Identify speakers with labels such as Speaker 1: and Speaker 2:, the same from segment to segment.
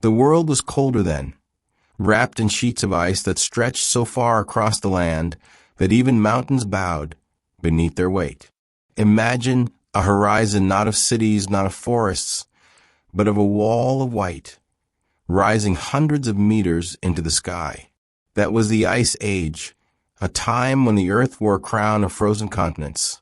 Speaker 1: The world was colder then, wrapped in sheets of ice that stretched so far across the land that even mountains bowed beneath their weight. Imagine a horizon not of cities, not of forests, but of a wall of white, rising hundreds of meters into the sky. That was the Ice Age, a time when the Earth wore a crown of frozen continents,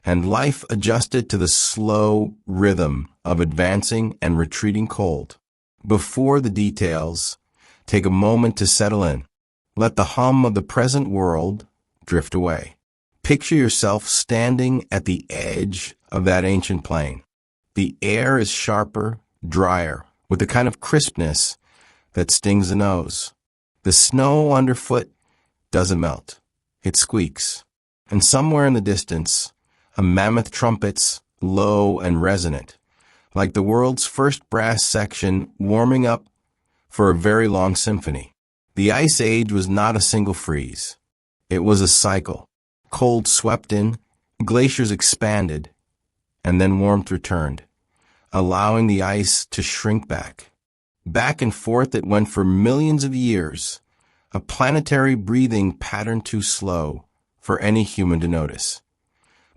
Speaker 1: and life adjusted to the slow rhythm of advancing and retreating cold. Before the details, take a moment to settle in. Let the hum of the present world drift away. Picture yourself standing at the edge of that ancient plain. The air is sharper, drier, with a kind of crispness that stings the nose. The snow underfoot doesn't melt. It squeaks. And somewhere in the distance, a mammoth trumpets, low and resonant, like the world's first brass section warming up for a very long symphony. The Ice Age was not a single freeze. It was a cycle. Cold swept in, glaciers expanded, and then warmth returned, allowing the ice to shrink back. Back and forth it went for millions of years, a planetary breathing pattern too slow for any human to notice,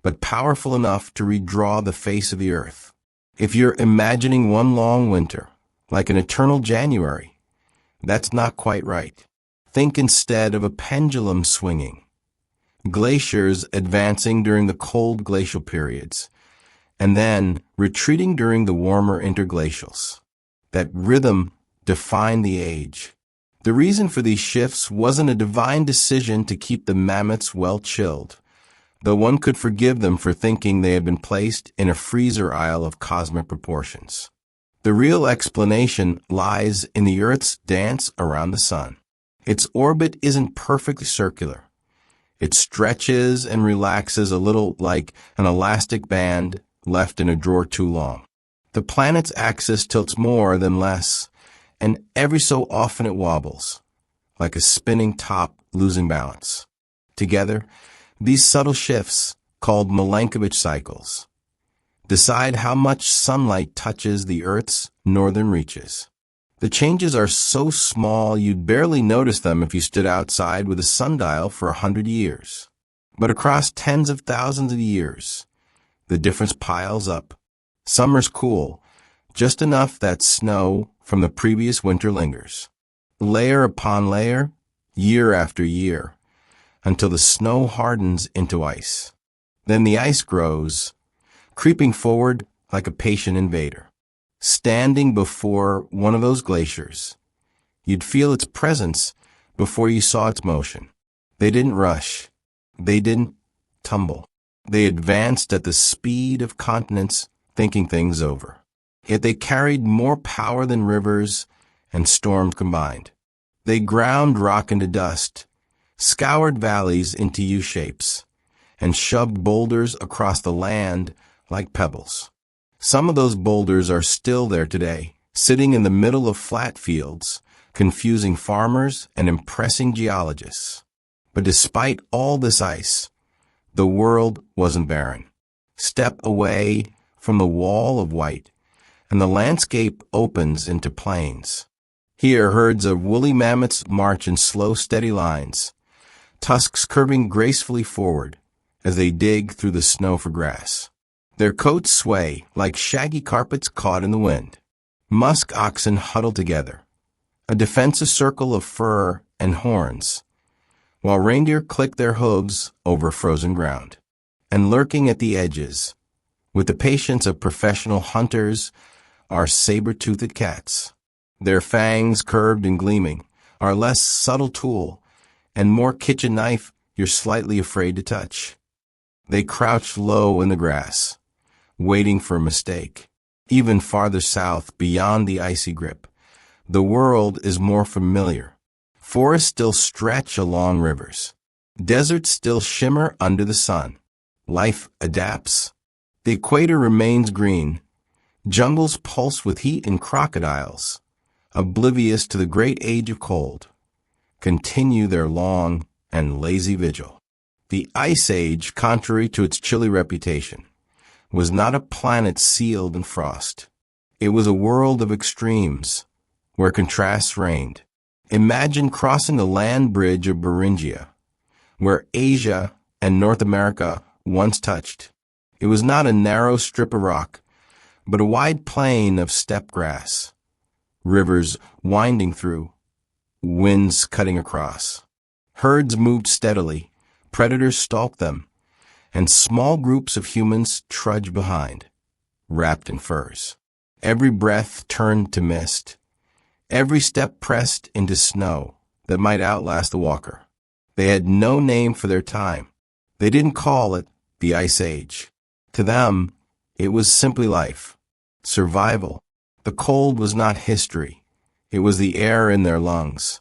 Speaker 1: but powerful enough to redraw the face of the Earth. If you're imagining one long winter, like an eternal January, that's not quite right. Think instead of a pendulum swinging. Glaciers advancing during the cold glacial periods, and then retreating during the warmer interglacials. That rhythm defined the age. The reason for these shifts wasn't a divine decision to keep the mammoths well chilled, though one could forgive them for thinking they had been placed in a freezer aisle of cosmic proportions. The real explanation lies in the Earth's dance around the sun. Its orbit isn't perfectly circular. It stretches and relaxes a little like an elastic band left in a drawer too long. The planet's axis tilts more than less, and every so often it wobbles, like a spinning top losing balance. Together, these subtle shifts, called Milankovitch cycles, decide how much sunlight touches the Earth's northern reaches. The changes are so small you'd barely notice them if you stood outside with a sundial for 100 years. But across tens of thousands of years, the difference piles up. Summer's cool, just enough that snow from the previous winter lingers. Layer upon layer, year after year, until the snow hardens into ice. Then the ice grows, creeping forward like a patient invader. Standing before one of those glaciers, you'd feel its presence before you saw its motion. They didn't rush. They didn't tumble. They advanced at the speed of continents thinking things over. Yet they carried more power than rivers and storms combined. They ground rock into dust, scoured valleys into U-shapes, and shoved boulders across the land like pebbles. Some of those boulders are still there today, sitting in the middle of flat fields, confusing farmers and impressing geologists. But despite all this ice, the world wasn't barren. Step away from the wall of white, and the landscape opens into plains. Here, herds of woolly mammoths march in slow, steady lines, tusks curving gracefully forward as they dig through the snow for grass. Their coats sway like shaggy carpets caught in the wind. Musk oxen huddle together, a defensive circle of fur and horns, while reindeer click their hooves over frozen ground. And lurking at the edges, with the patience of professional hunters, are saber-toothed cats. Their fangs, curved and gleaming, are a less subtle tool and more kitchen knife you're slightly afraid to touch. They crouch low in the grass, waiting for a mistake. Even farther south, beyond the icy grip, the world is more familiar. Forests still stretch along rivers. Deserts still shimmer under the sun. Life adapts. The equator remains green. Jungles pulse with heat and crocodiles, oblivious to the great age of cold, continue their long and lazy vigil. The Ice Age, contrary to its chilly reputation, was not a planet sealed in frost. It was a world of extremes, where contrasts reigned. Imagine crossing the land bridge of Beringia, where Asia and North America once touched. It was not a narrow strip of rock, but a wide plain of steppe grass, rivers winding through, winds cutting across. Herds moved steadily, predators stalked them, and small groups of humans trudged behind, wrapped in furs. Every breath turned to mist, every step pressed into snow that might outlast the walker. They had no name for their time. They didn't call it the Ice Age. To them, it was simply life, survival. The cold was not history. It was the air in their lungs.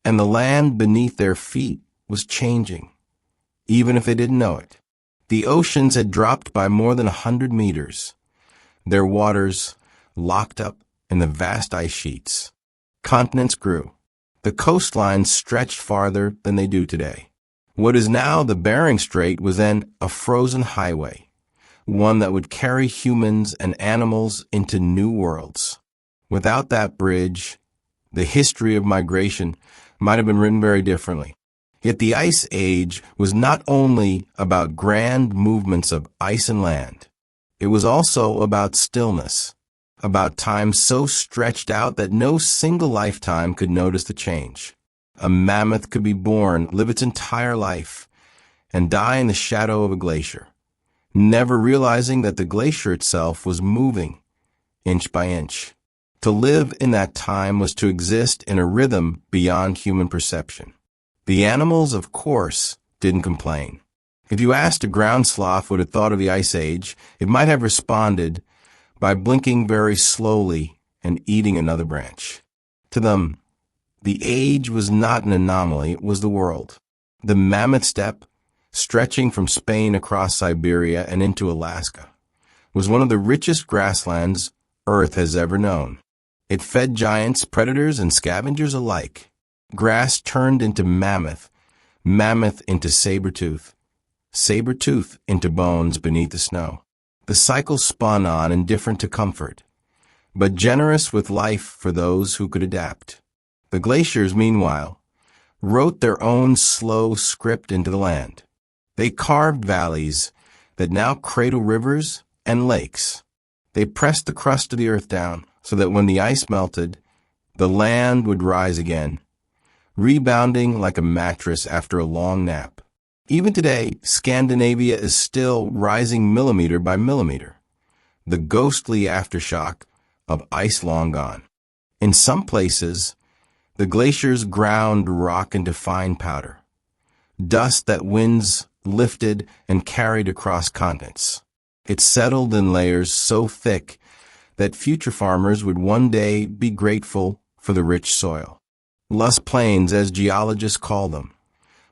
Speaker 1: And the land beneath their feet was changing, even if they didn't know it. The oceans had dropped by more than 100 meters, their waters locked up in the vast ice sheets. Continents grew. The coastlines stretched farther than they do today. What is now the Bering Strait was then a frozen highway, one that would carry humans and animals into new worlds. Without that bridge, the history of migration might have been written very differently. Yet the Ice Age was not only about grand movements of ice and land. It was also about stillness, about time so stretched out that no single lifetime could notice the change. A mammoth could be born, live its entire life, and die in the shadow of a glacier, never realizing that the glacier itself was moving, inch by inch. To live in that time was to exist in a rhythm beyond human perception. The animals, of course, didn't complain. If you asked a ground sloth what it thought of the Ice Age, it might have responded by blinking very slowly and eating another branch. To them, the age was not an anomaly, it was the world. The mammoth steppe, stretching from Spain across Siberia and into Alaska, was one of the richest grasslands Earth has ever known. It fed giants, predators, and scavengers alike. Grass turned into mammoth, mammoth into saber-tooth, saber-tooth into bones beneath the snow. The cycle spun on, indifferent to comfort, but generous with life for those who could adapt. The glaciers, meanwhile, wrote their own slow script into the land. They carved valleys that now cradle rivers and lakes. They pressed the crust of the earth down so that when the ice melted, the land would rise again, rebounding like a mattress after a long nap. Even today, Scandinavia is still rising millimeter by millimeter, the ghostly aftershock of ice long gone. In some places, the glaciers ground rock into fine powder, dust that winds lifted and carried across continents. It settled in layers so thick that future farmers would one day be grateful for the rich soil. Lush plains, as geologists call them,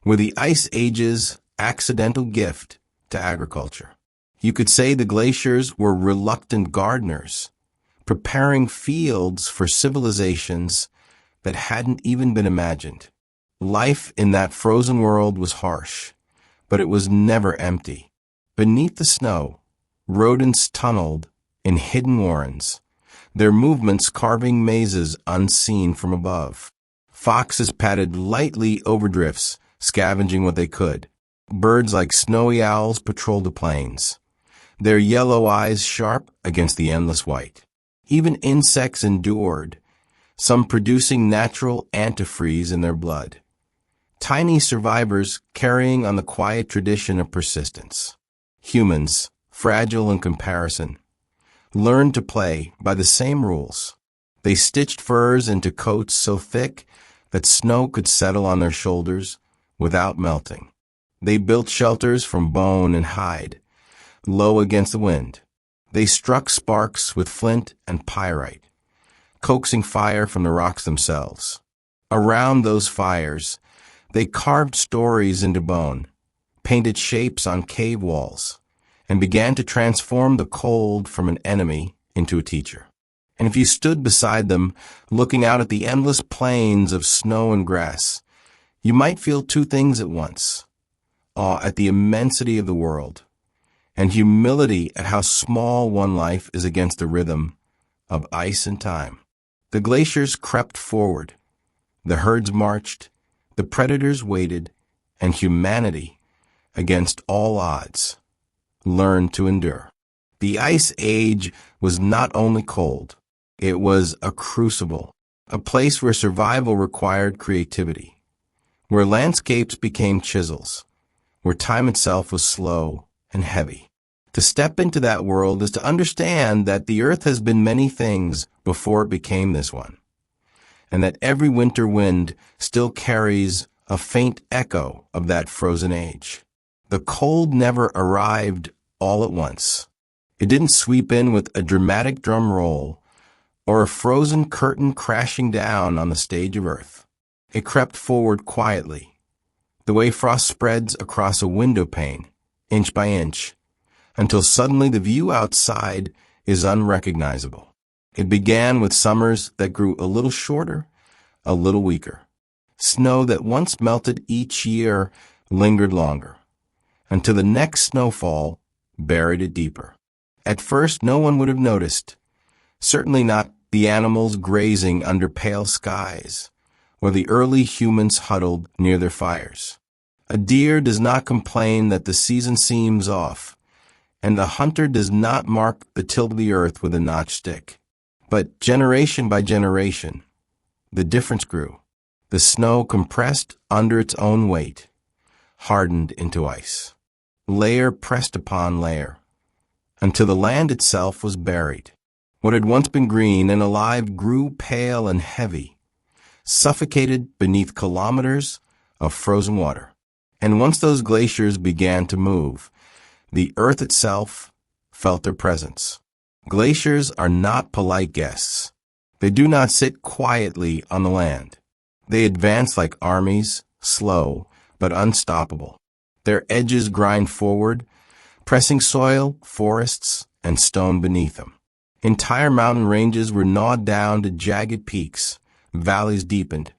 Speaker 1: were the Ice Age's accidental gift to agriculture. You could say the glaciers were reluctant gardeners, preparing fields for civilizations that hadn't even been imagined. Life in that frozen world was harsh, but it was never empty. Beneath the snow, rodents tunneled in hidden warrens, their movements carving mazes unseen from above. Foxes padded lightly over drifts, scavenging what they could. Birds like snowy owls patrolled the plains, their yellow eyes sharp against the endless white. Even insects endured, some producing natural antifreeze in their blood. Tiny survivors carrying on the quiet tradition of persistence. Humans, fragile in comparison, learned to play by the same rules. They stitched furs into coats so thick that snow could settle on their shoulders without melting. They built shelters from bone and hide, low against the wind. They struck sparks with flint and pyrite, coaxing fire from the rocks themselves. Around those fires, they carved stories into bone, painted shapes on cave walls, and began to transform the cold from an enemy into a teacher. And if you stood beside them, looking out at the endless plains of snow and grass, you might feel two things at once: awe at the immensity of the world, and humility at how small one life is against the rhythm of ice and time. The glaciers crept forward. The herds marched. The predators waited. And humanity, against all odds, learned to endure. The Ice Age was not only cold. It was a crucible, a place where survival required creativity, where landscapes became chisels, where time itself was slow and heavy. To step into that world is to understand that the earth has been many things before it became this one, and that every winter wind still carries a faint echo of that frozen age. The cold never arrived all at once. It didn't sweep in with a dramatic drum roll or a frozen curtain crashing down on the stage of earth. It crept forward quietly, the way frost spreads across a window pane, inch by inch, until suddenly the view outside is unrecognizable. It began with summers that grew a little shorter, a little weaker. Snow that once melted each year lingered longer, until the next snowfall buried it deeper. At first, no one would have noticed, certainly not the animals grazing under pale skies, or the early humans huddled near their fires. A deer does not complain that the season seems off, and the hunter does not mark the till of the earth with a notched stick. But generation by generation, the difference grew. The snow compressed under its own weight, hardened into ice. Layer pressed upon layer, until the land itself was buried. What had once been green and alive grew pale and heavy, suffocated beneath kilometers of frozen water. And once those glaciers began to move, the earth itself felt their presence. Glaciers are not polite guests. They do not sit quietly on the land. They advance like armies, slow but unstoppable. Their edges grind forward, pressing soil, forests, and stone beneath them. Entire mountain ranges were gnawed down to jagged peaks, valleys deepened,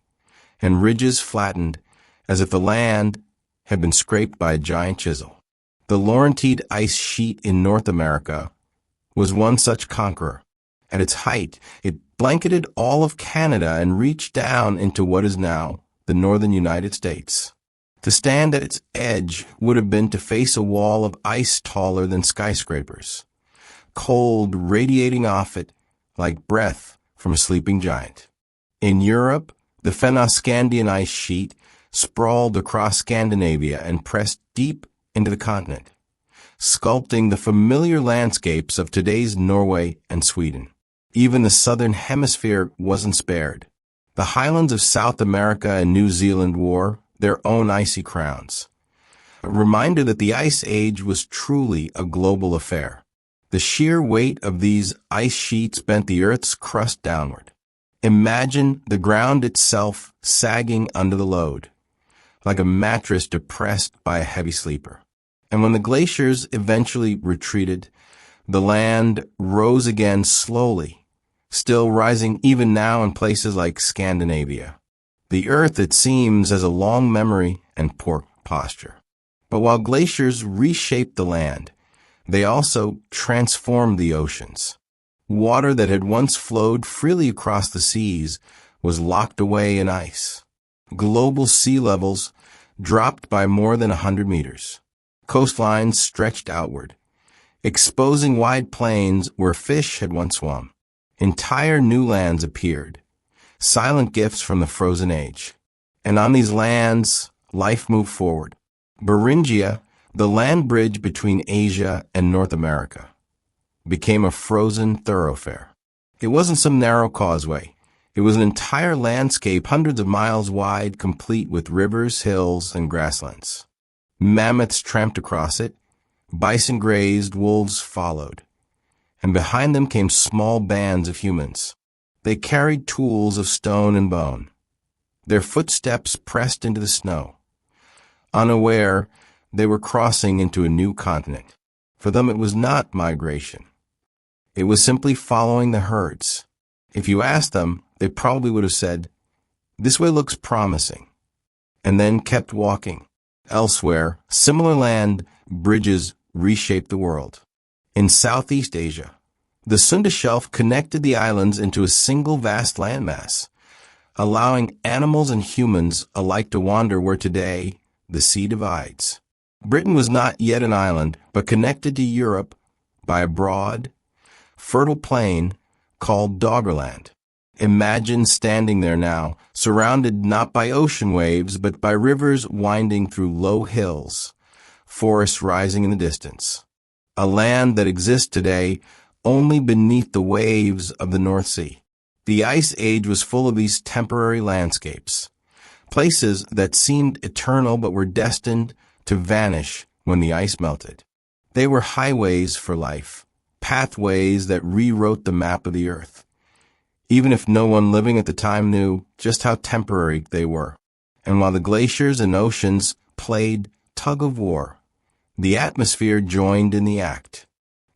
Speaker 1: and ridges flattened as if the land had been scraped by a giant chisel. The Laurentide ice sheet in North America was one such conqueror. At its height, it blanketed all of Canada and reached down into what is now the northern United States. To stand at its edge would have been to face a wall of ice taller than skyscrapers, cold radiating off it like breath from a sleeping giant. In Europe, the Fennoscandian ice sheet sprawled across Scandinavia and pressed deep into the continent, sculpting the familiar landscapes of today's Norway and Sweden. Even the southern hemisphere wasn't spared. The highlands of South America and New Zealand wore their own icy crowns, a reminder that the Ice Age was truly a global affair. The sheer weight of these ice sheets bent the Earth's crust downward. Imagine the ground itself sagging under the load, like a mattress depressed by a heavy sleeper. And when the glaciers eventually retreated, the land rose again slowly, still rising even now in places like Scandinavia. The earth, it seems, has a long memory and poor posture. But while glaciers reshaped the land, they also transformed the oceans. Water that had once flowed freely across the seas was locked away in ice. Global sea levels dropped by more than 100 meters. Coastlines stretched outward, exposing wide plains where fish had once swum. Entire new lands appeared, silent gifts from the frozen age. And on these lands, life moved forward. Beringia, the land bridge between Asia and North America, became a frozen thoroughfare. It wasn't some narrow causeway. It was an entire landscape hundreds of miles wide, complete with rivers, hills, and grasslands. Mammoths tramped across it, bison grazed, wolves followed, and behind them came small bands of humans. They carried tools of stone and bone. Their footsteps pressed into the snow. Unaware, they were crossing into a new continent. For them it was not migration. It was simply following the herds. If you asked them, they probably would have said, "This way looks promising," and then kept walking. Elsewhere, similar land bridges reshaped the world. In Southeast Asia, The Sunda Shelf connected the islands into a single vast landmass, allowing animals and humans alike to wander where today the sea divides. Britain was not yet an island, but connected to Europe by a broad, fertile plain called Doggerland. Imagine standing there now, surrounded not by ocean waves, but by rivers winding through low hills, forests rising in the distance. A land that exists today only beneath the waves of the North Sea. The Ice Age was full of these temporary landscapes, places that seemed eternal but were destined to vanish when the ice melted. They were highways for life, pathways that rewrote the map of the earth, even if no one living at the time knew just how temporary they were. And while the glaciers and oceans played tug-of-war, the atmosphere joined in the act.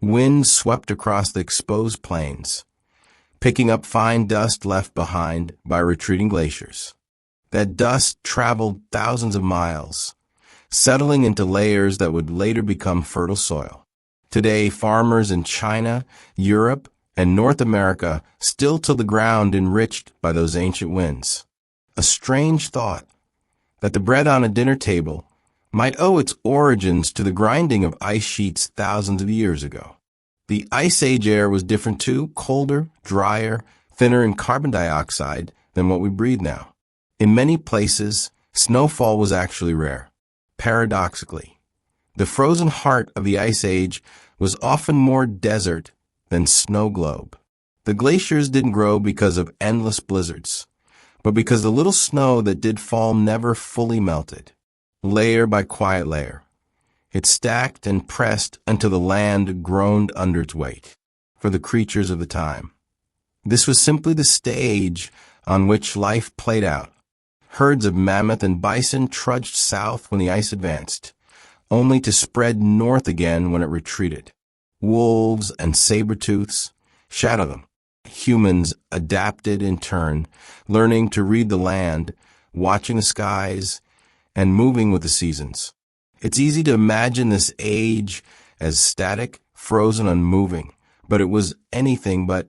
Speaker 1: Winds swept across the exposed plains, picking up fine dust left behind by retreating glaciers. That dust traveled thousands of miles, settling into layers that would later become fertile soil. Today, farmers in China, Europe, and North America still till the ground enriched by those ancient winds. A strange thought that the bread on a dinner table might owe its origins to the grinding of ice sheets thousands of years ago. The Ice Age air was different too, colder, drier, thinner in carbon dioxide than what we breathe now. In many places, snowfall was actually rare. Paradoxically, the frozen heart of the Ice Age was often more desert than snow globe. The glaciers didn't grow because of endless blizzards, but because the little snow that did fall never fully melted. Layer by quiet layer, it stacked and pressed until the land groaned under its weight. For the creatures of the time, this was simply the stage on which life played out. Herds of mammoth and bison trudged south when the ice advanced, only to spread north again when it retreated. Wolves and saber-tooths shadow them. Humans adapted in turn, learning to read the land, watching the skies, and moving with the seasons. It's easy to imagine this age as static, frozen, unmoving, but it was anything but.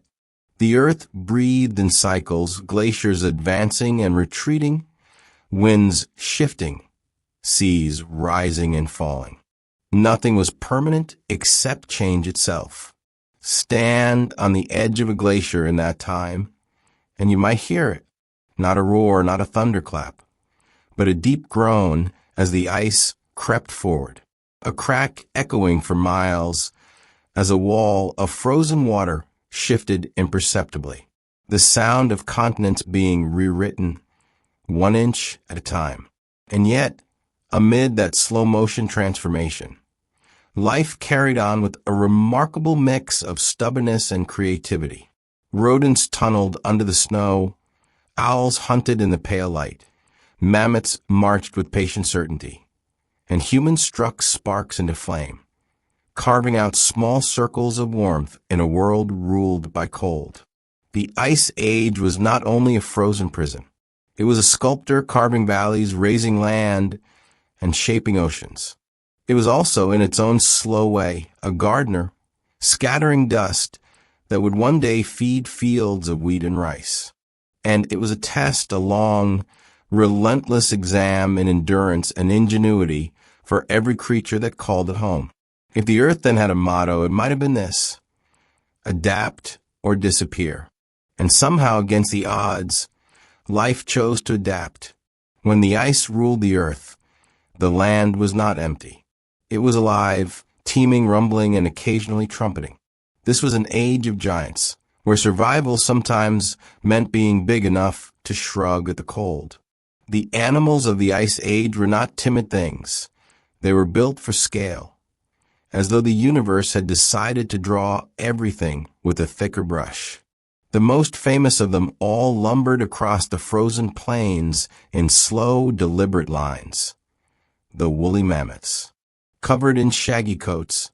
Speaker 1: The earth breathed in cycles, glaciers advancing and retreating, winds shifting, seas rising and falling. Nothing was permanent except change itself. Stand on the edge of a glacier in that time, and you might hear it. Not a roar, not a thunderclap, but a deep groan as the ice crept forward, a crack echoing for miles as a wall of frozen water shifted imperceptibly, the sound of continents being rewritten 1 inch at a time. And yet, amid that slow-motion transformation, life carried on with a remarkable mix of stubbornness and creativity. Rodents tunneled under the snow, owls hunted in the pale light, mammoths marched with patient certainty, and humans struck sparks into flame, carving out small circles of warmth in a world ruled by cold. The Ice Age was not only a frozen prison. It was a sculptor carving valleys, raising land, and shaping oceans. It was also, in its own slow way, a gardener scattering dust that would one day feed fields of wheat and rice. And it was a test, a long, relentless exam in endurance and ingenuity for every creature that called it home. If the earth then had a motto, it might have been this: adapt or disappear. And somehow, against the odds, life chose to adapt. When the ice ruled the earth, the land was not empty. It was alive, teeming, rumbling, and occasionally trumpeting. This was an age of giants, where survival sometimes meant being big enough to shrug at the cold. The animals of the Ice Age were not timid things. They were built for scale, as though the universe had decided to draw everything with a thicker brush. The most famous of them all lumbered across the frozen plains in slow, deliberate lines. The woolly mammoths, covered in shaggy coats,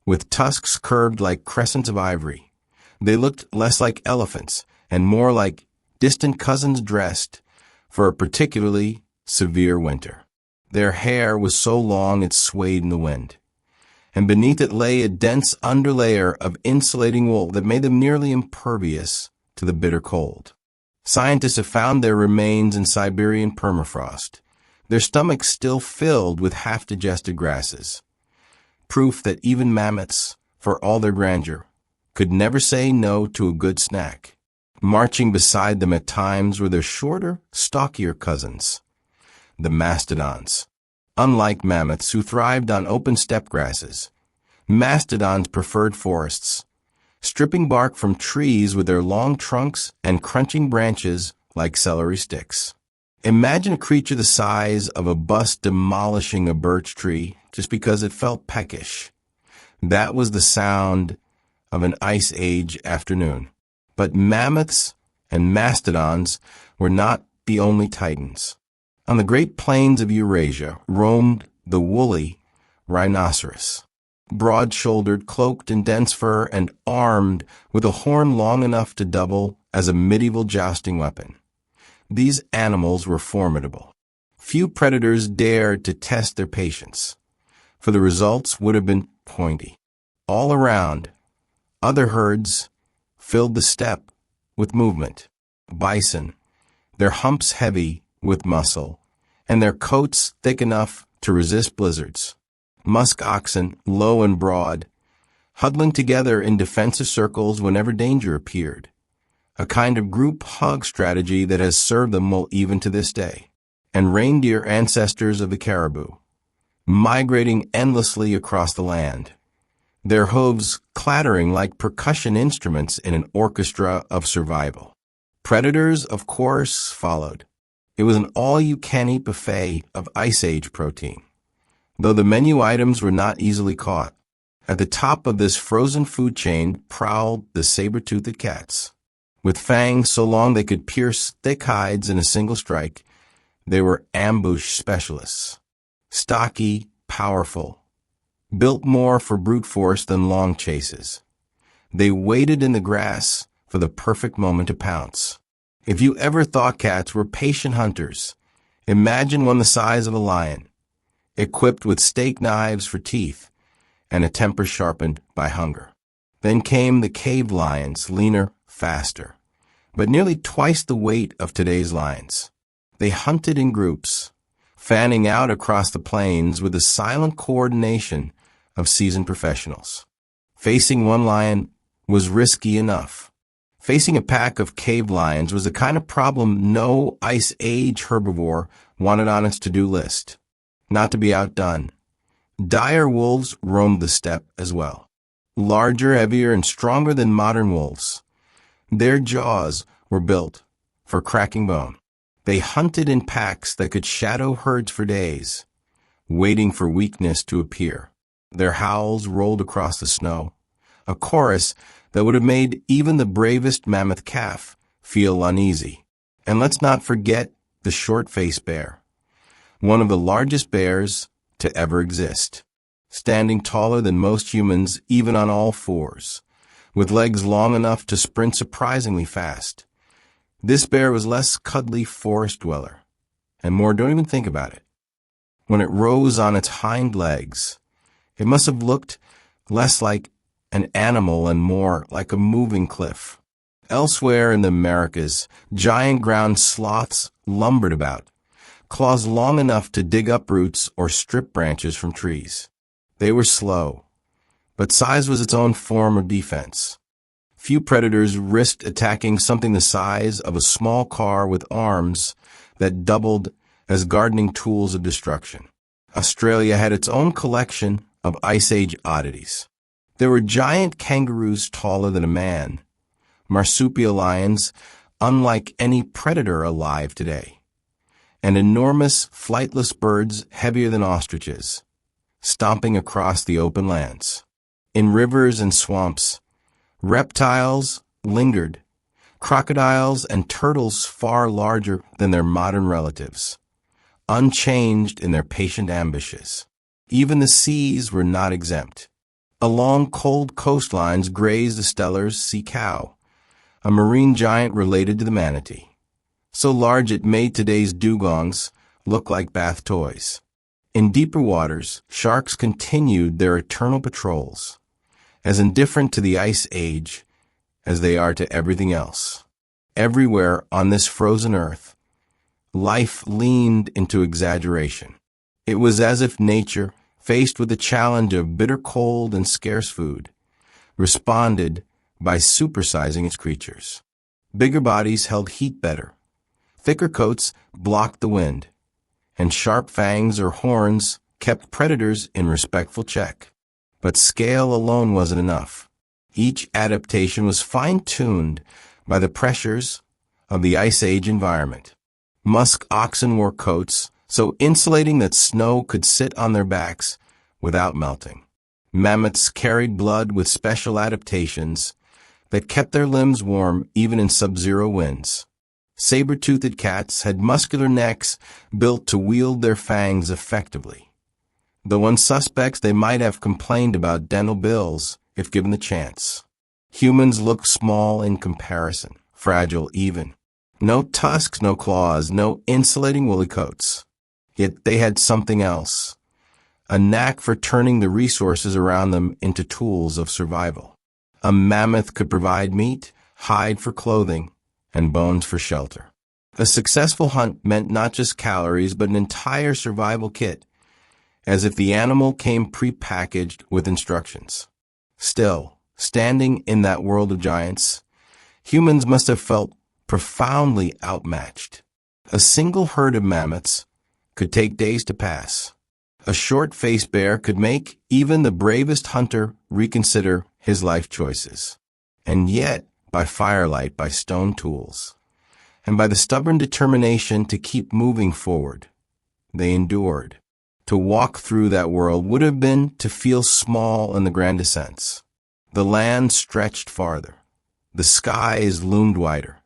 Speaker 1: with tusks curved like crescents of ivory. They looked less like elephants and more like distant cousins dressed for a particularly severe winter. Their hair was so long it swayed in the wind, and beneath it lay a dense underlayer of insulating wool that made them nearly impervious to the bitter cold. Scientists have found their remains in Siberian permafrost, their stomachs still filled with half-digested grasses. Proof that even mammoths, for all their grandeur, could never say no to a good snack. Marching beside them at times were their shorter, stockier cousins, the mastodons. Unlike mammoths who thrived on open steppe grasses, mastodons preferred forests, stripping bark from trees with their long trunks and crunching branches like celery sticks. Imagine a creature the size of a bus demolishing a birch tree just because it felt peckish. That was the sound of an ice age afternoon. But mammoths and mastodons were not the only titans. On the great plains of Eurasia roamed the woolly rhinoceros, broad-shouldered, cloaked in dense fur, and armed with a horn long enough to double as a medieval jousting weapon. These animals were formidable. Few predators dared to test their patience, for the results would have been pointy. All around, other herds filled the steppe with movement. Bison, their humps heavy with muscle, and their coats thick enough to resist blizzards. Musk oxen, low and broad, huddling together in defensive circles whenever danger appeared, a kind of group hug strategy that has served them well even to this day. And reindeer, ancestors of the caribou, migrating endlessly across the land, their hooves clattering like percussion instruments in an orchestra of survival. Predators, of course, followed. It was an all-you-can-eat buffet of Ice Age protein, though the menu items were not easily caught. At the top of this frozen food chain prowled the saber-toothed cats. With fangs so long they could pierce thick hides in a single strike, they were ambush specialists. Stocky, powerful, built more for brute force than long chases. They waited in the grass for the perfect moment to pounce. If you ever thought cats were patient hunters, imagine one the size of a lion, equipped with steak knives for teeth and a temper sharpened by hunger. Then came the cave lions, leaner, faster, but nearly twice the weight of today's lions. They hunted in groups, fanning out across the plains with the silent coordination of seasoned professionals. Facing one lion was risky enough. Facing a pack of cave lions was the kind of problem no Ice Age herbivore wanted on its to-do list. Not to be outdone, dire wolves roamed the steppe as well. Larger, heavier, and stronger than modern wolves. Their jaws were built for cracking bone. They hunted in packs that could shadow herds for days, waiting for weakness to appear. Their howls rolled across the snow, a chorus that would have made even the bravest mammoth calf feel uneasy. And let's not forget the short-faced bear, one of the largest bears to ever exist, standing taller than most humans even on all fours, with legs long enough to sprint surprisingly fast. This bear was less cuddly forest dweller, and more don't even think about it. When it rose on its hind legs, it must have looked less like an animal and more like a moving cliff. Elsewhere in the Americas, giant ground sloths lumbered about, claws long enough to dig up roots or strip branches from trees. They were slow, but size was its own form of defense. Few predators risked attacking something the size of a small car with arms that doubled as gardening tools of destruction. Australia had its own collection of Ice Age oddities. There were giant kangaroos taller than a man, marsupial lions unlike any predator alive today, and enormous flightless birds heavier than ostriches, stomping across the open lands. In rivers and swamps, reptiles lingered, crocodiles and turtles far larger than their modern relatives, unchanged in their patient ambushes. Even the seas were not exempt. Along cold coastlines grazed the Steller's sea cow, a marine giant related to the manatee, so large it made today's dugongs look like bath toys. In deeper waters, sharks continued their eternal patrols, as indifferent to the ice age as they are to everything else. Everywhere on this frozen earth, life leaned into exaggeration. It was as if nature, faced with the challenge of bitter cold and scarce food, responded by supersizing its creatures. Bigger bodies held heat better. Thicker coats blocked the wind, and sharp fangs or horns kept predators in respectful check. But scale alone wasn't enough. Each adaptation was fine-tuned by the pressures of the Ice Age environment. Musk oxen wore coats so insulating that snow could sit on their backs without melting. Mammoths carried blood with special adaptations that kept their limbs warm even in sub-zero winds. Saber-toothed cats had muscular necks built to wield their fangs effectively. Though unsuspects, they might have complained about dental bills if given the chance. Humans looked small in comparison, fragile even. No tusks, no claws, no insulating woolly coats. Yet they had something else, a knack for turning the resources around them into tools of survival. A mammoth could provide meat, hide for clothing, and bones for shelter. A successful hunt meant not just calories, but an entire survival kit, as if the animal came pre-packaged with instructions. Still, standing in that world of giants, humans must have felt profoundly outmatched. A single herd of mammoths could take days to pass. A short-faced bear could make even the bravest hunter reconsider his life choices. And yet, by firelight, by stone tools, and by the stubborn determination to keep moving forward, they endured. To walk through that world would have been to feel small in the grandest sense. The land stretched farther. The skies loomed wider.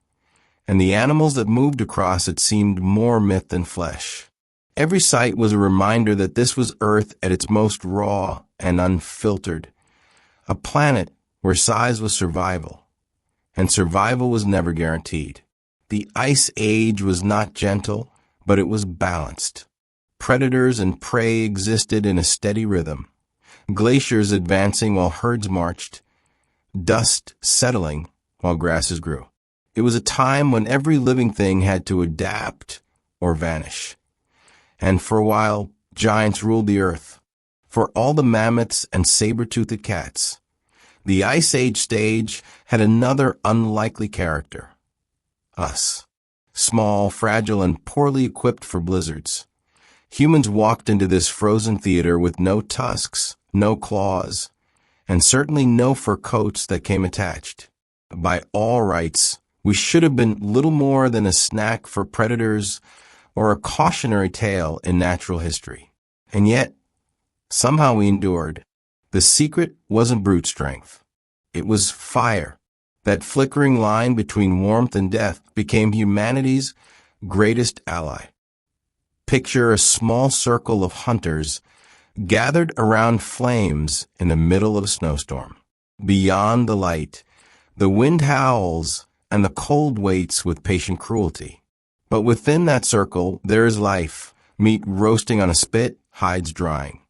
Speaker 1: And the animals that moved across it seemed more myth than flesh. Every sight was a reminder that this was Earth at its most raw and unfiltered, a planet where size was survival, and survival was never guaranteed. The Ice Age was not gentle, but it was balanced. Predators and prey existed in a steady rhythm, glaciers advancing while herds marched, dust settling while grasses grew. It was a time when every living thing had to adapt or vanish. And for a while, giants ruled the earth. For all the mammoths and saber-toothed cats, the Ice Age stage had another unlikely character. Us. Small, fragile, and poorly equipped for blizzards. Humans walked into this frozen theater with no tusks, no claws, and certainly no fur coats that came attached. By all rights, we should have been little more than a snack for predators or a cautionary tale in natural history. And yet, somehow we endured. The secret wasn't brute strength. It was fire. That flickering line between warmth and death became humanity's greatest ally. Picture a small circle of hunters gathered around flames in the middle of a snowstorm. Beyond the light, the wind howls and the cold waits with patient cruelty. But within that circle, there is life, meat roasting on a spit, hides drying,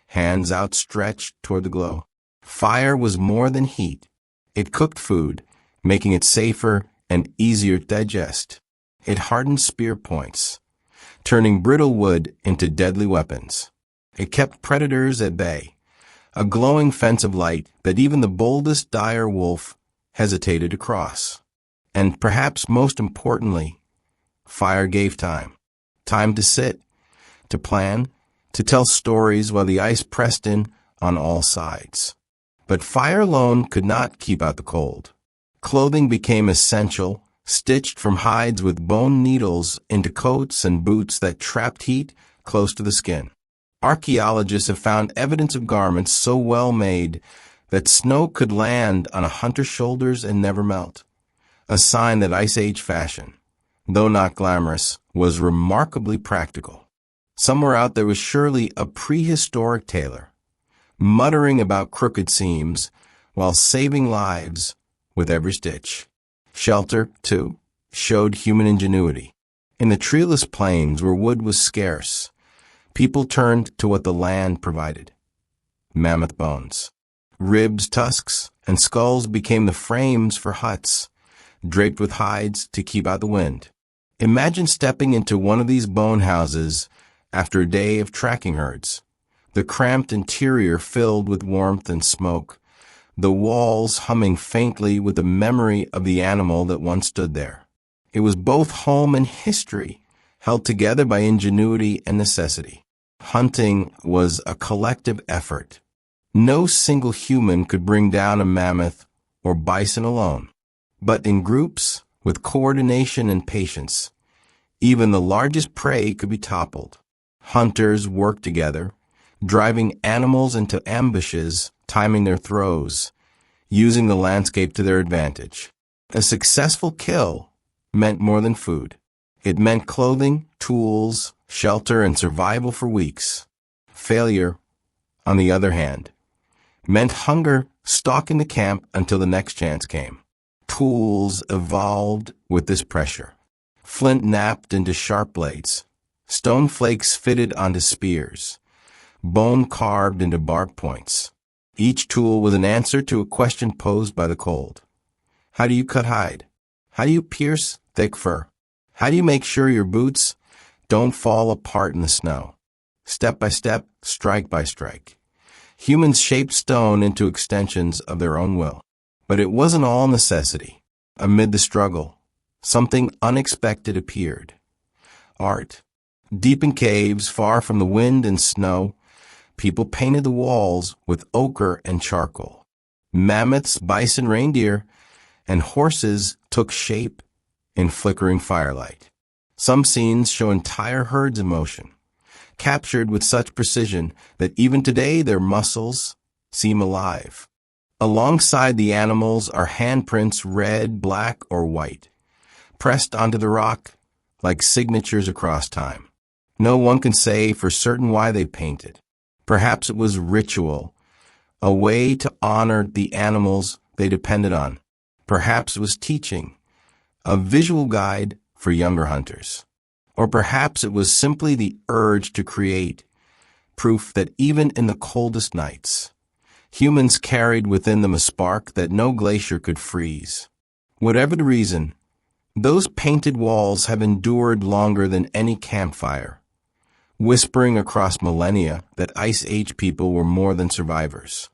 Speaker 1: hands outstretched toward the glow. Fire was more than heat. It cooked food, making it safer and easier to digest. It hardened spear points, turning brittle wood into deadly weapons. It kept predators at bay, a glowing fence of light that even the boldest dire wolf hesitated to cross. And perhaps most importantly, fire gave time. Time to sit, to plan, to tell stories while the ice pressed in on all sides. But fire alone could not keep out the cold. Clothing became essential, stitched from hides with bone needles into coats and boots that trapped heat close to the skin. Archaeologists have found evidence of garments so well made that snow could land on a hunter's shoulders and never melt, a sign that Ice Age fashion, though not glamorous, was remarkably practical. Somewhere out there was surely a prehistoric tailor, muttering about crooked seams while saving lives with every stitch. Shelter, too, showed human ingenuity. In the treeless plains where wood was scarce, People turned to what the land provided: mammoth bones. Ribs, tusks, and skulls became the frames for huts, draped with hides to keep out the wind. Imagine stepping into one of these bone houses after a day of tracking herds. The cramped interior filled with warmth and smoke, the walls humming faintly with the memory of the animal that once stood there. It was both home and history, held together by ingenuity and necessity. Hunting was a collective effort. No single human could bring down a mammoth or bison alone, but in groups, with coordination and patience, even the largest prey could be toppled. Hunters worked together, driving animals into ambushes, timing their throws, using the landscape to their advantage. A successful kill meant more than food. It meant clothing, tools, shelter, and survival for weeks. Failure, on the other hand, meant hunger, stalking the camp until the next chance came. Tools evolved with this pressure. Flint napped into sharp blades, stone flakes fitted onto spears, bone carved into barb points. Each tool was an answer to a question posed by the cold. How do you cut hide? How do you pierce thick fur? How do you make sure your boots don't fall apart in the snow? Step by step, strike by strike, humans shaped stone into extensions of their own will. But it wasn't all necessity. Amid the struggle, something unexpected appeared. Art. Deep in caves, far from the wind and snow, people painted the walls with ochre and charcoal. Mammoths, bison, reindeer, and horses took shape in flickering firelight. Some scenes show entire herds in motion, captured with such precision that even today their muscles seem alive. Alongside the animals are handprints, red, black, or white, pressed onto the rock like signatures across time. No one can say for certain why they painted. Perhaps it was ritual, a way to honor the animals they depended on. Perhaps it was teaching, a visual guide for younger hunters. Or perhaps it was simply the urge to create, proof that even in the coldest nights, humans carried within them a spark that no glacier could freeze. Whatever the reason, those painted walls have endured longer than any campfire, whispering across millennia that Ice Age people were more than survivors.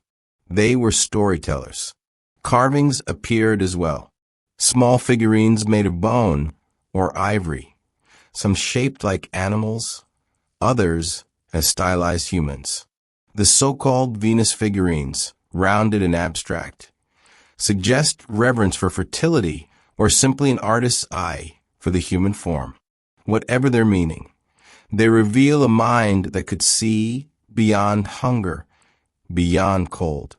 Speaker 1: They were storytellers. Carvings appeared as well. Small figurines made of bone or ivory, some shaped like animals, others as stylized humans. The so-called Venus figurines, rounded and abstract, suggest reverence for fertility or simply an artist's eye for the human form. Whatever their meaning, they reveal a mind that could see beyond hunger, beyond cold,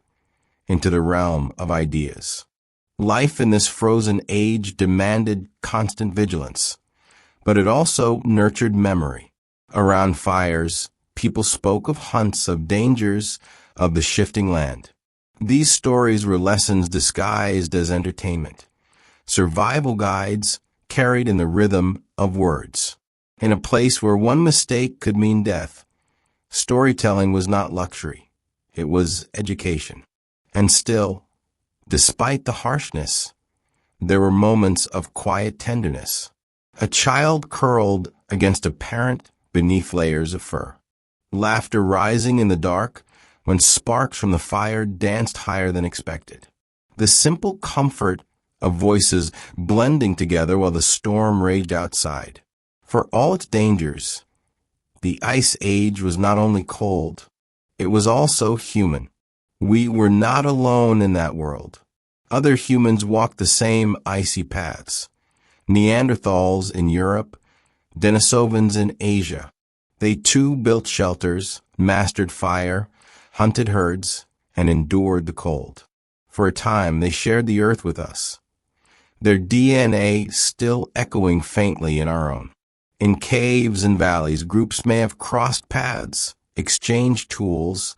Speaker 1: into the realm of ideas. Life in this frozen age demanded constant vigilance, but it also nurtured memory. Around fires, people spoke of hunts, of dangers, of the shifting land. These stories were lessons disguised as entertainment, survival guides carried in the rhythm of words. In a place where one mistake could mean death, storytelling was not luxury, it was education. And still, despite the harshness, there were moments of quiet tenderness. A child curled against a parent beneath layers of fur. Laughter rising in the dark when sparks from the fire danced higher than expected. The simple comfort of voices blending together while the storm raged outside. For all its dangers, the Ice Age was not only cold, it was also human. We were not alone in that world. Other humans walked the same icy paths. Neanderthals in Europe, Denisovans in Asia. They too built shelters, mastered fire, hunted herds, and endured the cold. For a time, they shared the earth with us, their DNA still echoing faintly in our own. In caves and valleys, groups may have crossed paths, exchanged tools,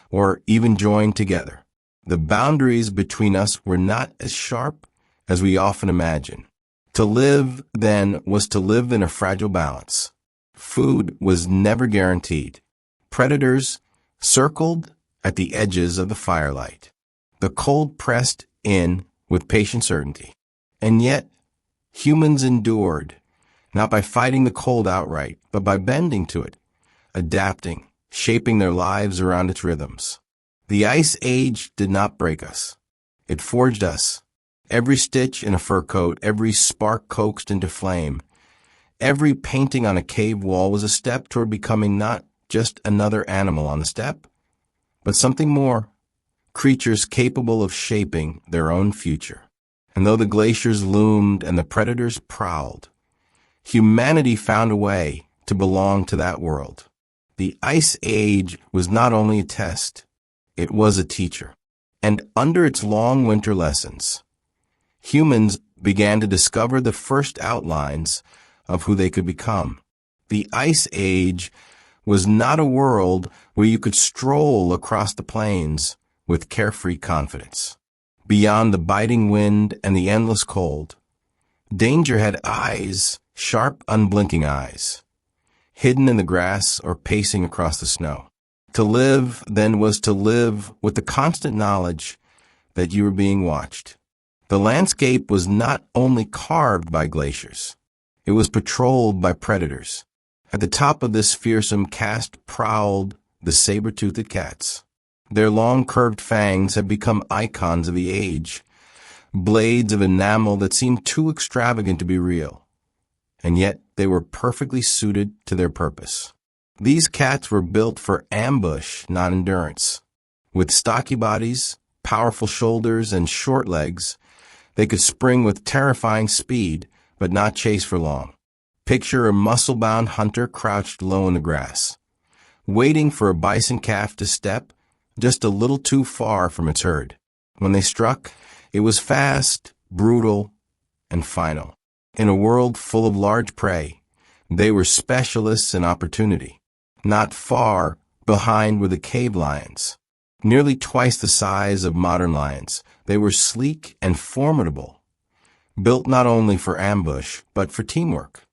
Speaker 1: or even joined together. The boundaries between us were not as sharp as we often imagine. To live, then, was to live in a fragile balance. Food was never guaranteed. Predators circled at the edges of the firelight. The cold pressed in with patient certainty. And yet, humans endured, not by fighting the cold outright, but by bending to it, adapting, shaping their lives around its rhythms. The Ice Age did not break us. It forged us. Every stitch in a fur coat, every spark coaxed into flame, every painting on a cave wall was a step toward becoming not just another animal on the steppe, but something more, creatures capable of shaping their own future. And though the glaciers loomed and the predators prowled, humanity found a way to belong to that world. The Ice Age was not only a test, it was a teacher. And under its long winter lessons, humans began to discover the first outlines of who they could become. The Ice Age was not a world where you could stroll across the plains with carefree confidence. Beyond the biting wind and the endless cold, danger had eyes, sharp, unblinking eyes, hidden in the grass or pacing across the snow. To live, then, was to live with the constant knowledge that you were being watched. The landscape was not only carved by glaciers, it was patrolled by predators. At the top of this fearsome cast prowled the saber-toothed cats. Their long curved fangs had become icons of the age, blades of enamel that seemed too extravagant to be real. And yet they were perfectly suited to their purpose. These cats were built for ambush, not endurance. With stocky bodies, powerful shoulders, and short legs, they could spring with terrifying speed, but not chase for long. Picture a muscle-bound hunter crouched low in the grass, waiting for a bison calf to step just a little too far from its herd. When they struck, it was fast, brutal, and final. In a world full of large prey, they were specialists in opportunity. Not far behind were the cave lions. Nearly twice the size of modern lions, they were sleek and formidable, built not only for ambush, but for teamwork.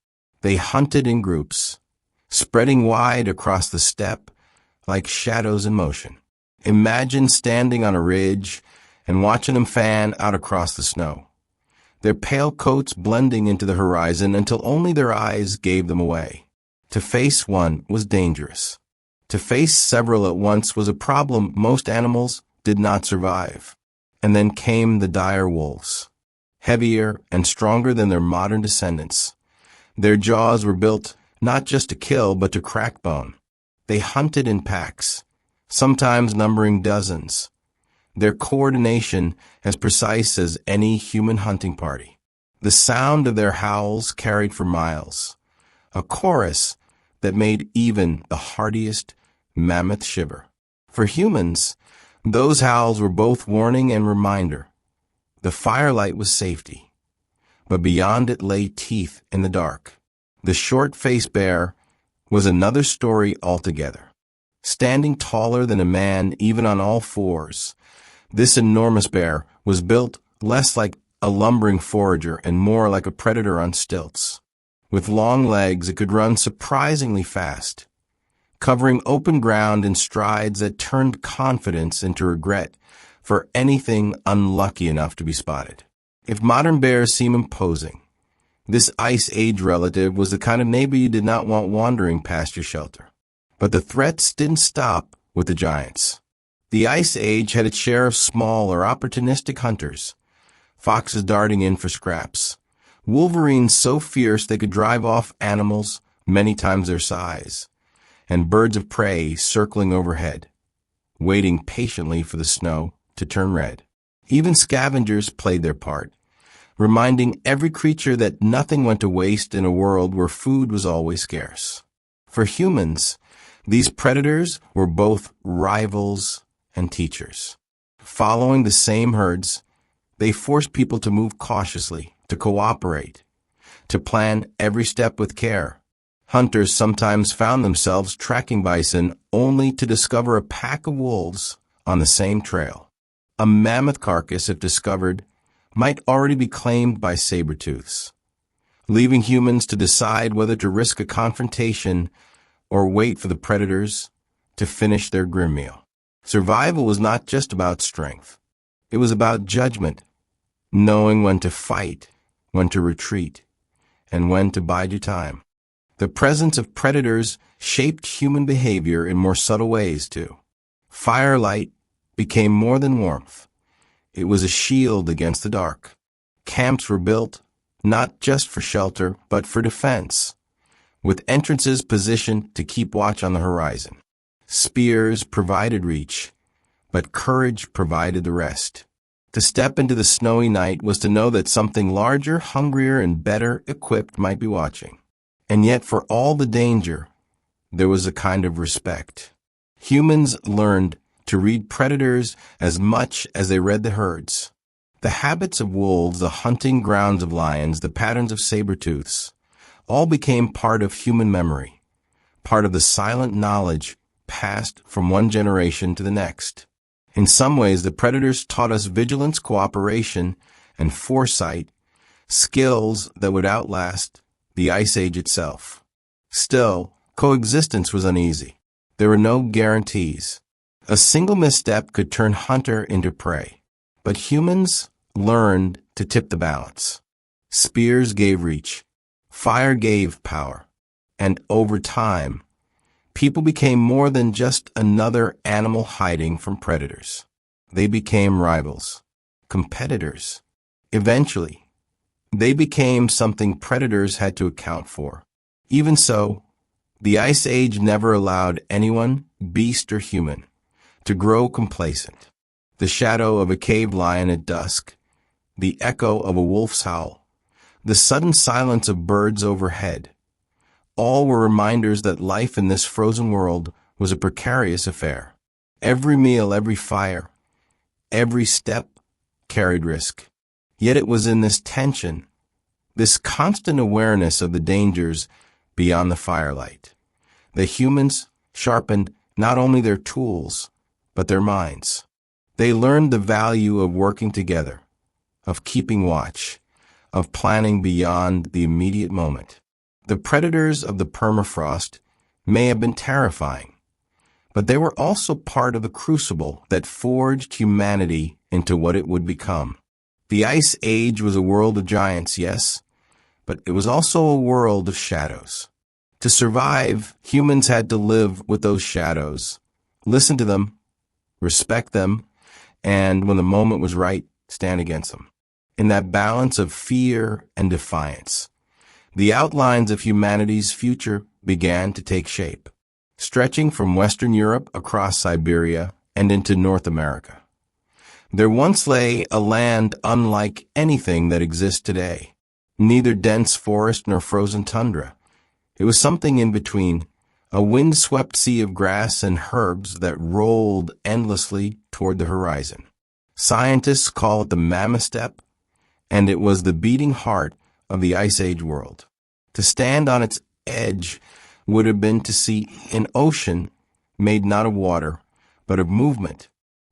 Speaker 1: They hunted in groups, spreading wide across the steppe like shadows in motion. Imagine standing on a ridge and watching them fan out across the snow, their pale coats blending into the horizon until only their eyes gave them away. To face one was dangerous. To face several at once was a problem most animals did not survive. And then came the dire wolves, heavier and stronger than their modern descendants. Their jaws were built not just to kill, but to crack bone. They hunted in packs, sometimes numbering dozens, their coordination as precise as any human hunting party. The sound of their howls carried for miles, a chorus that made even the hardiest mammoth shiver. For humans, those howls were both warning and reminder. The firelight was safety, but beyond it lay teeth in the dark. The short-faced bear was another story altogether. Standing taller than a man even on all fours, this enormous bear was built less like a lumbering forager and more like a predator on stilts. With long legs, it could run surprisingly fast, covering open ground in strides that turned confidence into regret for anything unlucky enough to be spotted. If modern bears seem imposing, this Ice Age relative was the kind of neighbor you did not want wandering past your shelter. But the threats didn't stop with the giants. The Ice Age had its share of small or opportunistic hunters, foxes darting in for scraps, wolverines so fierce they could drive off animals many times their size, and birds of prey circling overhead, waiting patiently for the snow to turn red. Even scavengers played their part, reminding every creature that nothing went to waste in a world where food was always scarce. For humans, these predators were both rivals and teachers. Following the same herds, they forced people to move cautiously, to cooperate, to plan every step with care. Hunters sometimes found themselves tracking bison only to discover a pack of wolves on the same trail. A mammoth carcass, if discovered, might already be claimed by saber-tooths. leaving humans to decide whether to risk a confrontation or wait for the predators to finish their grim meal. Survival was not just about strength. It was about judgment, knowing when to fight, when to retreat, and when to bide your time. The presence of predators shaped human behavior in more subtle ways, too. Firelight became more than warmth. It was a shield against the dark. Camps were built not just for shelter, but for defense, with entrances positioned to keep watch on the horizon. Spears provided reach, but courage provided the rest. To step into the snowy night was to know that something larger, hungrier, and better equipped might be watching. And yet, for all the danger, there was a kind of respect. Humans learned to read predators as much as they read the herds. The habits of wolves, the hunting grounds of lions, the patterns of saber-tooths, all became part of human memory, part of the silent knowledge passed from one generation to the next. In some ways, the predators taught us vigilance, cooperation, and foresight, skills that would outlast the Ice Age itself. Still, coexistence was uneasy. There were no guarantees. A single misstep could turn hunter into prey. But humans learned to tip the balance. Spears gave reach. Fire gave power. And over time, people became more than just another animal hiding from predators. They became rivals, competitors. Eventually, they became something predators had to account for. Even so, the Ice Age never allowed anyone, beast or human, to grow complacent. The shadow of a cave lion at dusk, the echo of a wolf's howl, the sudden silence of birds overhead, all were reminders that life in this frozen world was a precarious affair. Every meal, every fire, every step carried risk. Yet it was in this tension, this constant awareness of the dangers beyond the firelight, that humans sharpened not only their tools, but their minds. They learned the value of working together, of keeping watch, of planning beyond the immediate moment. The predators of the permafrost may have been terrifying, but they were also part of the crucible that forged humanity into what it would become. The Ice Age was a world of giants, yes, but it was also a world of shadows. To survive, humans had to live with those shadows, listen to them, respect them, and when the moment was right, stand against them. In that balance of fear and defiance, the outlines of humanity's future began to take shape, stretching from Western Europe across Siberia and into North America. There once lay a land unlike anything that exists today, neither dense forest nor frozen tundra. It was something in between, a wind-swept sea of grass and herbs that rolled endlessly toward the horizon. Scientists call it the mammoth steppe, and it was the beating heart of the Ice Age world. To stand on its edge would have been to see an ocean made not of water, but of movement,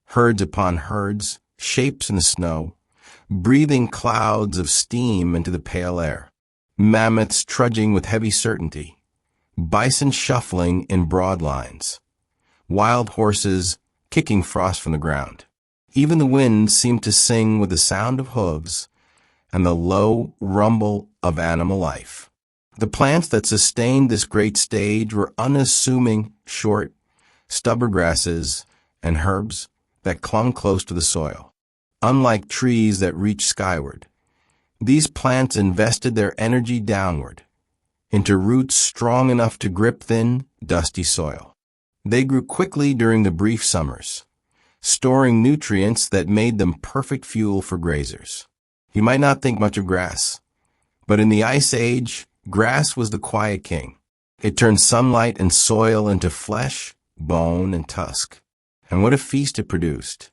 Speaker 1: herds upon herds, shapes in the snow, breathing clouds of steam into the pale air, mammoths trudging with heavy certainty, bison shuffling in broad lines, wild horses kicking frost from the ground. Even the wind seemed to sing with the sound of hooves and the low rumble of animal life. The plants that sustained this great stage were unassuming, short, stubborn grasses and herbs that clung close to the soil. Unlike trees that reached skyward, these plants invested their energy downward, into roots strong enough to grip thin, dusty soil. They grew quickly during the brief summers, storing nutrients that made them perfect fuel for grazers. You might not think much of grass, but in the Ice Age, grass was the quiet king. It turned sunlight and soil into flesh, bone, and tusk. And what a feast it produced.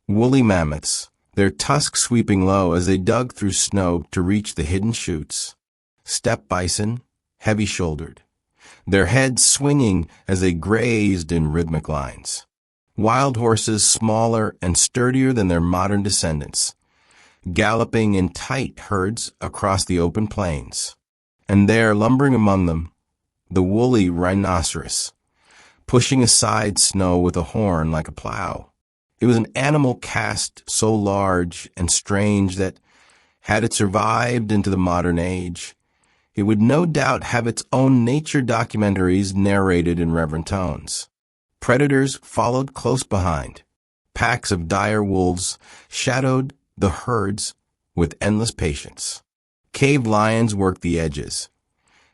Speaker 1: Woolly mammoths, their tusks sweeping low as they dug through snow to reach the hidden shoots. Steppe bison, heavy-shouldered, their heads swinging as they grazed in rhythmic lines. Wild horses smaller and sturdier than their modern descendants, galloping in tight herds across the open plains. And there, lumbering among them, the woolly rhinoceros, pushing aside snow with a horn like a plow. It was an animal cast so large and strange that, had it survived into the modern age, it would no doubt have its own nature documentaries narrated in reverent tones. Predators followed close behind. Packs of dire wolves shadowed the herds with endless patience. Cave lions worked the edges,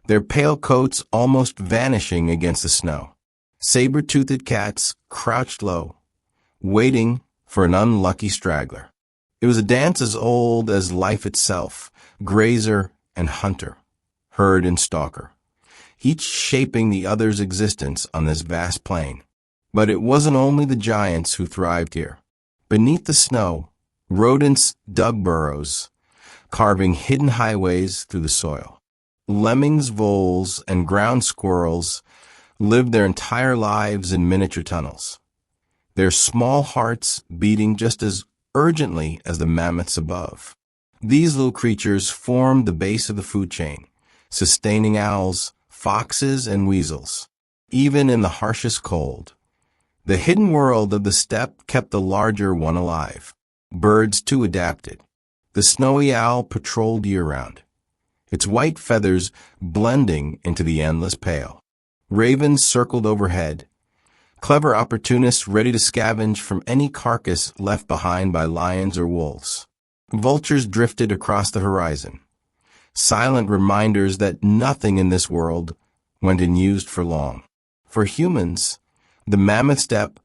Speaker 1: their pale coats almost vanishing against the snow. Saber-toothed cats crouched low, waiting for an unlucky straggler. It was a dance as old as life itself, grazer and hunter, herd and stalker, each shaping the other's existence on this vast plain. But it wasn't only the giants who thrived here. Beneath the snow, rodents dug burrows, carving hidden highways through the soil. Lemmings, voles, and ground squirrels lived their entire lives in miniature tunnels, their small hearts beating just as urgently as the mammoths above. These little creatures formed the base of the food chain, sustaining owls, foxes, and weasels. Even in the harshest cold, the hidden world of the steppe kept the larger one alive. Birds, too, adapted. The snowy owl patrolled year-round, its white feathers blending into the endless pale. Ravens circled overhead, clever opportunists ready to scavenge from any carcass left behind by lions or wolves. Vultures drifted across the horizon, silent reminders that nothing in this world went unused for long. For humans, the mammoth steppe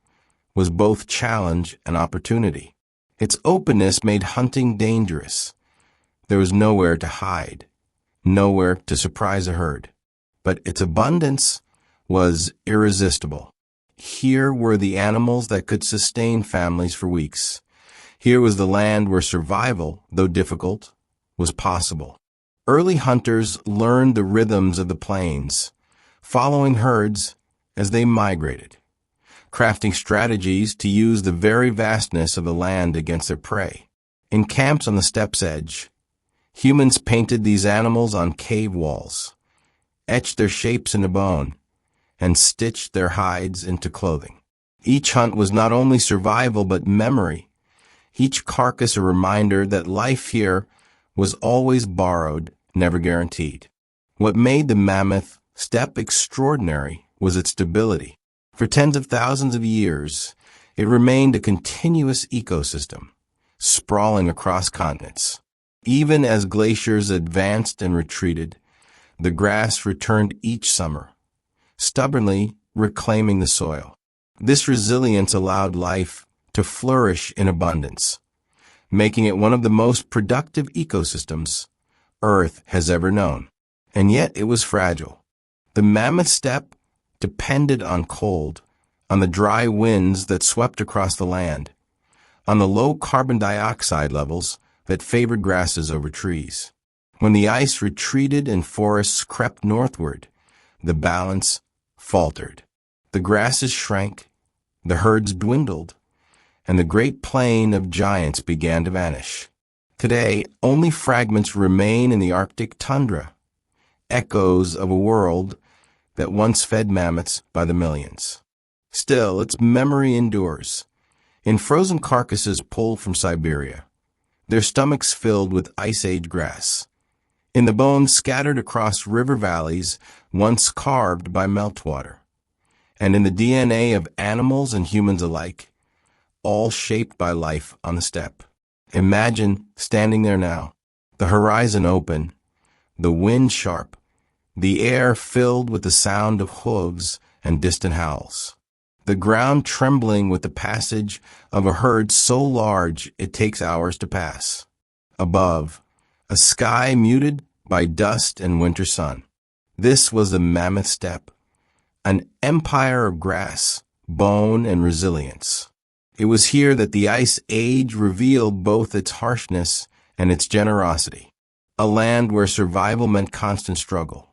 Speaker 1: was both challenge and opportunity. Its openness made hunting dangerous. There was nowhere to hide, nowhere to surprise a herd. But its abundance was irresistible. Here were the animals that could sustain families for weeks. Here was the land where survival, though difficult, was possible. Early hunters learned the rhythms of the plains, following herds as they migrated, crafting strategies to use the very vastness of the land against their prey. In camps on the steppe's edge, humans painted these animals on cave walls, etched their shapes into bone, and stitched their hides into clothing. Each hunt was not only survival but memory, each carcass a reminder that life here was always borrowed, never guaranteed. What made the mammoth steppe extraordinary was its stability. For tens of thousands of years, it remained a continuous ecosystem, sprawling across continents. Even as glaciers advanced and retreated, the grass returned each summer, stubbornly reclaiming the soil. This resilience allowed life to flourish in abundance, making it one of the most productive ecosystems Earth has ever known. And yet it was fragile. The mammoth steppe depended on cold, on the dry winds that swept across the land, on the low carbon dioxide levels that favored grasses over trees. When the ice retreated and forests crept northward, the balance faltered. The grasses shrank, the herds dwindled, and the great plain of giants began to vanish. Today, only fragments remain in the Arctic tundra, echoes of a world that once fed mammoths by the millions. Still, its memory endures. In frozen carcasses pulled from Siberia, their stomachs filled with ice-age grass. In the bones scattered across river valleys once carved by meltwater. And in the DNA of animals and humans alike, all shaped by life on the steppe. Imagine standing there now, the horizon open, the wind sharp, the air filled with the sound of hooves and distant howls, the ground trembling with the passage of a herd so large it takes hours to pass. Above, a sky muted by dust and winter sun. This was the mammoth steppe, an empire of grass, bone, and resilience. It was here that the ice age revealed both its harshness and its generosity, a land where survival meant constant struggle,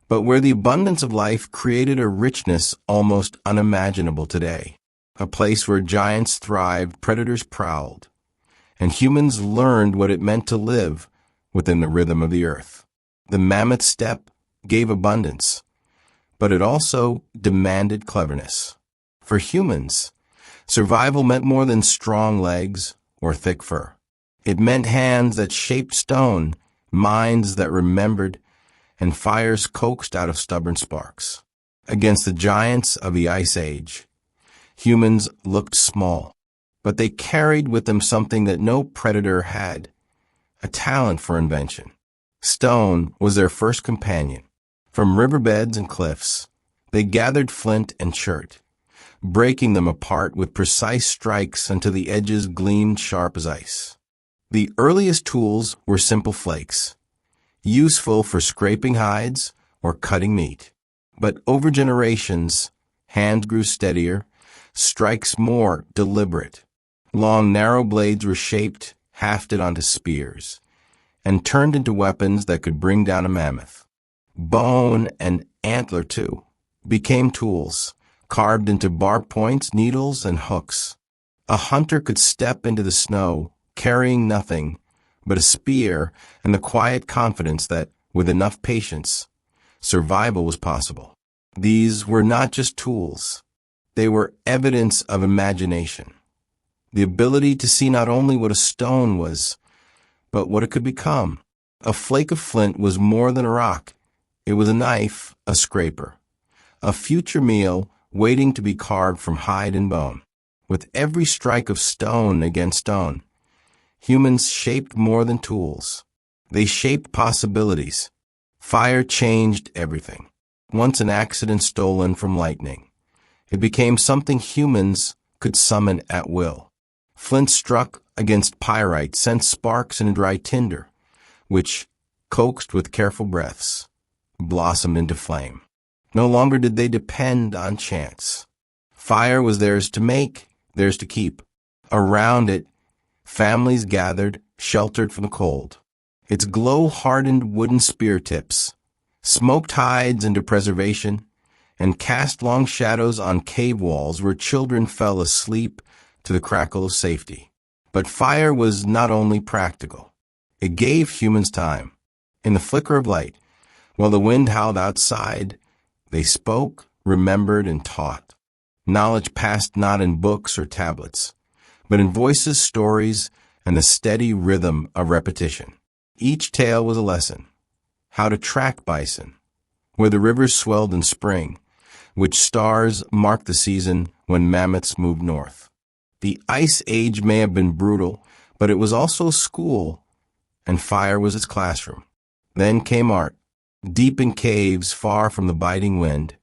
Speaker 1: but where the abundance of life created a richness almost unimaginable today, a place where giants thrived, predators prowled, and humans learned what it meant to live within the rhythm of the earth. The mammoth steppe gave abundance, but it also demanded cleverness. For humans, survival meant more than strong legs or thick fur. It meant hands that shaped stone, minds that remembered, and fires coaxed out of stubborn sparks. Against the giants of the Ice Age, humans looked small, but they carried with them something that no predator had: a talent for invention. Stone was their first companion. From riverbeds and cliffs, they gathered flint and chert, breaking them apart with precise strikes until the edges gleamed sharp as ice. The earliest tools were simple flakes, useful for scraping hides or cutting meat. But over generations, hands grew steadier, strikes more deliberate. Long, narrow blades were shaped, hafted onto spears, and turned into weapons that could bring down a mammoth. Bone and antler, too, became tools, carved into barbed points, needles, and hooks. A hunter could step into the snow, carrying nothing but a spear and the quiet confidence that, with enough patience, survival was possible. These were not just tools. They were evidence of imagination, the ability to see not only what a stone was, but what it could become. A flake of flint was more than a rock. It was a knife, a scraper, a future meal waiting to be carved from hide and bone. With every strike of stone against stone, humans shaped more than tools. They shaped possibilities. Fire changed everything. Once an accident stolen from lightning, it became something humans could summon at will. Flint struck against pyrite sent sparks in dry tinder, which, coaxed with careful breaths, blossomed into flame. No longer did they depend on chance. Fire was theirs to make, theirs to keep. Around it, families gathered, sheltered from the cold. Its glow-hardened wooden spear tips smoked hides into preservation and cast long shadows on cave walls where children fell asleep to the crackle of safety. But fire was not only practical. It gave humans time. In the flicker of light, while the wind howled outside, they spoke, remembered, and taught. Knowledge passed not in books or tablets, but in voices, stories, and the steady rhythm of repetition. Each tale was a lesson: how to track bison, where the rivers swelled in spring, which stars marked the season when mammoths moved north. The Ice Age may have been brutal, but it was also school, and fire was its classroom. Then came art. Deep in caves far from the biting wind,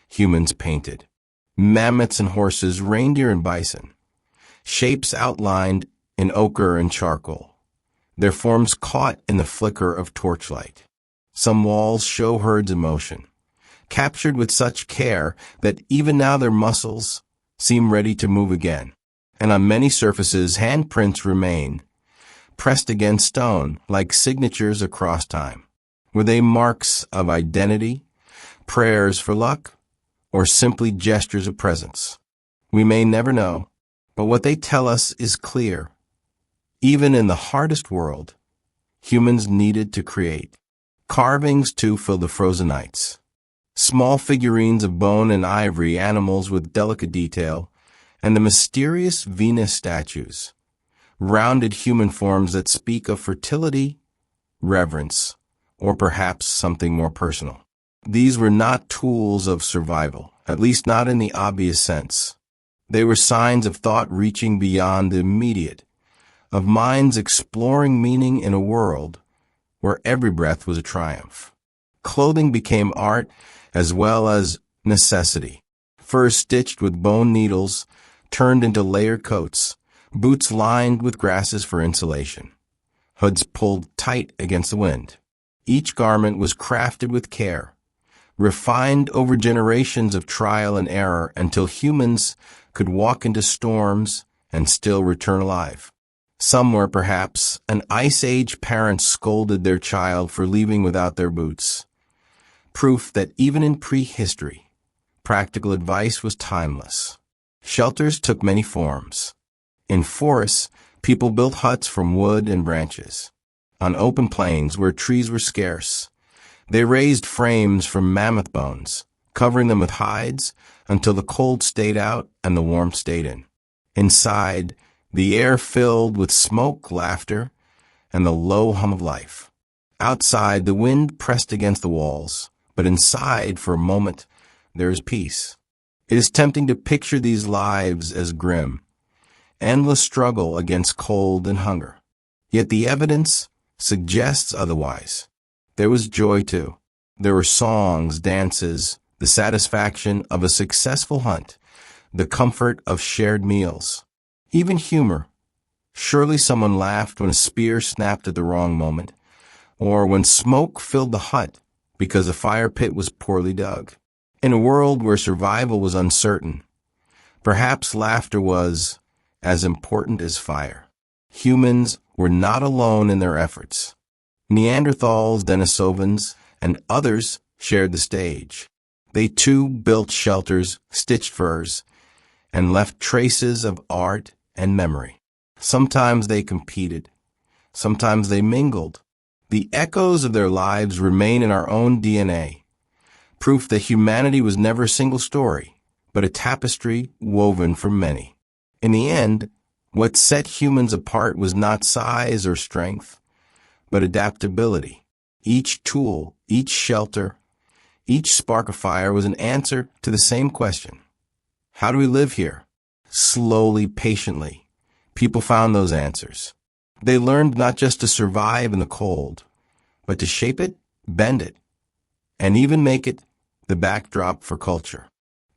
Speaker 1: humans painted. Mammoths and horses, reindeer and bison, shapes outlined in ochre and charcoal, their forms caught in the flicker of torchlight. Some walls show herds in motion, captured with such care that even now their muscles seem ready to move again. And on many surfaces, handprints remain, pressed against stone like signatures across time. Were they marks of identity, prayers for luck, or simply gestures of presence? We may never know, but what they tell us is clear. Even in the hardest world, humans needed to create. Carvings, too, filled the frozen nights. Small figurines of bone and ivory, animals with delicate detail, and the mysterious Venus statues, rounded human forms that speak of fertility, reverence, or perhaps something more personal. These were not tools of survival, at least not in the obvious sense. They were signs of thought reaching beyond the immediate, of minds exploring meaning in a world where every breath was a triumph. Clothing became art as well as necessity. Furs stitched with bone needles turned into layered coats, boots lined with grasses for insulation, hoods pulled tight against the wind. Each garment was crafted with care, refined over generations of trial and error until humans could walk into storms and still return alive. Somewhere, perhaps, an Ice Age parent scolded their child for leaving without their boots. Proof that even in prehistory, practical advice was timeless. Shelters took many forms. In forests, people built huts from wood and branches. On open plains where trees were scarce, They raised frames from mammoth bones, covering them with hides until the cold stayed out and the warmth stayed in. Inside, the air filled with smoke, laughter, and the low hum of life. Outside, the wind pressed against the walls, but inside, for a moment, there is peace. It is tempting to picture these lives as grim, endless struggle against cold and hunger. Yet the evidence suggests otherwise. There was joy, too. There were songs, dances, the satisfaction of a successful hunt, the comfort of shared meals, even humor. Surely someone laughed when a spear snapped at the wrong moment, or when smoke filled the hut because a fire pit was poorly dug. In a world where survival was uncertain, perhaps laughter was as important as fire. Humans were not alone in their efforts. Neanderthals, Denisovans, and others shared the stage. They too built shelters, stitched furs, and left traces of art and memory. Sometimes they competed. Sometimes they mingled. The echoes of their lives remain in our own DNA, proof that humanity was never a single story, but a tapestry woven from many. In the end, what set humans apart was not size or strength, but adaptability. Each tool, each shelter, each spark of fire was an answer to the same question. How do we live here? Slowly, patiently, people found those answers. They learned not just to survive in the cold, but to shape it, bend it, and even make it the backdrop for culture.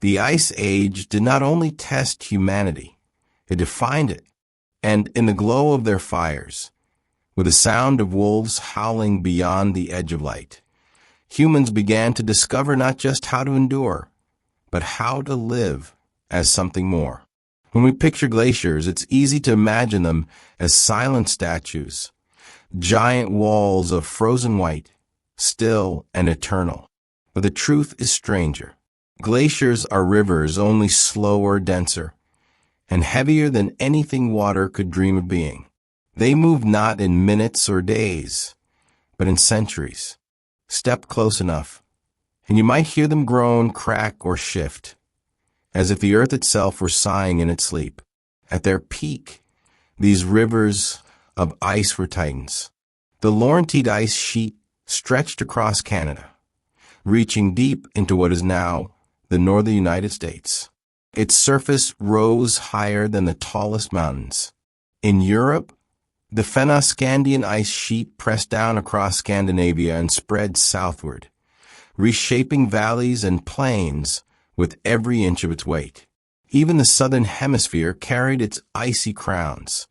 Speaker 1: The Ice Age did not only test humanity, it defined it. And in the glow of their fires, with the sound of wolves howling beyond the edge of light, humans began to discover not just how to endure, but how to live as something more. When we picture glaciers, it's easy to imagine them as silent statues, giant walls of frozen white, still and eternal. But the truth is stranger. Glaciers are rivers, only slower, denser, and heavier than anything water could dream of being. They move not in minutes or days, but in centuries. Step close enough, and you might hear them groan, crack, or shift, as if the earth itself were sighing in its sleep. At their peak, these rivers of ice were titans. The Laurentide ice sheet stretched across Canada, reaching deep into what is now the northern United States. Its surface rose higher than the tallest mountains. In Europe, the Fennoscandian ice sheet pressed down across Scandinavia and spread southward, reshaping valleys and plains with every inch of its weight. Even the southern hemisphere carried its icy crowns,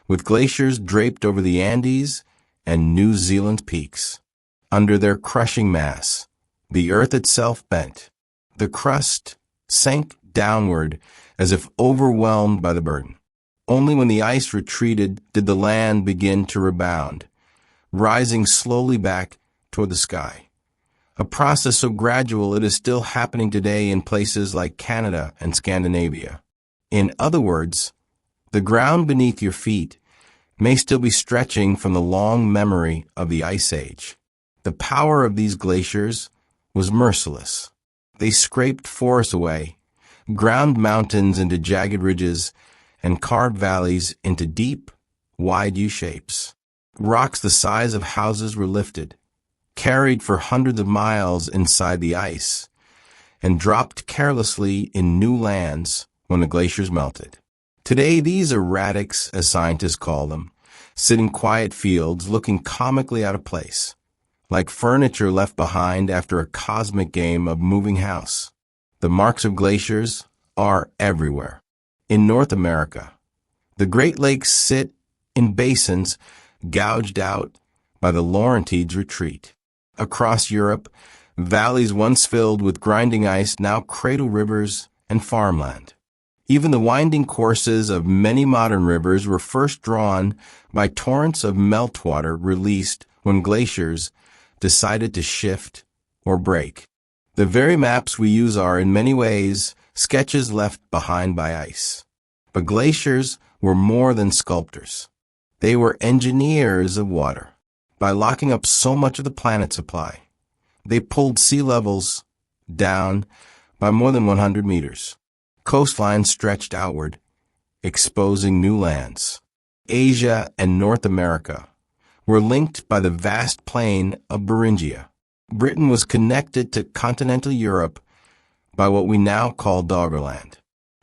Speaker 1: with glaciers draped over the Andes and New Zealand's peaks. Under their crushing mass, the earth itself bent. The crust sank downward as if overwhelmed by the burden. Only when the ice retreated did the land begin to rebound, rising slowly back toward the sky. A process so gradual it is still happening today in places like Canada and Scandinavia. In other words, the ground beneath your feet may still be stretching from the long memory of the Ice Age. The power of these glaciers was merciless. They scraped forests away, ground mountains into jagged ridges, and carved valleys into deep, wide U-shapes. Rocks the size of houses were lifted, carried for hundreds of miles inside the ice, and dropped carelessly in new lands when the glaciers melted. Today, these erratics, as scientists call them, sit in quiet fields looking comically out of place, like furniture left behind after a cosmic game of moving house. The marks of glaciers are everywhere. In North America, the Great Lakes sit in basins gouged out by the Laurentides' retreat. Across Europe, valleys once filled with grinding ice now cradle rivers and farmland. Even the winding courses of many modern rivers were first drawn by torrents of meltwater released when glaciers decided to shift or break. The very maps we use are, in many ways, sketches left behind by ice. But glaciers were more than sculptors. They were engineers of water. By locking up so much of the planet's supply, They pulled sea levels down by more than 100 meters. Coastlines stretched outward, exposing new lands. Asia and North America were linked by the vast plain of Beringia. Britain was connected to continental Europe by what we now call Doggerland.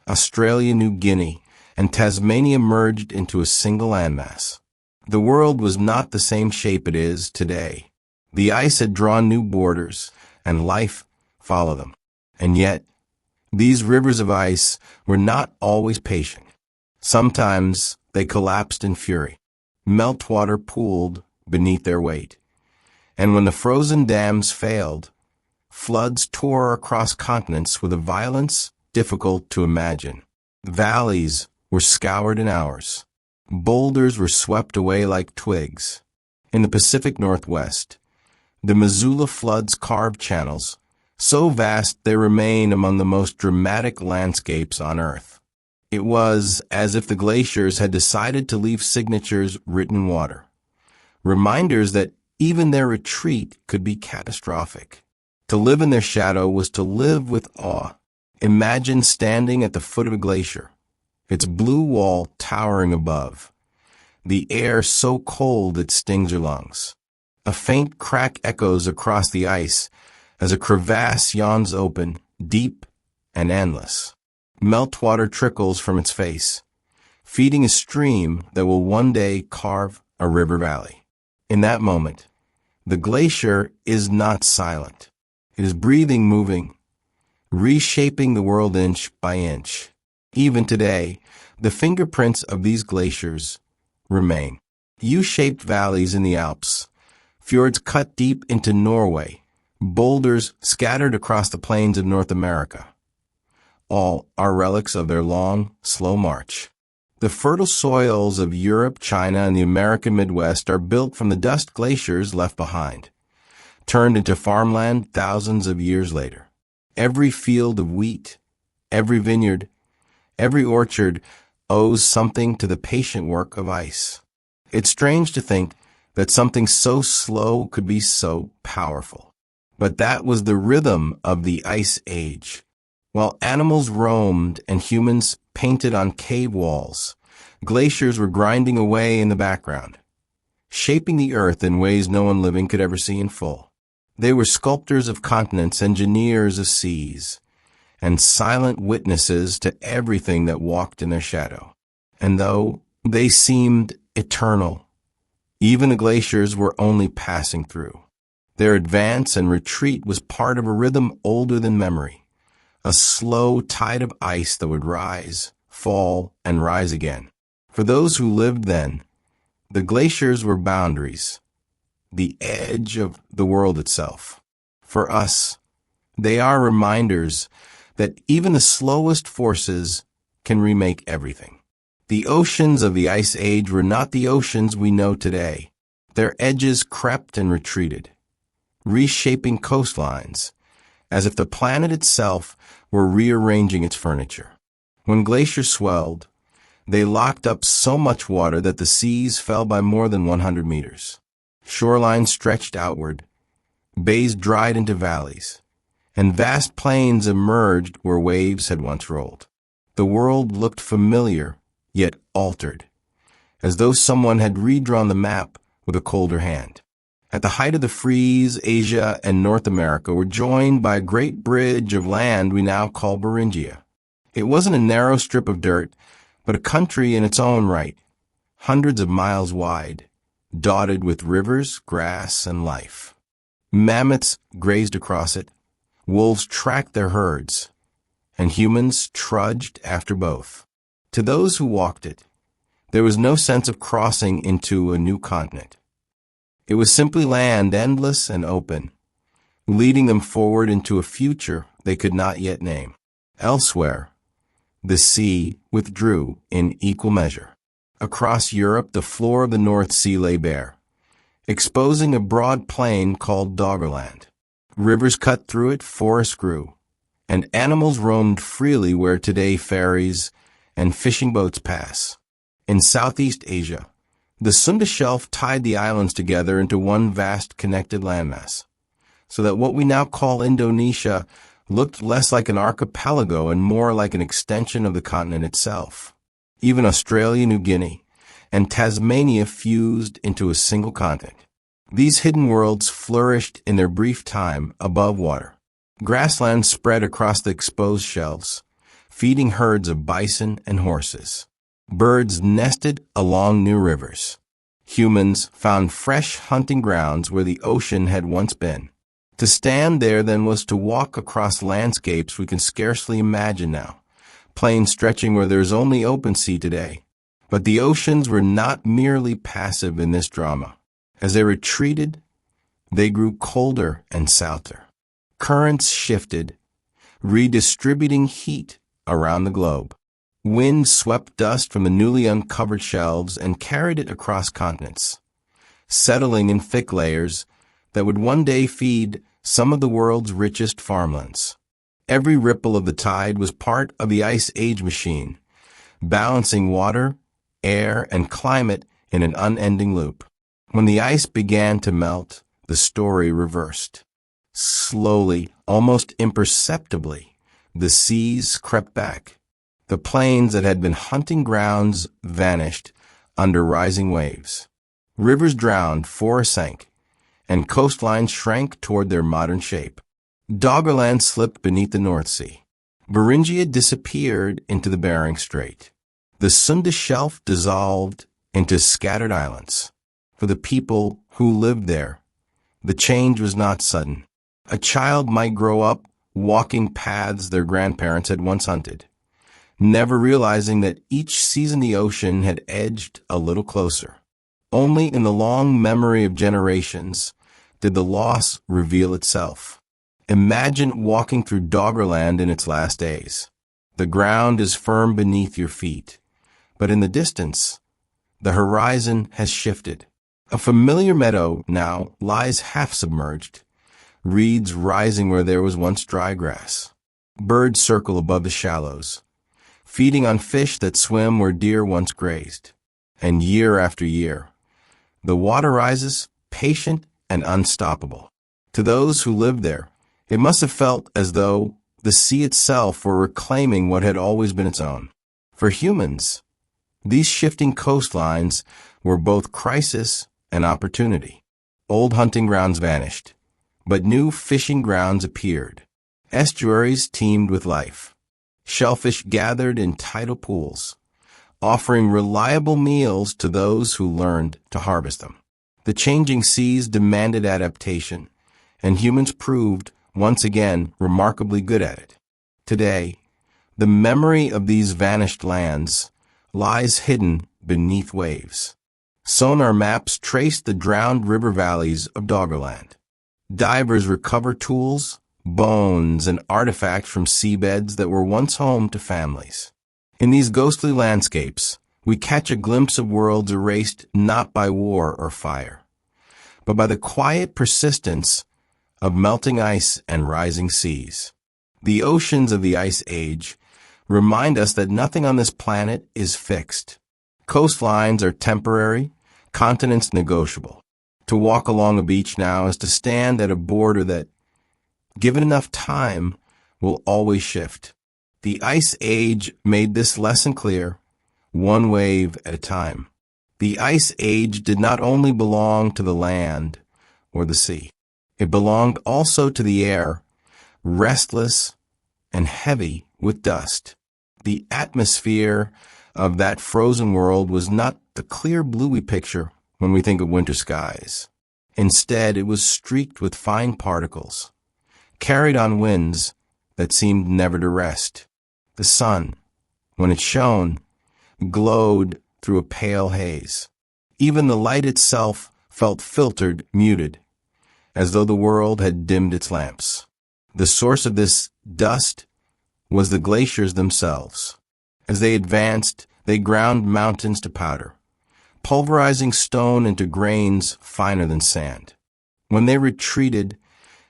Speaker 1: Australia, New Guinea, and Tasmania merged into a single landmass. The world was not the same shape it is today. The ice had drawn new borders, and life followed them. And yet, these rivers of ice were not always patient. Sometimes they collapsed in fury. Meltwater pooled beneath their weight. And when the frozen dams failed, floods tore across continents with a violence difficult to imagine. Valleys were scoured in hours. Boulders were swept away like twigs. In the Pacific Northwest, the Missoula floods carved channels, so vast they remain among the most dramatic landscapes on Earth. It was as if the glaciers had decided to leave signatures written in water, reminders that even their retreat could be catastrophic. To live in their shadow was to live with awe. Imagine standing at the foot of a glacier, its blue wall towering above, the air so cold it stings your lungs. A faint crack echoes across the ice as a crevasse yawns open, deep and endless. Meltwater trickles from its face, feeding a stream that will one day carve a river valley. In that moment, the glacier is not silent. It is breathing, moving, reshaping the world inch by inch. Even today, the fingerprints of these glaciers remain. U-shaped valleys in the Alps, fjords cut deep into Norway, boulders scattered across the plains of North America. All are relics of their long, slow march. The fertile soils of Europe, China, and the American Midwest are built from the dust glaciers left behind, turned into farmland thousands of years later. Every field of wheat, every vineyard, every orchard owes something to the patient work of ice. It's strange to think that something so slow could be so powerful. But that was the rhythm of the Ice Age. While animals roamed and humans painted on cave walls, glaciers were grinding away in the background, shaping the earth in ways no one living could ever see in full. They were sculptors of continents, engineers of seas, and silent witnesses to everything that walked in their shadow. And though they seemed eternal, even the glaciers were only passing through. Their advance and retreat was part of a rhythm older than memory, a slow tide of ice that would rise, fall, and rise again. For those who lived then, the glaciers were boundaries, the edge of the world itself. For us, they are reminders that even the slowest forces can remake everything. The oceans of the Ice Age were not the oceans we know today. Their edges crept and retreated, reshaping coastlines, as if the planet itself were rearranging its furniture. When glaciers swelled, they locked up so much water that the seas fell by more than 100 meters. Shorelines stretched outward, bays dried into valleys, and vast plains emerged where waves had once rolled. The world looked familiar, yet altered, as though someone had redrawn the map with a colder hand. At the height of the freeze, Asia and North America were joined by a great bridge of land we now call Beringia. It wasn't a narrow strip of dirt, but a country in its own right, hundreds of miles wide, dotted with rivers, grass, and life. Mammoths grazed across it, wolves tracked their herds, and humans trudged after both. To those who walked it, there was no sense of crossing into a new continent. It was simply land, endless and open, leading them forward into a future they could not yet name. Elsewhere, the sea withdrew in equal measure. Across Europe, the floor of the North Sea lay bare, exposing a broad plain called Doggerland. Rivers cut through it, forests grew, and animals roamed freely where today ferries and fishing boats pass. In Southeast Asia, the Sunda Shelf tied the islands together into one vast connected landmass. so that what we now call Indonesia looked less like an archipelago and more like an extension of the continent itself. Even Australia, New Guinea, and Tasmania fused into a single continent. These hidden worlds flourished in their brief time above water. Grasslands spread across the exposed shelves, feeding herds of bison and horses. Birds nested along new rivers. Humans found fresh hunting grounds where the ocean had once been. To stand there then was to walk across landscapes we can scarcely imagine now, plains stretching where there is only open sea today. But the oceans were not merely passive in this drama. As they retreated, they grew colder and souther. Currents shifted, redistributing heat around the globe. Wind swept dust from the newly uncovered shelves and carried it across continents, settling in thick layers that would one day feed some of the world's richest farmlands. Every ripple of the tide was part of the Ice Age machine, balancing water, air, and climate in an unending loop. When the ice began to melt, the story reversed. Slowly, almost imperceptibly, the seas crept back. The plains that had been hunting grounds vanished under rising waves. Rivers drowned, forests sank, and coastlines shrank toward their modern shape. Doggerland slipped beneath the North Sea. Beringia disappeared into the Bering Strait. The Sunda Shelf dissolved into scattered islands. For the people who lived there, the change was not sudden. A child might grow up walking paths their grandparents had once hunted, never realizing that each season the ocean had edged a little closer. Only in the long memory of generations did the loss reveal itself. Imagine walking through Doggerland in its last days. The ground is firm beneath your feet, but in the distance, the horizon has shifted. A familiar meadow now lies half submerged, reeds rising where there was once dry grass. Birds circle above the shallows, feeding on fish that swim where deer once grazed. And year after year, the water rises, patient and unstoppable. To those who lived there, it must have felt as though the sea itself were reclaiming what had always been its own. For humans, these shifting coastlines were both crisis and opportunity. Old hunting grounds vanished, but new fishing grounds appeared. Estuaries teemed with life. Shellfish gathered in tidal pools, offering reliable meals to those who learned to harvest them. The changing seas demanded adaptation, and humans proved, once again, remarkably good at it. Today, the memory of these vanished lands lies hidden beneath waves. Sonar maps trace the drowned river valleys of Doggerland. Divers recover tools, bones, and artifacts from seabeds that were once home to families. In these ghostly landscapes, we catch a glimpse of worlds erased not by war or fire, but by the quiet persistence of melting ice and rising seas. The oceans of the Ice Age remind us that nothing on this planet is fixed. Coastlines are temporary, continents negotiable. To walk along a beach now is to stand at a border that, given enough time, will always shift. The Ice Age made this lesson clear, one wave at a time. The Ice Age did not only belong to the land or the sea. It belonged also to the air, restless and heavy with dust. The atmosphere of that frozen world was not the clear blue we picture when we think of winter skies. Instead, it was streaked with fine particles, carried on winds that seemed never to rest. The sun, when it shone, glowed through a pale haze. Even the light itself felt filtered, muted, as though the world had dimmed its lamps. The source of this dust was the glaciers themselves. As they advanced, they ground mountains to powder, pulverizing stone into grains finer than sand. When they retreated,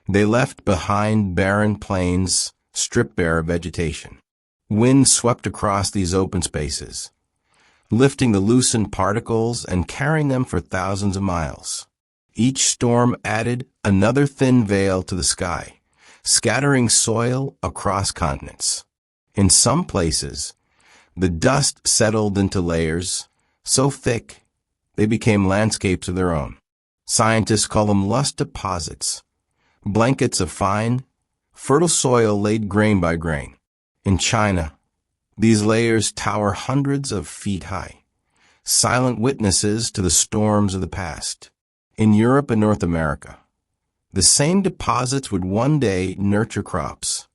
Speaker 1: they left behind barren plains stripped bare of vegetation. Wind swept across these open spaces, lifting the loosened particles and carrying them for thousands of miles. Each storm added another thin veil to the sky, scattering soil across continents. In some places, the dust settled into layers so thick they became landscapes of their own. Scientists call them lush deposits, blankets of fine, fertile soil laid grain by grain. In China, these layers tower hundreds of feet high, silent witnesses to the storms of the past. In Europe and North America, the same deposits would one day nurture crops,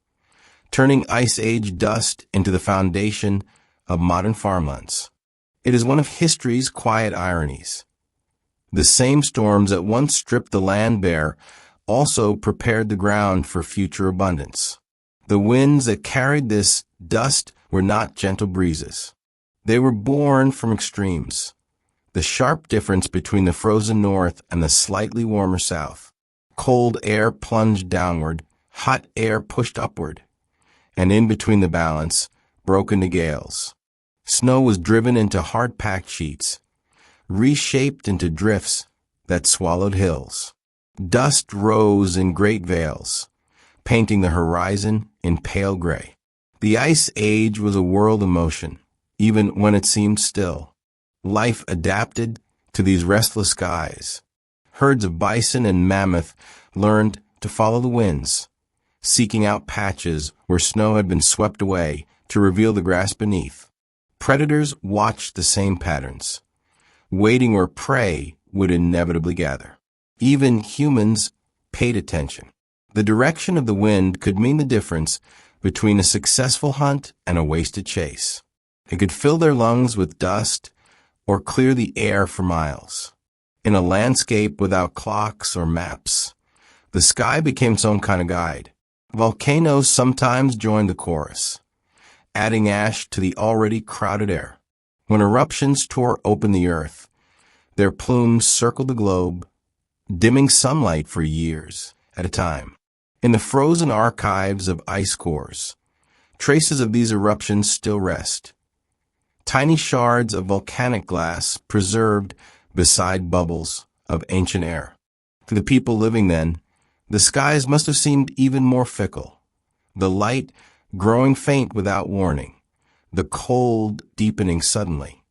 Speaker 1: turning Ice Age dust into the foundation of modern farmlands. It is one of history's quiet ironies. The same storms that once stripped the land bare also prepared the ground for future abundance. The winds that carried this dust were not gentle breezes. They were born from extremes. The sharp difference between the frozen north and the slightly warmer south. Cold air plunged downward, hot air pushed upward, and in between the balance, broke into gales. Snow was driven into hard-packed sheets, reshaped into drifts that swallowed hills. Dust rose in great veils, painting the horizon in pale gray. The Ice Age was a world of motion, even when it seemed still. Life adapted to these restless skies. Herds of bison and mammoth learned to follow the winds, seeking out patches where snow had been swept away to reveal the grass beneath. Predators watched the same patterns, waiting where prey would inevitably gather. Even humans paid attention. The direction of the wind could mean the difference between a successful hunt and a wasted chase. It could fill their lungs with dust or clear the air for miles. In a landscape without clocks or maps, the sky became its own kind of guide. Volcanoes sometimes joined the chorus, adding ash to the already crowded air. When eruptions tore open the earth, their plumes circled the globe, dimming sunlight for years at a time. In the frozen archives of ice cores, traces of these eruptions still rest. Tiny shards of volcanic glass preserved beside bubbles of ancient air. To the people living then, the skies must have seemed even more fickle, the light growing faint without warning, the cold deepening suddenly,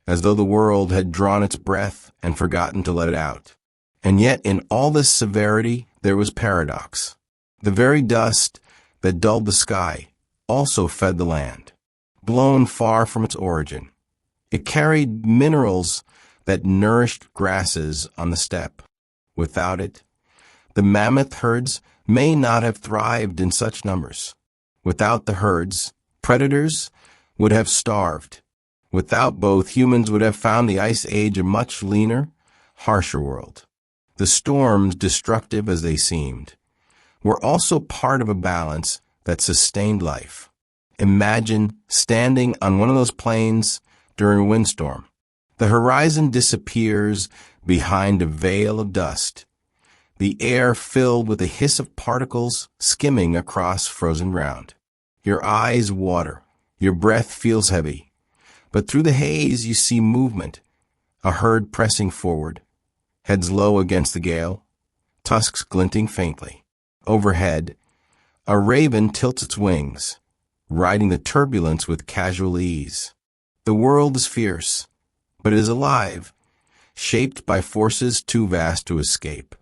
Speaker 1: as though the world had drawn its breath and forgotten to let it out. And yet in all this severity there was paradox. The very dust that dulled the sky also fed the land, blown far from its origin. It carried minerals that nourished grasses on the steppe. Without it, the mammoth herds may not have thrived in such numbers. Without the herds, predators would have starved. Without both, humans would have found the Ice Age a much leaner, harsher world. The storms, destructive as they seemed, were also part of a balance that sustained life. Imagine standing on one of those plains during a windstorm. The horizon disappears behind a veil of dust, the air filled with the hiss of particles skimming across frozen ground. Your eyes water, your breath feels heavy, but through the haze you see movement, a herd pressing forward, heads low against the gale, tusks glinting faintly. Overhead, a raven tilts its wings, riding the turbulence with casual ease. The world is fierce, but it is alive, shaped by forces too vast to escape.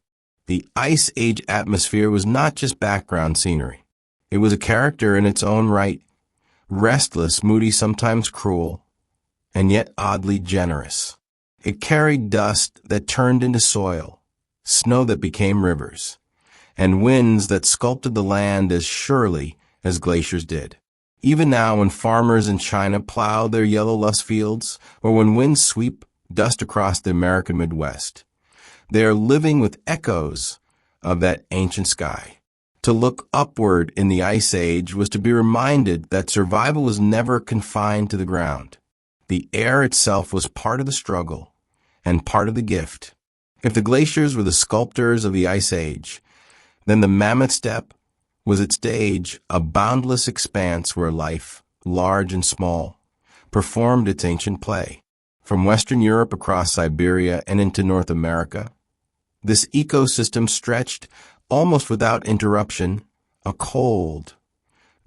Speaker 1: The Ice Age atmosphere was not just background scenery. It was a character in its own right, restless, moody, sometimes cruel, and yet oddly generous. It carried dust that turned into soil, snow that became rivers, and winds that sculpted the land as surely as glaciers did. Even now, when farmers in China plow their yellow lush fields, or when winds sweep dust across the American Midwest, they are living with echoes of that ancient sky. To look upward in the Ice Age was to be reminded that survival was never confined to the ground. The air itself was part of the struggle and part of the gift. If the glaciers were the sculptors of the Ice Age, then the mammoth steppe was its stage, a boundless expanse where life, large and small, performed its ancient play. From Western Europe across Siberia and into North America, This ecosystem stretched, almost without interruption, a cold,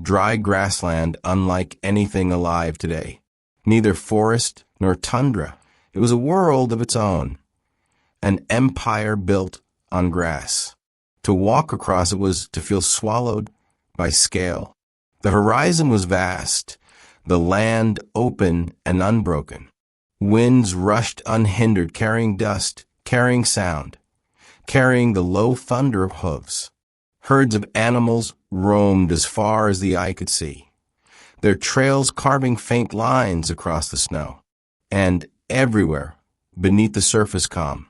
Speaker 1: dry grassland unlike anything alive today. Neither forest nor tundra. It was a world of its own, an empire built on grass. To walk across it was to feel swallowed by scale. The horizon was vast, the land open and unbroken. Winds rushed unhindered, carrying dust, carrying sound, carrying the low thunder of hooves. Herds of animals roamed as far as the eye could see, their trails carving faint lines across the snow. And everywhere, beneath the surface calm,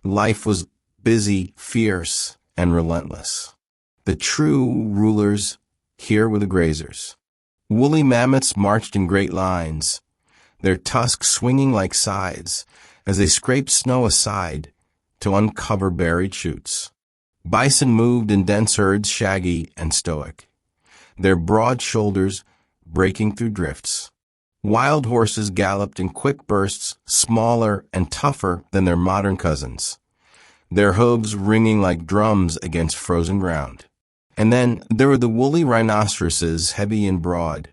Speaker 1: life was busy, fierce, and relentless. The true rulers here were the grazers. Woolly mammoths marched in great lines, their tusks swinging like scythes as they scraped snow aside to uncover buried shoots. Bison moved in dense herds, shaggy and stoic, their broad shoulders breaking through drifts. Wild horses galloped in quick bursts, smaller and tougher than their modern cousins, their hooves ringing like drums against frozen ground. And then there were the woolly rhinoceroses, heavy and broad,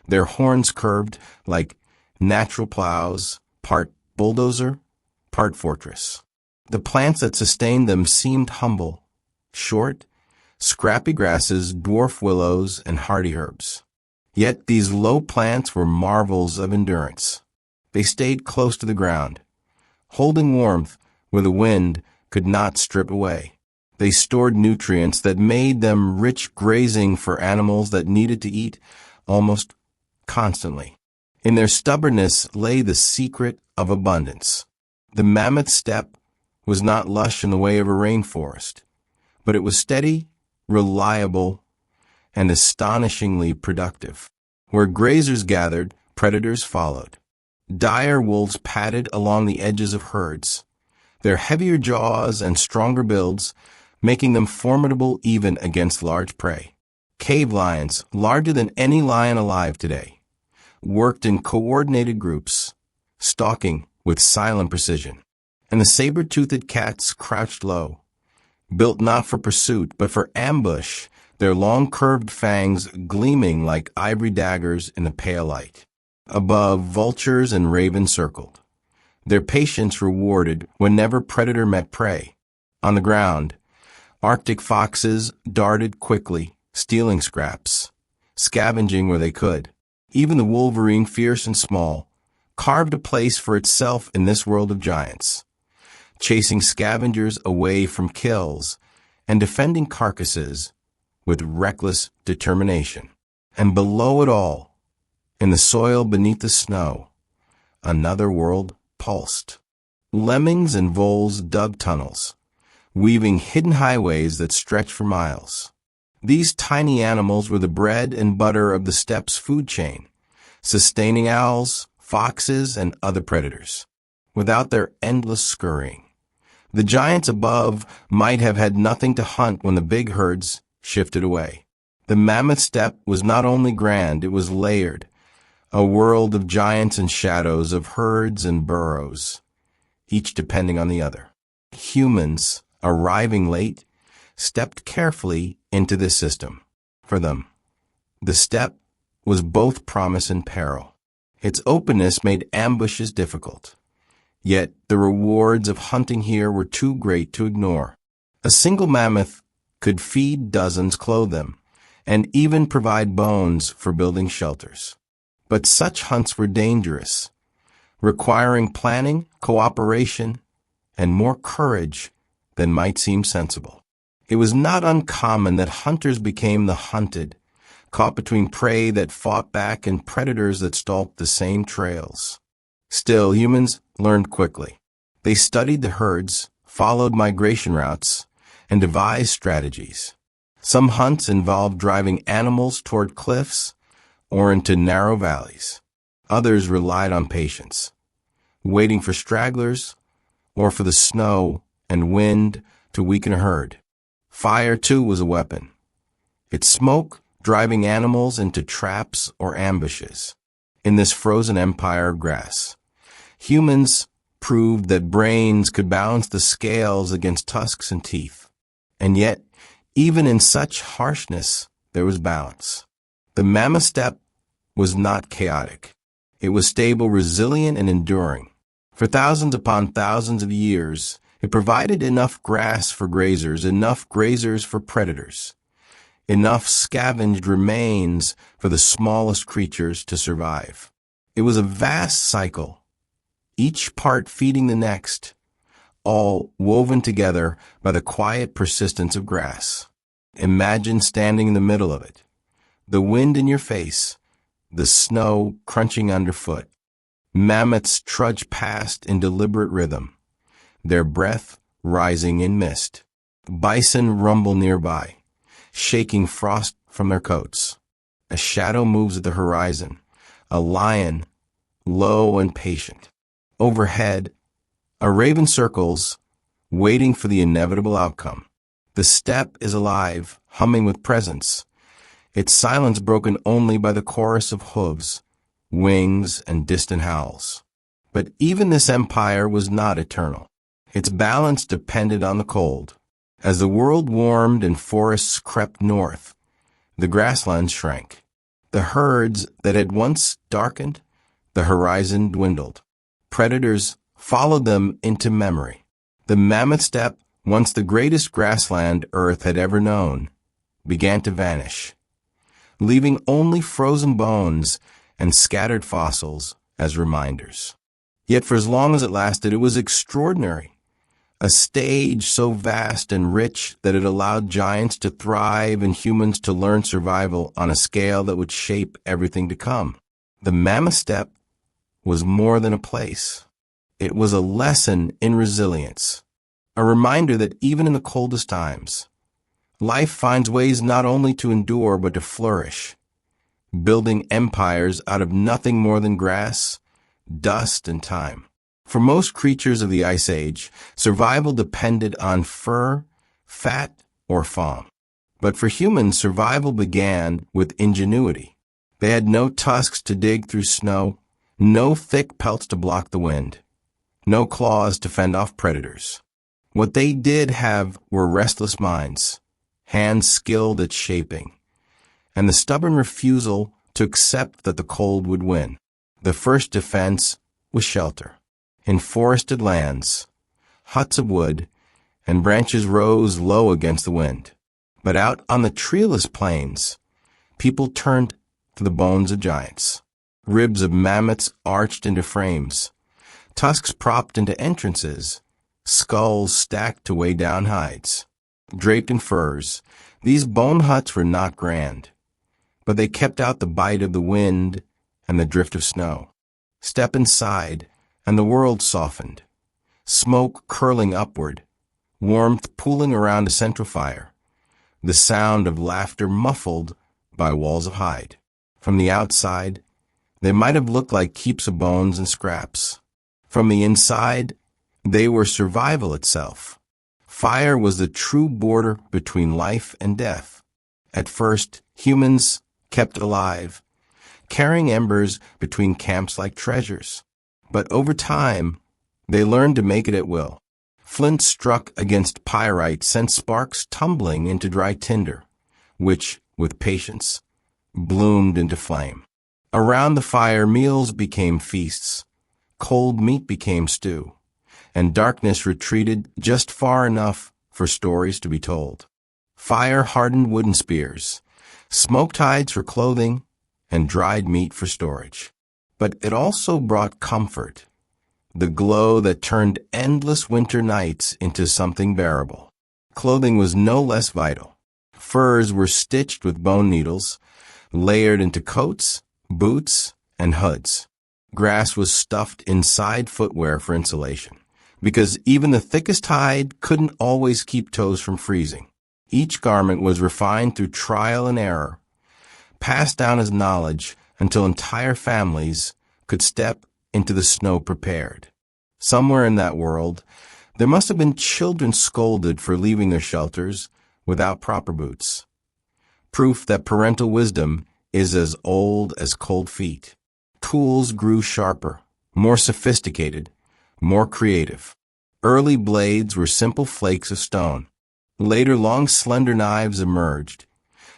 Speaker 1: their horns curved like natural plows, part bulldozer, part fortress. The plants that sustained them seemed humble, short, scrappy grasses, dwarf willows, and hardy herbs. Yet these low plants were marvels of endurance. They stayed close to the ground, holding warmth where the wind could not strip away. They stored nutrients that made them rich grazing for animals that needed to eat almost constantly. In their stubbornness lay the secret of abundance. The mammoth steppe was not lush in the way of a rainforest, but it was steady, reliable, and astonishingly productive. Where grazers gathered, predators followed. Dire wolves padded along the edges of herds, their heavier jaws and stronger builds making them formidable even against large prey. Cave lions, larger than any lion alive today, worked in coordinated groups, stalking with silent precision. And the saber-toothed cats crouched low, built not for pursuit but for ambush, their long curved fangs gleaming like ivory daggers in the pale light. Above, vultures and ravens circled, their patience rewarded whenever predator met prey. On the ground, Arctic foxes darted quickly, stealing scraps, scavenging where they could. Even the wolverine, fierce and small, carved a place for itself in this world of giants, chasing scavengers away from kills and defending carcasses with reckless determination. And below it all, in the soil beneath the snow, another world pulsed. Lemmings and voles dug tunnels, weaving hidden highways that stretched for miles. These tiny animals were the bread and butter of the steppe's food chain, sustaining owls, foxes, and other predators. Without their endless scurrying, the giants above might have had nothing to hunt when the big herds shifted away. The mammoth steppe was not only grand, it was layered, a world of giants and shadows, of herds and burrows, each depending on the other. Humans, arriving late, stepped carefully into this system. For them, the steppe was both promise and peril. Its openness made ambushes difficult. Yet the rewards of hunting here were too great to ignore. A single mammoth could feed dozens, clothe them, and even provide bones for building shelters. But such hunts were dangerous, requiring planning, cooperation, and more courage than might seem sensible. It was not uncommon that hunters became the hunted, caught between prey that fought back and predators that stalked the same trails. Still, humans learned quickly. They studied the herds, followed migration routes, and devised strategies. Some hunts involved driving animals toward cliffs or into narrow valleys. Others relied on patience, waiting for stragglers or for the snow and wind to weaken a herd. Fire, too, was a weapon, its smoke driving animals into traps or ambushes. In this frozen empire of grass, humans proved that brains could balance the scales against tusks and teeth. And yet, even in such harshness, there was balance. The mammoth steppe was not chaotic. It was stable, resilient, and enduring. For thousands upon thousands of years, it provided enough grass for grazers for predators, enough scavenged remains for the smallest creatures to survive. It was a vast cycle, each part feeding the next, all woven together by the quiet persistence of grass. Imagine standing in the middle of it, the wind in your face, the snow crunching underfoot. Mammoths trudge past in deliberate rhythm, their breath rising in mist. Bison rumble nearby, shaking frost from their coats. A shadow moves at the horizon, a lion, low and patient. Overhead, a raven circles, waiting for the inevitable outcome. The steppe is alive, humming with presence, its silence broken only by the chorus of hooves, wings, and distant howls. But even this empire was not eternal. Its balance depended on the cold. As the world warmed and forests crept north, the grasslands shrank. The herds that had once darkened, the horizon dwindled. Predators followed them into memory. The mammoth steppe, once the greatest grassland Earth had ever known, began to vanish, leaving only frozen bones and scattered fossils as reminders. Yet for as long as it lasted, it was extraordinary. A stage so vast and rich that it allowed giants to thrive and humans to learn survival on a scale that would shape everything to come. The mammoth steppe was more than a place. It was a lesson in resilience, a reminder that even in the coldest times, life finds ways not only to endure but to flourish, building empires out of nothing more than grass, dust, and time. For most creatures of the Ice Age, survival depended on fur, fat, or fawn. But for humans, survival began with ingenuity. They had no tusks to dig through snow, no thick pelts to block the wind, no claws to fend off predators. What they did have were restless minds, hands skilled at shaping, and the stubborn refusal to accept that the cold would win. The first defense was shelter. In forested lands, huts of wood and branches rose low against the wind. But out on the treeless plains, people turned to the bones of giants. Ribs of mammoths arched into frames, tusks propped into entrances, skulls stacked to weigh down hides. Draped in furs, these bone huts were not grand, but they kept out the bite of the wind and the drift of snow. Step inside, and the world softened, smoke curling upward, warmth pooling around a central fire, the sound of laughter muffled by walls of hide. From the outside, they might have looked like heaps of bones and scraps. From the inside, they were survival itself. Fire was the true border between life and death. At first, humans kept alive, carrying embers between camps like treasures. But over time, they learned to make it at will. Flint struck against pyrite sent sparks tumbling into dry tinder, which, with patience, bloomed into flame. Around the fire, meals became feasts, cold meat became stew, and darkness retreated just far enough for stories to be told. Fire hardened wooden spears, smoked hides for clothing, and dried meat for storage. But it also brought comfort, the glow that turned endless winter nights into something bearable. Clothing was no less vital. Furs were stitched with bone needles, layered into coats, boots, and hoods. Grass was stuffed inside footwear for insulation, because even the thickest hide couldn't always keep toes from freezing. Each garment was refined through trial and error, passed down as knowledge until entire families could step into the snow prepared. Somewhere in that world, there must have been children scolded for leaving their shelters without proper boots. Proof that parental wisdom is as old as cold feet. Tools grew sharper, more sophisticated, more creative. Early blades were simple flakes of stone. Later, long, slender knives emerged,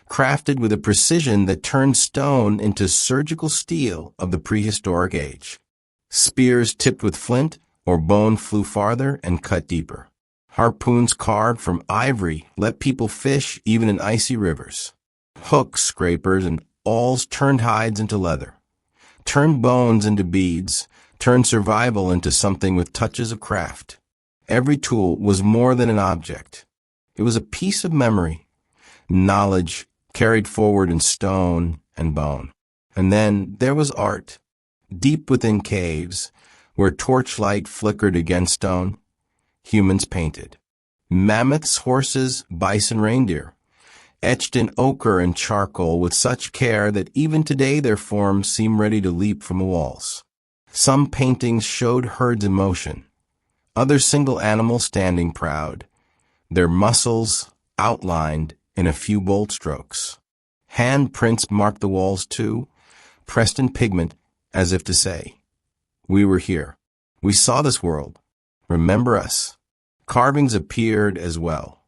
Speaker 1: crafted with a precision that turned stone into surgical steel of the prehistoric age. Spears tipped with flint or bone flew farther and cut deeper. Harpoons carved from ivory let people fish even in icy rivers. Hooks, scrapers, and awls turned hides into leather, turned bones into beads, turned survival into something with touches of craft. Every tool was more than an object. It was a piece of memory, knowledge carried forward in stone and bone. And then there was art. Deep within caves, where torchlight flickered against stone, humans painted. Mammoths, horses, bison, reindeer, etched in ochre and charcoal with such care that even today their forms seem ready to leap from the walls. Some paintings showed herds in motion, others single animals standing proud, their muscles outlined in a few bold strokes. Handprints marked the walls too, pressed in pigment as if to say, "We were here. We saw this world. Remember us." Carvings appeared as well.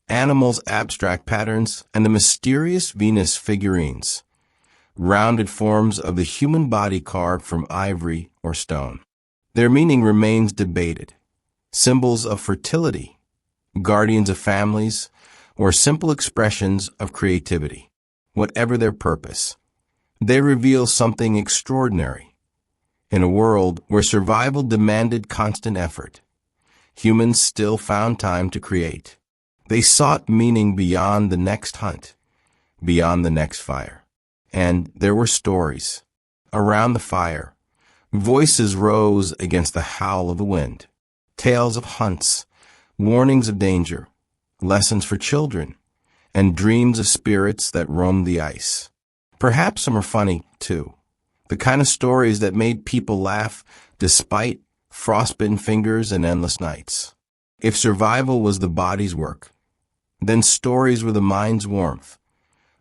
Speaker 1: Animals' abstract patterns and the mysterious Venus figurines, rounded forms of the human body carved from ivory or stone. Their meaning remains debated. Symbols of fertility, guardians of families, or simple expressions of creativity. Whatever their purpose, they reveal something extraordinary. In a world where survival demanded constant effort, humans still found time to create. They sought meaning beyond the next hunt, beyond the next fire. And there were stories. Around the fire, voices rose against the howl of the wind. Tales of hunts, warnings of danger, lessons for children, and dreams of spirits that roamed the ice. Perhaps some were funny, too. The kind of stories that made people laugh despite frostbitten fingers and endless nights. If survival was the body's work, then stories were the mind's warmth,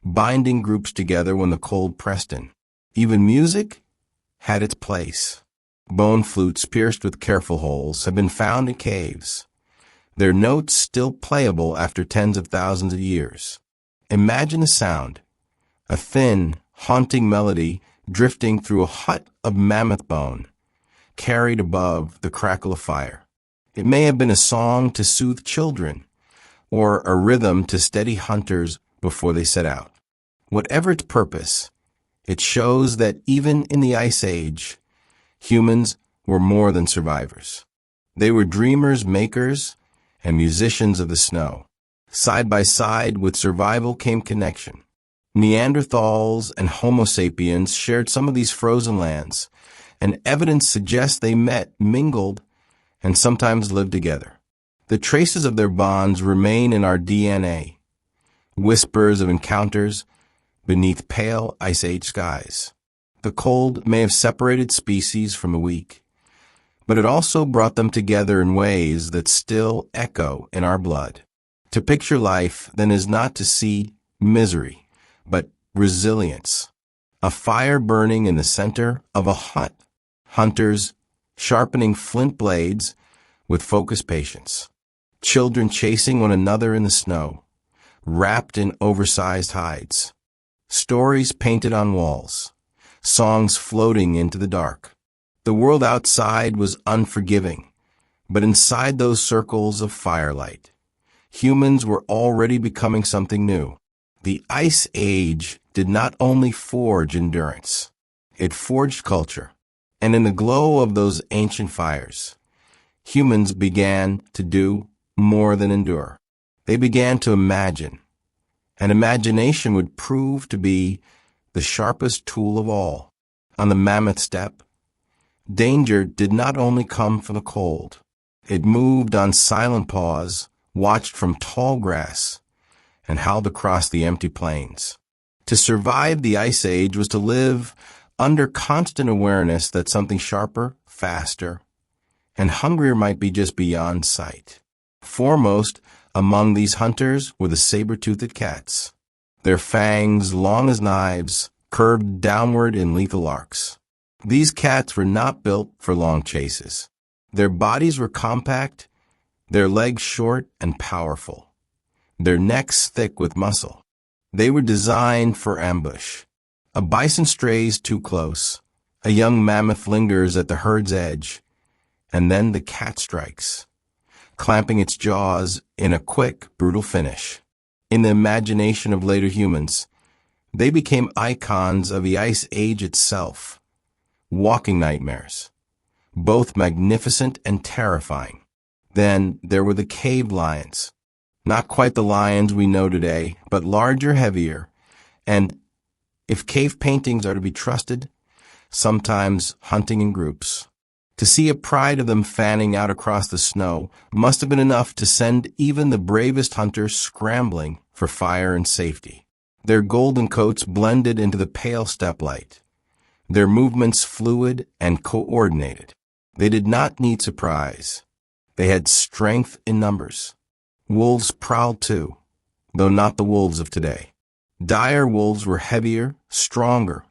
Speaker 1: binding groups together when the cold pressed in. Even music had its place. Bone flutes pierced with careful holes have been found in caves, their notes still playable after tens of thousands of years. Imagine the sound, a thin, haunting melody drifting through a hut of mammoth bone, carried above the crackle of fire. It may have been a song to soothe children, or a rhythm to steady hunters before they set out. Whatever its purpose, it shows that even in the Ice Age, humans were more than survivors. They were dreamers, makers, and musicians of the snow. Side by side with survival came connection. Neanderthals and Homo sapiens shared some of these frozen lands, and evidence suggests they met, mingled, and sometimes lived together. The traces of their bonds remain in our DNA, whispers of encounters beneath pale Ice Age skies. The cold may have separated species from the weak, but it also brought them together in ways that still echo in our blood. To picture life, then, is not to see misery, but resilience. A fire burning in the center of a hut. Hunters sharpening flint blades with focused patience. Children chasing one another in the snow, wrapped in oversized hides. Stories painted on walls. Songs floating into the dark. The world outside was unforgiving, but inside those circles of firelight, humans were already becoming something new. The Ice Age did not only forge endurance, it forged culture. And in the glow of those ancient fires, humans began to do more than endure. They began to imagine, and imagination would prove to be the sharpest tool of all. On the mammoth steppe, danger did not only come from the cold. It moved on silent paws, watched from tall grass, and howled across the empty plains. To survive the Ice Age was to live under constant awareness that something sharper, faster, and hungrier might be just beyond sight. Foremost among these hunters were the saber-toothed cats, their fangs long as knives, curved downward in lethal arcs. These cats were not built for long chases. Their bodies were compact, their legs short and powerful, their necks thick with muscle. They were designed for ambush. A bison strays too close, a young mammoth lingers at the herd's edge, and then the cat strikes, clamping its jaws in a quick, brutal finish. In the imagination of later humans, they became icons of the Ice Age itself, walking nightmares, both magnificent and terrifying. Then there were the cave lions, not quite the lions we know today, but larger, heavier, and, if cave paintings are to be trusted, sometimes hunting in groups. To see a pride of them fanning out across the snow must have been enough to send even the bravest hunters scrambling for fire and safety. Their golden coats blended into the pale steppe-light, their movements fluid and coordinated. They did not need surprise. They had strength in numbers. Wolves prowled too, though not the wolves of today. Dire wolves were heavier, stronger,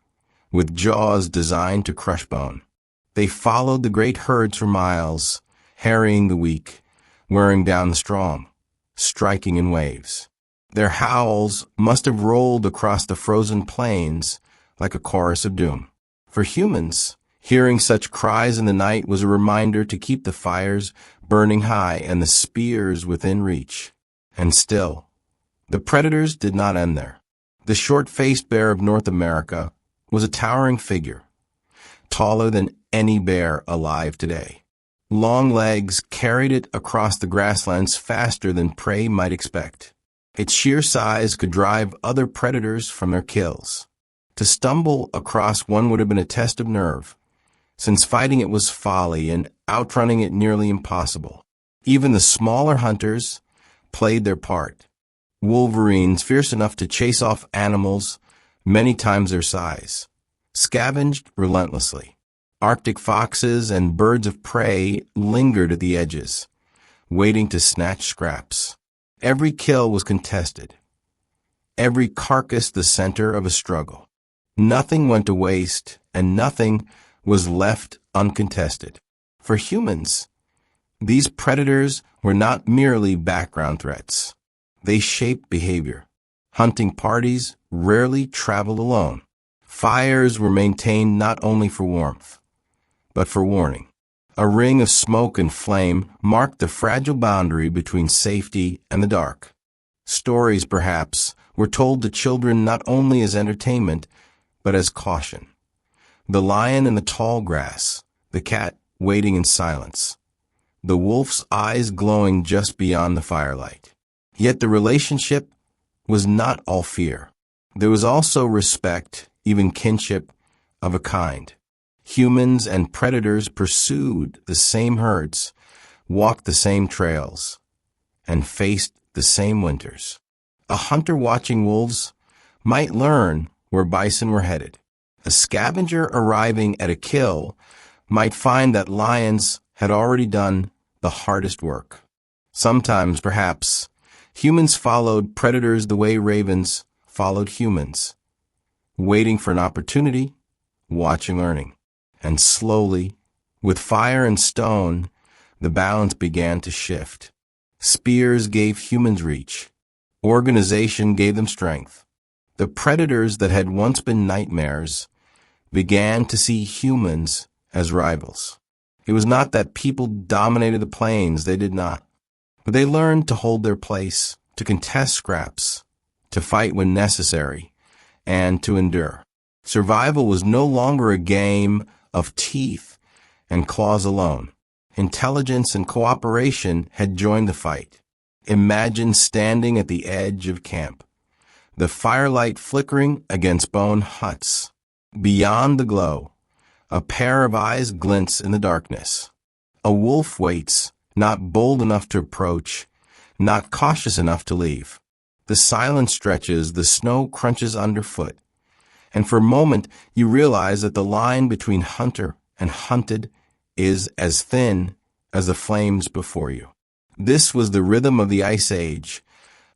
Speaker 1: with jaws designed to crush bone. They followed the great herds for miles, harrying the weak, wearing down the strong, striking in waves. Their howls must have rolled across the frozen plains like a chorus of doom. For humans, hearing such cries in the night was a reminder to keep the fires burning high and the spears within reach. And still, the predators did not end there. The short-faced bear of North America was a towering figure, taller than any bear alive today. Long legs carried it across the grasslands faster than prey might expect. Its sheer size could drive other predators from their kills. To stumble across one would have been a test of nerve, since fighting it was folly and outrunning it nearly impossible. Even the smaller hunters played their part. Wolverines, fierce enough to chase off animals many times their size, scavenged relentlessly. Arctic foxes and birds of prey lingered at the edges, waiting to snatch scraps. Every kill was contested, every carcass the center of a struggle. Nothing went to waste, and nothing was left uncontested. For humans, these predators were not merely background threats. They shaped behavior. Hunting parties rarely traveled alone. Fires were maintained not only for warmth, but for warning. A ring of smoke and flame marked the fragile boundary between safety and the dark. Stories, perhaps, were told to children not only as entertainment, but as caution. The lion in the tall grass, the cat waiting in silence, the wolf's eyes glowing just beyond the firelight. Yet the relationship was not all fear. There was also respect, even kinship, of a kind. Humans and predators pursued the same herds, walked the same trails, and faced the same winters. A hunter watching wolves might learn where bison were headed. A scavenger arriving at a kill might find that lions had already done the hardest work. Sometimes, perhaps, humans followed predators the way ravens followed humans, waiting for an opportunity, watching, learning. And slowly, with fire and stone, the balance began to shift. Spears gave humans reach. Organization gave them strength. The predators that had once been nightmares began to see humans as rivals. It was not that people dominated the plains, they did not. But they learned to hold their place, to contest scraps, to fight when necessary, and to endure. Survival was no longer a game of teeth and claws alone. Intelligence and cooperation had joined the fight. Imagine standing at the edge of camp, the firelight flickering against bone huts. Beyond the glow, a pair of eyes glints in the darkness. A wolf waits, not bold enough to approach, not cautious enough to leave. The silence stretches, the snow crunches underfoot, and for a moment you realize that the line between hunter and hunted is as thin as the flames before you. This was the rhythm of the Ice Age,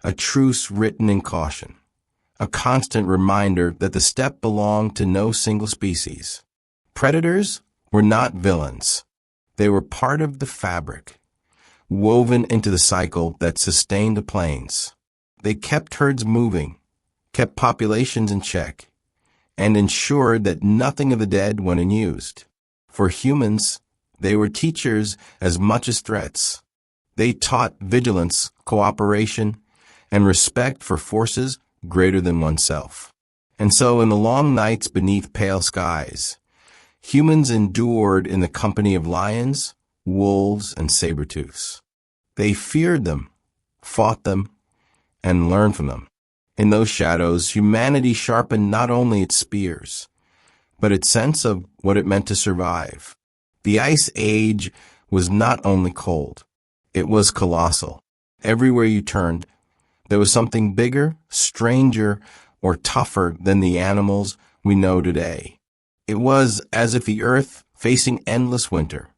Speaker 1: a truce written in caution, a constant reminder that the steppe belonged to no single species. Predators were not villains. They were part of the fabric, woven into the cycle that sustained the plains. They kept herds moving, kept populations in check, and ensured that nothing of the dead went unused. For humans, they were teachers as much as threats. They taught vigilance, cooperation, and respect for forces greater than oneself. And so in the long nights beneath pale skies, humans endured in the company of lions, wolves, and saber-tooths. They feared them, fought them, and learned from them. In those shadows, humanity sharpened not only its spears, but its sense of what it meant to survive. The Ice Age was not only cold, it was colossal. Everywhere you turned, there was something bigger, stranger, or tougher than the animals we know today. It was as if the earth, facing endless winter,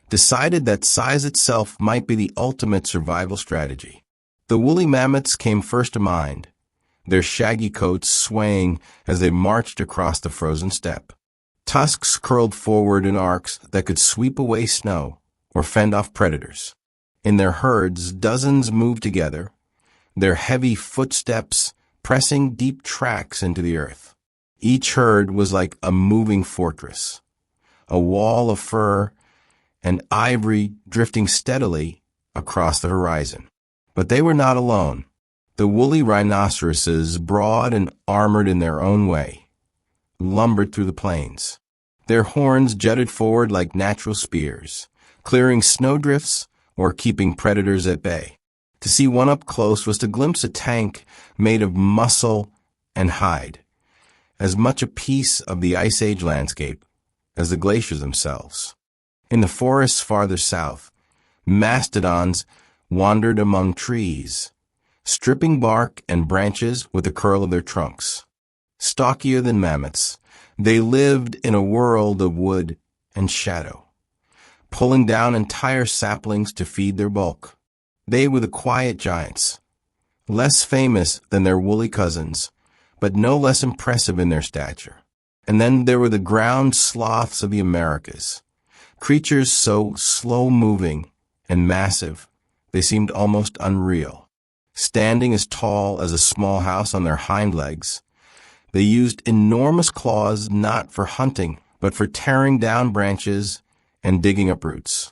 Speaker 1: decided that size itself might be the ultimate survival strategy. The woolly mammoths came first to mind, their shaggy coats swaying as they marched across the frozen steppe. Tusks curled forward in arcs that could sweep away snow or fend off predators. In their herds, dozens moved together, their heavy footsteps pressing deep tracks into the earth. Each herd was like a moving fortress, a wall of fur and ivory drifting steadily across the horizon. But they were not alone. The woolly rhinoceroses, broad and armored in their own way, lumbered through the plains. Their horns jutted forward like natural spears, clearing snowdrifts or keeping predators at bay. To see one up close was to glimpse a tank made of muscle and hide, as much a piece of the Ice Age landscape as the glaciers themselves. In the forests farther south, mastodons wandered among trees, stripping bark and branches with the curl of their trunks. Stockier than mammoths, they lived in a world of wood and shadow, pulling down entire saplings to feed their bulk. They were the quiet giants, less famous than their woolly cousins, but no less impressive in their stature. And then there were the ground sloths of the Americas, creatures so slow-moving and massive they seemed almost unreal. Standing as tall as a small house on their hind legs, they used enormous claws not for hunting, but for tearing down branches and digging up roots.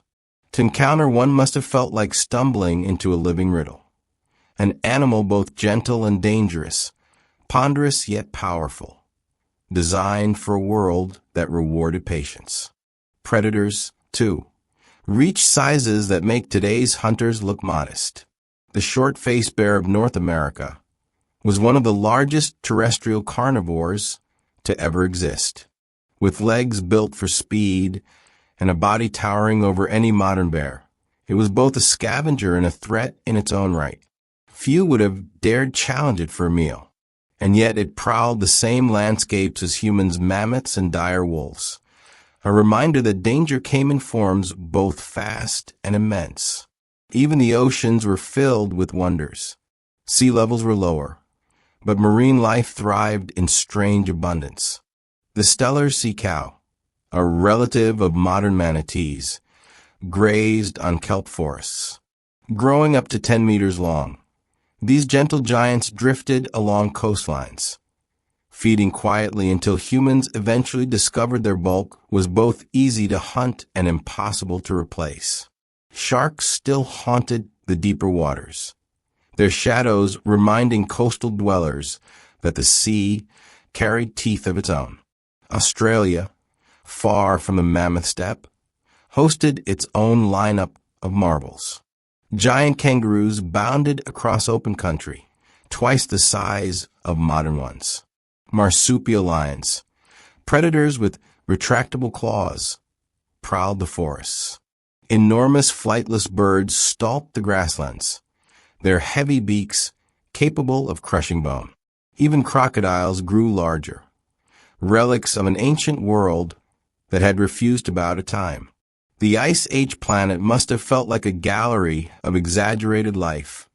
Speaker 1: To encounter one must have felt like stumbling into a living riddle, an animal both gentle and dangerous, ponderous yet powerful, designed for a world that rewarded patience. Predators, too, reached sizes that make today's hunters look modest. The short-faced bear of North America was one of the largest terrestrial carnivores to ever exist. With legs built for speed and a body towering over any modern bear, it was both a scavenger and a threat in its own right. Few would have dared challenge it for a meal, and yet it prowled the same landscapes as humans' mammoths and dire wolves, a reminder that danger came in forms both fast and immense. Even the oceans were filled with wonders. Sea levels were lower, but marine life thrived in strange abundance. The stellar sea cow, a relative of modern manatees, grazed on kelp forests. Growing up to 10 meters long, these gentle giants drifted along coastlines, feeding quietly until humans eventually discovered their bulk was both easy to hunt and impossible to replace. Sharks still haunted the deeper waters, their shadows reminding coastal dwellers that the sea carried teeth of its own. Australia, far from the mammoth steppe, hosted its own lineup of marvels. Giant kangaroos bounded across open country, twice the size of modern ones. Marsupial lions, predators with retractable claws, prowled the forests. Enormous flightless birds stalked the grasslands, their heavy beaks capable of crushing bone. Even crocodiles grew larger, relics of an ancient world that had refused to bow to time. The Ice Age planet must have felt like a gallery of exaggerated life,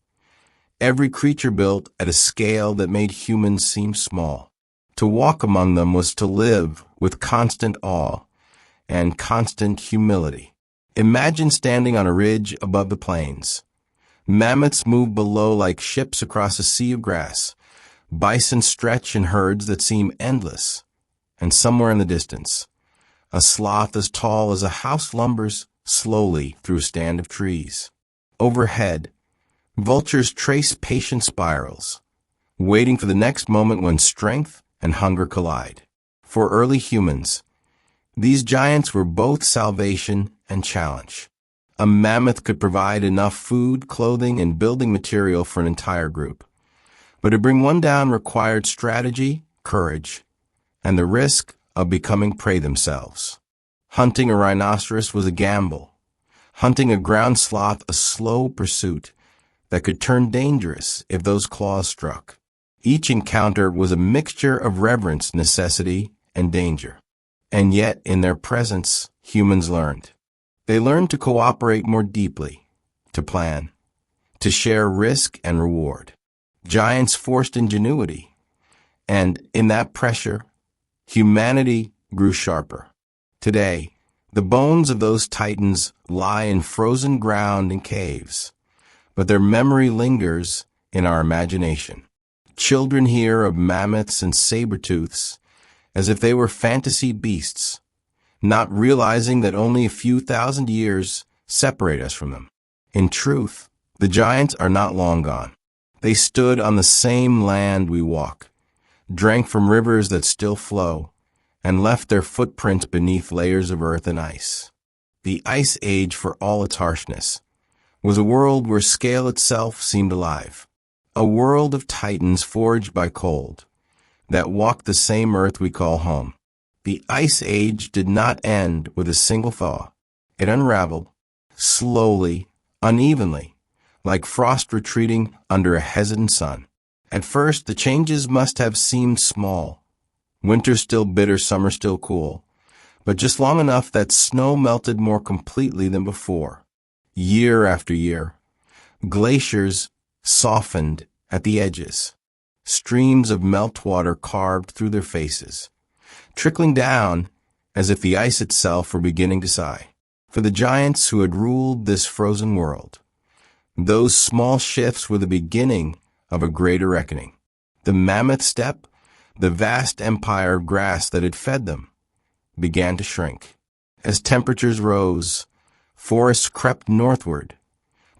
Speaker 1: every creature built at a scale that made humans seem small. To walk among them was to live with constant awe and constant humility. Imagine standing on a ridge above the plains. Mammoths move below like ships across a sea of grass. Bison stretch in herds that seem endless. And somewhere in the distance, a sloth as tall as a house lumbers slowly through a stand of trees. Overhead, vultures trace patient spirals, waiting for the next moment when strength and hunger collide. For early humans, these giants were both salvation and challenge. A mammoth could provide enough food, clothing, and building material for an entire group. But to bring one down required strategy, courage, and the risk of becoming prey themselves. Hunting a rhinoceros was a gamble. Hunting a ground sloth a slow pursuit that could turn dangerous if those claws struck. Each encounter was a mixture of reverence, necessity, and danger. And yet, in their presence, humans learned. They learned to cooperate more deeply, to plan, to share risk and reward. Giants forced ingenuity, and in that pressure, humanity grew sharper. Today, the bones of those titans lie in frozen ground in caves, but their memory lingers in our imagination. Children hear of mammoths and saber-tooths as if they were fantasy beasts, not realizing that only a few thousand years separate us from them. In truth, the giants are not long gone. They stood on the same land we walk, drank from rivers that still flow, and left their footprints beneath layers of earth and ice. The Ice Age, for all its harshness, was a world where scale itself seemed alive, a world of titans forged by cold, that walked the same earth we call home. The Ice Age did not end with a single thaw. It unraveled, slowly, unevenly, like frost retreating under a hesitant sun. At first, the changes must have seemed small. Winter still bitter, summer still cool, but just long enough that snow melted more completely than before. Year after year, glaciers softened at the edges. Streams of meltwater carved through their faces, trickling down as if the ice itself were beginning to sigh. For the giants who had ruled this frozen world, those small shifts were the beginning of a greater reckoning. The mammoth steppe, the vast empire of grass that had fed them, began to shrink. As temperatures rose, forests crept northward,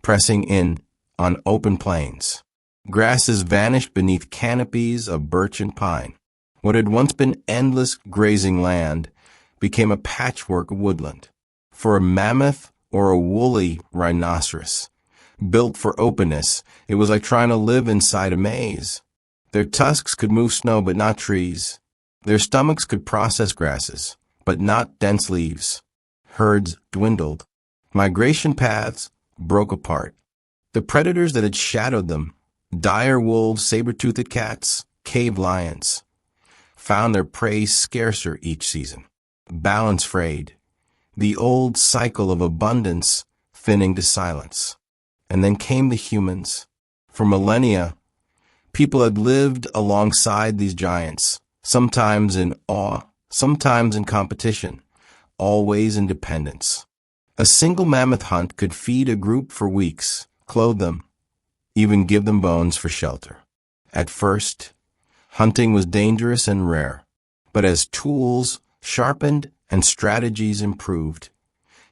Speaker 1: pressing in on open plains. Grasses vanished beneath canopies of birch and pine. What had once been endless grazing land became a patchwork of woodland. For a mammoth or a woolly rhinoceros, built for openness, it was like trying to live inside a maze. Their tusks could move snow but not trees. Their stomachs could process grasses, but not dense leaves. Herds dwindled. Migration paths broke apart. The predators that had shadowed them, dire wolves, saber-toothed cats, cave lions, found their prey scarcer each season. Balance frayed, the old cycle of abundance thinning to silence. And then came the humans. For millennia, people had lived alongside these giants, sometimes in awe, sometimes in competition, always in dependence. A single mammoth hunt could feed a group for weeks, clothe them, even give them bones for shelter. At first, hunting was dangerous and rare, but as tools sharpened and strategies improved,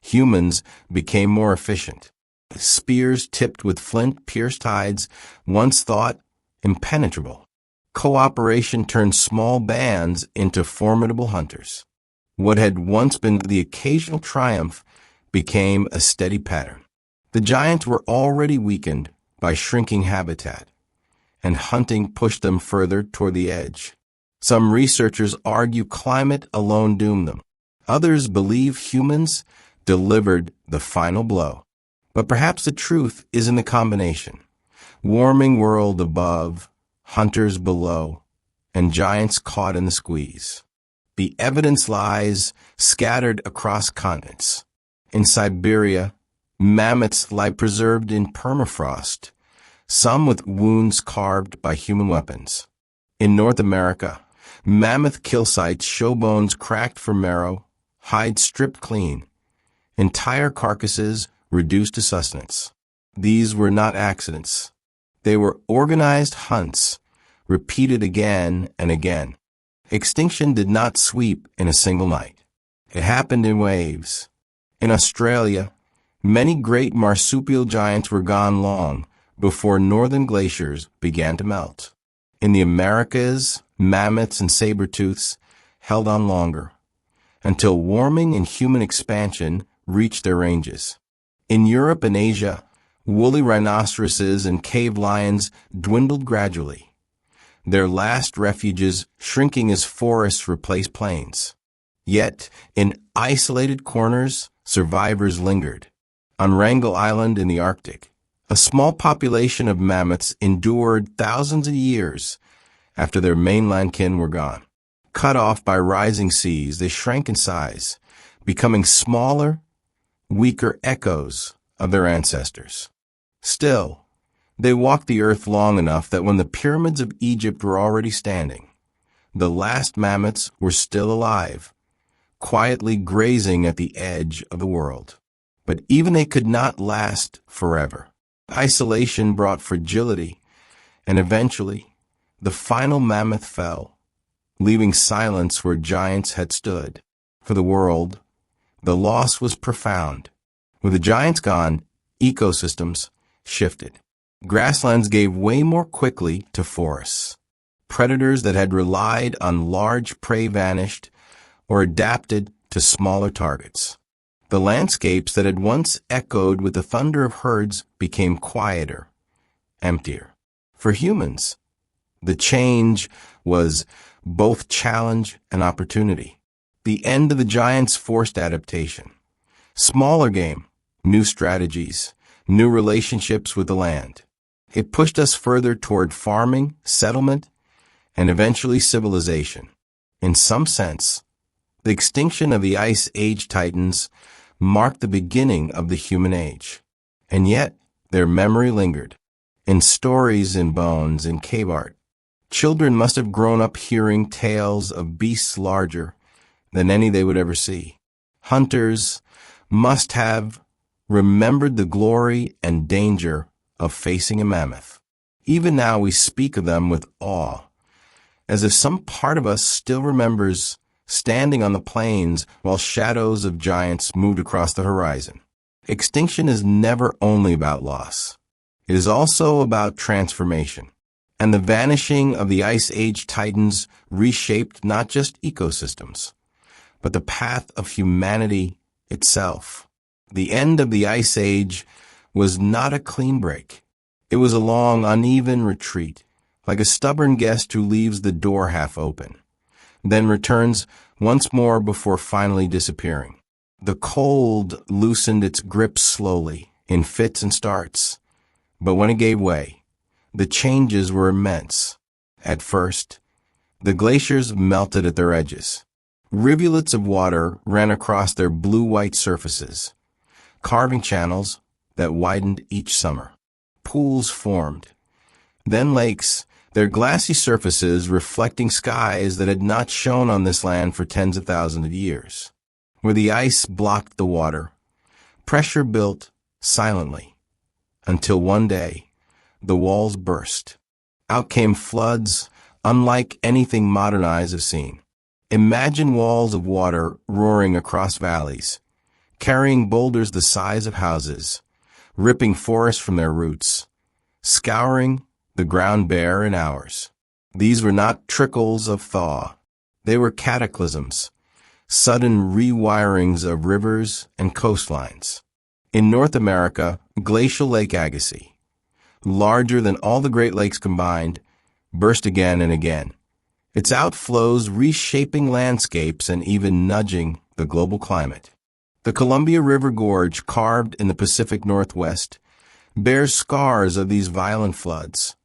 Speaker 1: humans became more efficient. Spears tipped with flint-pierced hides, once thought impenetrable. Cooperation turned small bands into formidable hunters. What had once been the occasional triumph became a steady pattern. The giants were already weakened by shrinking habitat, and hunting pushed them further toward the edge. Some researchers argue climate alone doomed them. Others believe humans delivered the final blow. But perhaps the truth is in the combination. Warming world above, hunters below, and giants caught in the squeeze. The evidence lies scattered across continents. In Siberia, mammoths lie preserved in permafrost, some with wounds carved by human weapons. In North America, mammoth kill sites show bones cracked for marrow, hides stripped clean, entire carcasses reduced to sustenance. These were not accidents. They were organized hunts, repeated again and again. Extinction did not sweep in a single night. It happened in waves. In Australia, many great marsupial giants were gone long before northern glaciers began to melt. In the Americas, mammoths and saber-tooths held on longer, until warming and human expansion reached their ranges. In Europe and Asia, woolly rhinoceroses and cave lions dwindled gradually, their last refuges shrinking as forests replaced plains. Yet, in isolated corners, survivors lingered. On Wrangel Island in the Arctic, a small population of mammoths endured thousands of years after their mainland kin were gone. Cut off by rising seas, they shrank in size, becoming smaller, weaker echoes of their ancestors. Still, they walked the earth long enough that when the pyramids of Egypt were already standing, the last mammoths were still alive, quietly grazing at the edge of the world. But even they could not last forever. Isolation brought fragility, and eventually, the final mammoth fell, leaving silence where giants had stood. For the world, the loss was profound. With the giants gone, ecosystems shifted. Grasslands gave way more quickly to forests. Predators that had relied on large prey vanished or adapted to smaller targets. The landscapes that had once echoed with the thunder of herds became quieter, emptier. For humans, the change was both challenge and opportunity. The end of the giants forced adaptation. Smaller game, new strategies, new relationships with the land. It pushed us further toward farming, settlement, and eventually civilization. In some sense, the extinction of the Ice Age titans marked the beginning of the human age. And yet, their memory lingered. In stories, in bones, in cave art, children must have grown up hearing tales of beasts larger than any they would ever see. Hunters must have remembered the glory and danger of facing a mammoth. Even now we speak of them with awe, as if some part of us still remembers standing on the plains while shadows of giants moved across the horizon. Extinction is never only about loss. It is also about transformation. And the vanishing of the Ice Age titans reshaped not just ecosystems, but the path of humanity itself. The end of the Ice Age was not a clean break. It was a long, uneven retreat, like a stubborn guest who leaves the door half open, then returns once more before finally disappearing. The cold loosened its grip slowly, in fits and starts, but when it gave way, the changes were immense. At first, the glaciers melted at their edges. Rivulets of water ran across their blue-white surfaces, carving channels that widened each summer. Pools formed, then lakes, their glassy surfaces reflecting skies that had not shone on this land for tens of thousands of years. Where the ice blocked the water, pressure built silently, until one day, the walls burst. Out came floods unlike anything modern eyes have seen. Imagine walls of water roaring across valleys, carrying boulders the size of houses, ripping forests from their roots, scouring the ground bare in hours. These were not trickles of thaw. They were cataclysms, sudden rewirings of rivers and coastlines. In North America, glacial Lake Agassiz, larger than all the Great Lakes combined, burst again and again, its outflows reshaping landscapes and even nudging the global climate. The Columbia River Gorge, carved in the Pacific Northwest, bears scars of these violent floods,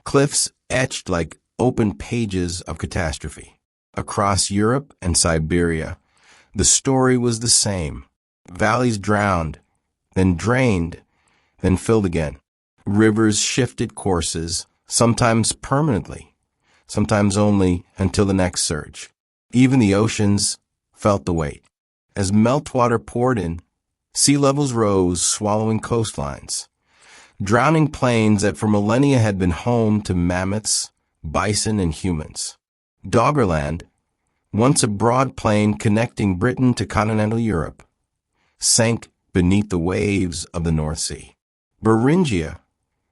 Speaker 1: cliffs etched like open pages of catastrophe. Across Europe and Siberia, the story was the same. Valleys drowned, then drained, then filled again. Rivers shifted courses, sometimes permanently, sometimes only until the next surge. Even the oceans felt the weight. As meltwater poured in, Sea levels rose, swallowing coastlines. Drowning plains that for millennia had been home to mammoths, bison, and humans. Doggerland, once a broad plain connecting Britain to continental Europe, sank beneath the waves of the North Sea. Beringia,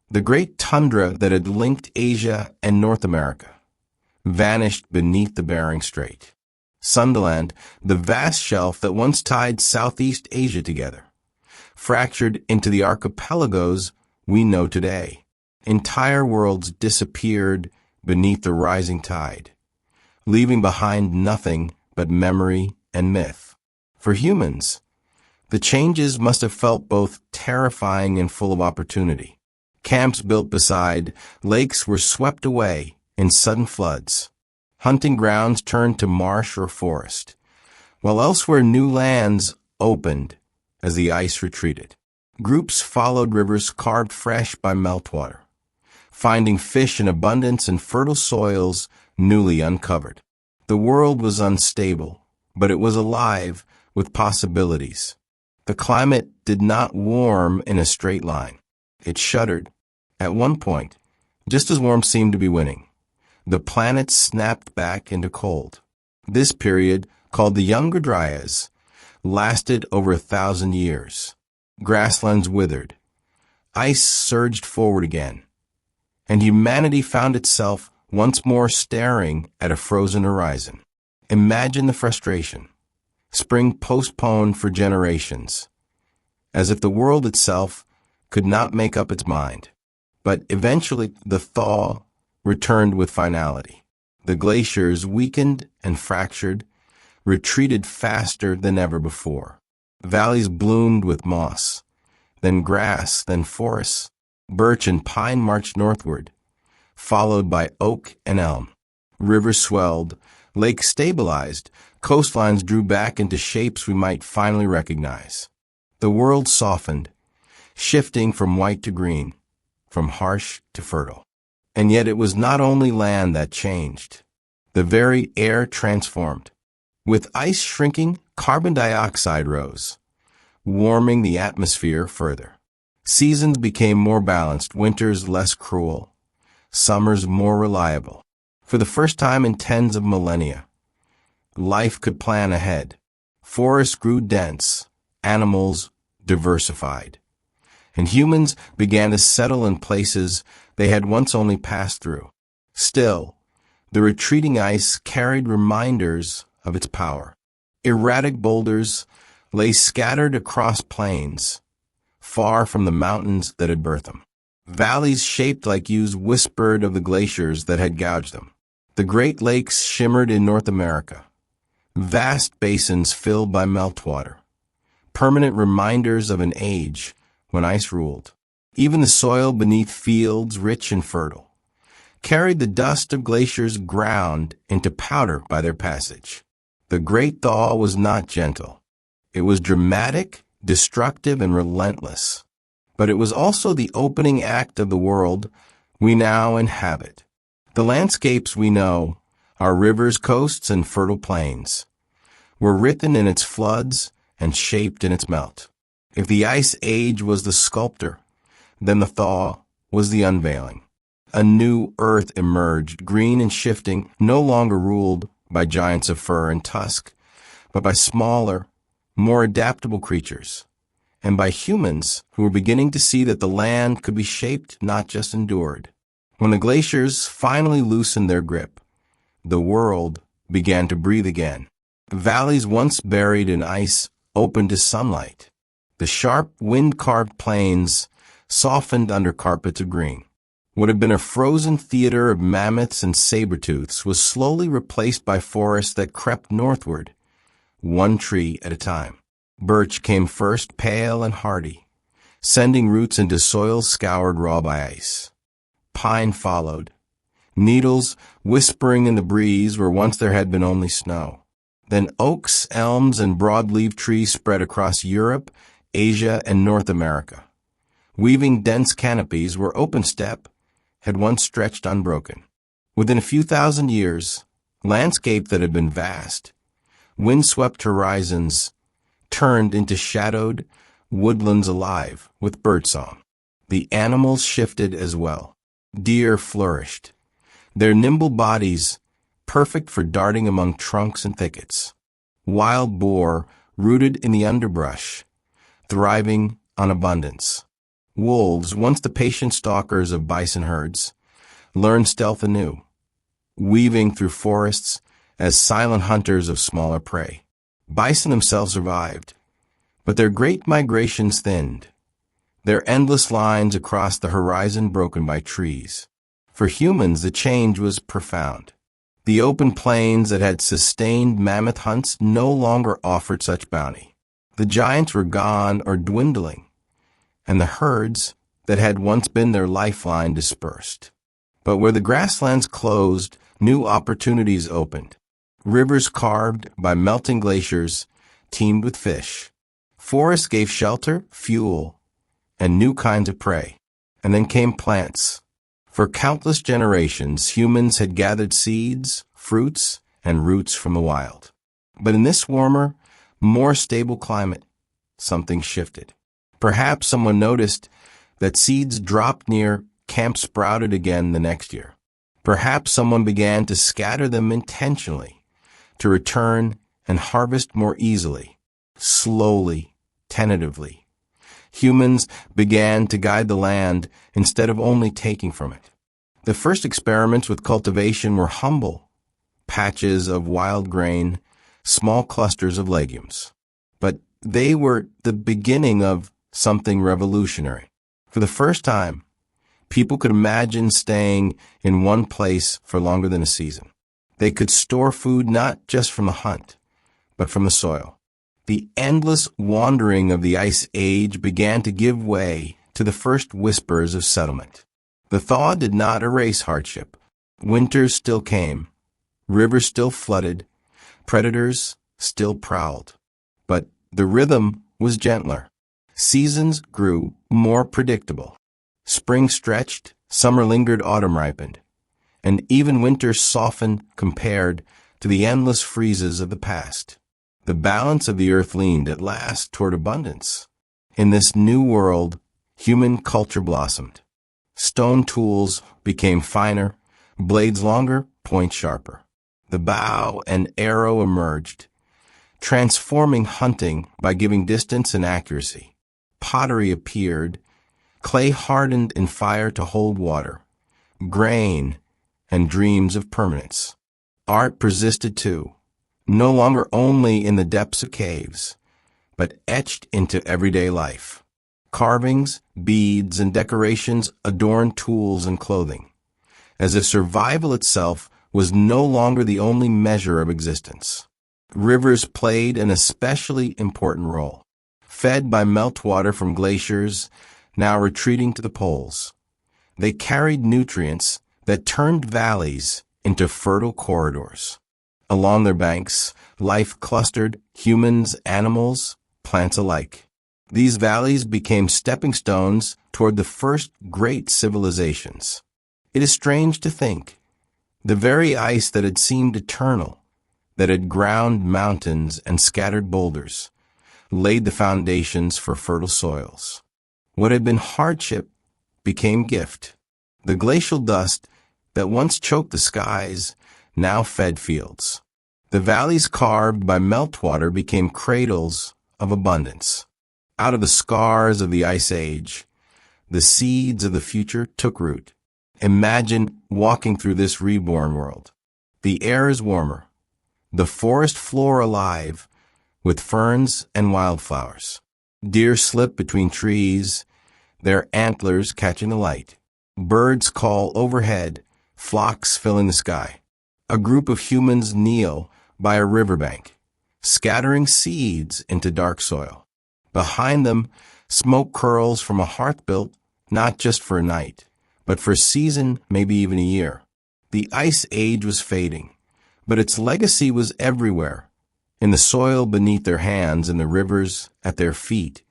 Speaker 1: the great tundra that had linked Asia and North America, vanished beneath the Bering Strait. Sundaland, the vast shelf that once tied Southeast Asia together, fractured into the archipelagos we know today. Entire worlds disappeared beneath the rising tide, leaving behind nothing but memory and myth. For humans, the changes must have felt both terrifying and full of opportunity. Camps built beside lakes were swept away in sudden floods. Hunting grounds turned to marsh or forest, while elsewhere new lands opened as the ice retreated. Groups followed rivers carved fresh by meltwater, finding fish in abundance and fertile soils newly uncovered. The world was unstable, but it was alive with possibilities. The climate did not warm in a straight line. It shuddered. At one point, just as warmth seemed to be winning, the planet snapped back into cold. This period, called the Younger Dryas, lasted over 1,000 years. Grasslands withered. Ice surged forward again, and humanity found itself once more staring at a frozen horizon. Imagine the frustration. Spring postponed for generations, as if the world itself could not make up its mind. But eventually the thaw returned with finality. The glaciers, weakened and fractured, retreated faster than ever before. Valleys bloomed with moss, then grass, then forests. Birch and pine marched northward, followed by oak and elm. Rivers swelled, lakes stabilized, coastlines drew back into shapes we might finally recognize. The world softened, shifting from white to green, from harsh to fertile. And yet it was not only land that changed. The very air transformed. With ice shrinking, carbon dioxide rose, warming the atmosphere further. Seasons became more balanced, winters less cruel, summers more reliable. For the first time in tens of millennia, life could plan ahead. Forests grew dense, animals diversified, and humans began to settle in places they had once only passed through. Still, the retreating ice carried reminders of its power. Erratic boulders lay scattered across plains, far from the mountains that had birthed them. Valleys shaped like U's whispered of the glaciers that had gouged them. The Great Lakes shimmered in North America, vast basins filled by meltwater, permanent reminders of an age when ice ruled. Even the soil beneath fields rich and fertile carried the dust of glaciers ground into powder by their passage. The Great Thaw was not gentle. It was dramatic, destructive, and relentless. But it was also the opening act of the world we now inhabit. The landscapes we know, our rivers, coasts, and fertile plains, were written in its floods and shaped in its melt. If the Ice Age was the sculptor, then the thaw was the unveiling. A new earth emerged, green and shifting, no longer ruled by giants of fur and tusk, but by smaller, more adaptable creatures, and by humans who were beginning to see that the land could be shaped, not just endured. When the glaciers finally loosened their grip, the world began to breathe again. Valleys once buried in ice opened to sunlight. The sharp, wind-carved plains softened under carpets of green. What had been a frozen theater of mammoths and saber-tooths was slowly replaced by forests that crept northward, one tree at a time. Birch came first, pale and hardy, sending roots into soils scoured raw by ice. Pine followed, needles whispering in the breeze where once there had been only snow. Then oaks, elms, and broadleaf trees spread across Europe, Asia, and North America, weaving dense canopies where open steppe had once stretched unbroken. Within a few thousand years, landscape that had been vast, wind-swept horizons turned into shadowed, woodlands alive with birdsong. The animals shifted as well. Deer flourished, their nimble bodies perfect for darting among trunks and thickets. Wild boar rooted in the underbrush, thriving on abundance. Wolves, once the patient stalkers of bison herds, learned stealth anew, weaving through forests as silent hunters of smaller prey. Bison themselves survived, but their great migrations thinned, their endless lines across the horizon broken by trees. For humans, the change was profound. The open plains that had sustained mammoth hunts no longer offered such bounty. The giants were gone or dwindling, and the herds that had once been their lifeline dispersed. But where the grasslands closed, new opportunities opened. Rivers carved by melting glaciers teemed with fish. Forests gave shelter, fuel, and new kinds of prey. And then came plants. For countless generations, humans had gathered seeds, fruits, and roots from the wild. But in this warmer, more stable climate, something shifted. Perhaps someone noticed that seeds dropped near camp sprouted again the next year. Perhaps someone began to scatter them intentionally, to return and harvest more easily, slowly, tentatively. Humans began to guide the land instead of only taking from it. The first experiments with cultivation were humble, patches of wild grain, small clusters of legumes. But they were the beginning of something revolutionary. For the first time, people could imagine staying in one place for longer than a season. They could store food not just from the hunt, but from the soil. The endless wandering of the Ice Age began to give way to the first whispers of settlement. The thaw did not erase hardship. Winters still came, rivers still flooded, predators still prowled. But the rhythm was gentler. Seasons grew more predictable. Spring stretched, summer lingered, autumn ripened, and even winter softened compared to the endless freezes of the past. The balance of the earth leaned at last toward abundance. In this new world, human culture blossomed. Stone tools became finer, blades longer, points sharper. The bow and arrow emerged, transforming hunting by giving distance and accuracy. Pottery appeared, clay hardened in fire to hold water, grain, and dreams of permanence. Art persisted too, no longer only in the depths of caves, but etched into everyday life. Carvings, beads, and decorations adorned tools and clothing, as if survival itself was no longer the only measure of existence. Rivers played an especially important role. Fed by meltwater from glaciers now retreating to the poles, they carried nutrients that turned valleys into fertile corridors. Along their banks, life clustered, humans, animals, plants alike. These valleys became stepping stones toward the first great civilizations. It is strange to think, the very ice that had seemed eternal, that had ground mountains and scattered boulders, laid the foundations for fertile soils. What had been hardship became gift. The glacial dust that once choked the skies now fed fields. The valleys carved by meltwater became cradles of abundance. Out of the scars of the Ice Age, the seeds of the future took root. Imagine walking through this reborn world. The air is warmer, the forest floor alive with ferns and wildflowers. Deer slip between trees, their antlers catching the light. Birds call overhead, flocks filling the sky. A group of humans kneel by a riverbank, scattering seeds into dark soil. Behind them, smoke curls from a hearth built not just for a night, but for a season, maybe even a year. The Ice Age was fading, but its legacy was everywhere, in the soil beneath their hands, in the rivers at their feet,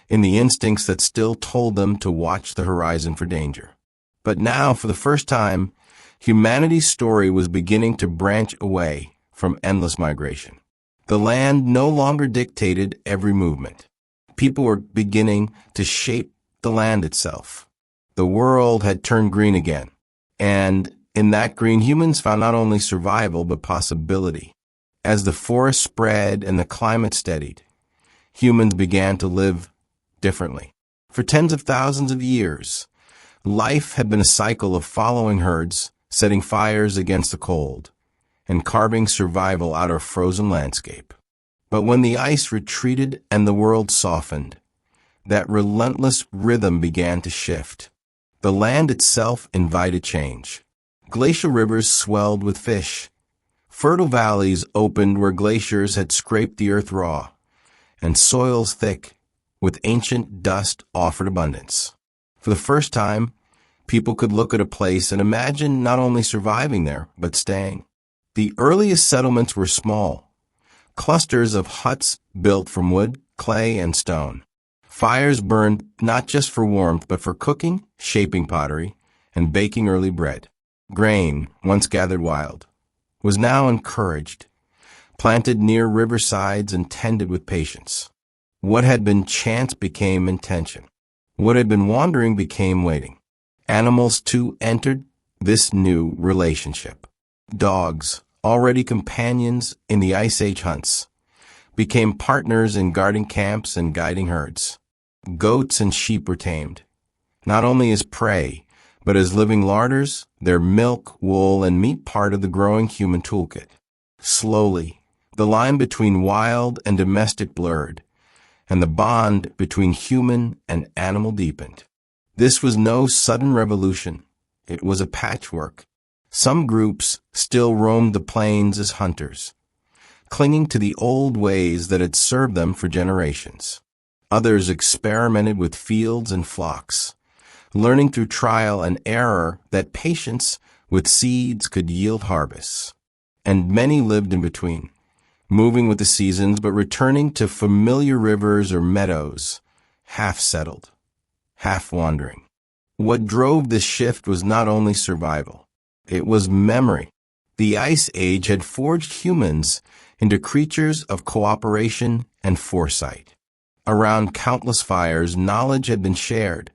Speaker 1: in the instincts that still told them to watch the horizon for danger. But now, for the first time, humanity's story was beginning to branch away from endless migration. The land no longer dictated every movement. People were beginning to shape the land itself. The world had turned green again, and in that green, humans found not only survival but possibility. As the forest spread and the climate steadied, humans began to live differently. For tens of thousands of years, life had been a cycle of following herds, setting fires against the cold, and carving survival out of frozen landscape. But when the ice retreated and the world softened, that relentless rhythm began to shift. The land itself invited change. Glacial rivers swelled with fish. Fertile valleys opened where glaciers had scraped the earth raw, and soils thick with ancient dust offered abundance. For the first time, people could look at a place and imagine not only surviving there, but staying. The earliest settlements were small, clusters of huts built from wood, clay, and stone. Fires burned not just for warmth, but for cooking, shaping pottery, and baking early bread. Grain, once gathered wild, was now encouraged, planted near riversides and tended with patience. What had been chance became intention. What had been wandering became waiting. Animals, too, entered this new relationship. Dogs, already companions in the Ice Age hunts, became partners in guarding camps and guiding herds. Goats and sheep were tamed, not only as prey, but as living larders, their milk, wool, and meat part of the growing human toolkit. Slowly, the line between wild and domestic blurred, and the bond between human and animal deepened. This was no sudden revolution. It was a patchwork. Some groups still roamed the plains as hunters, clinging to the old ways that had served them for generations. Others experimented with fields and flocks, learning through trial and error that patience with seeds could yield harvests. And many lived in between, moving with the seasons but returning to familiar rivers or meadows, half settled, half wandering. What drove this shift was not only survival, it was memory. The Ice Age had forged humans into creatures of cooperation and foresight. Around countless fires, knowledge had been shared,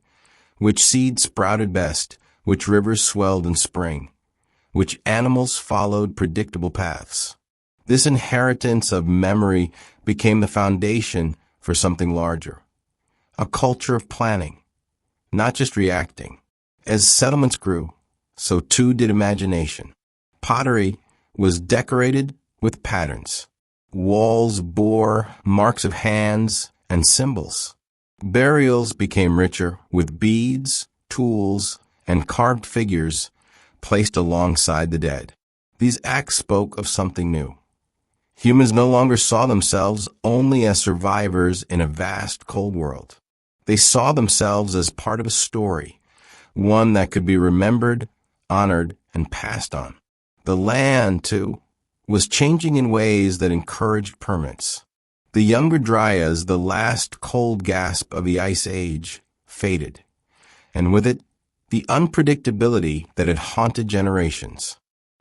Speaker 1: which seeds sprouted best, which rivers swelled in spring, which animals followed predictable paths. This inheritance of memory became the foundation for something larger, a culture of planning, not just reacting. As settlements grew, so too did imagination. Pottery was decorated with patterns. Walls bore marks of hands and symbols. Burials became richer with beads, tools, and carved figures placed alongside the dead. These acts spoke of something new. Humans no longer saw themselves only as survivors in a vast, cold world. They saw themselves as part of a story, one that could be remembered, honored, and passed on. The land, too, was changing in ways that encouraged permanence. The younger dryas, the last cold gasp of the Ice Age, faded, and with it, the unpredictability that had haunted generations.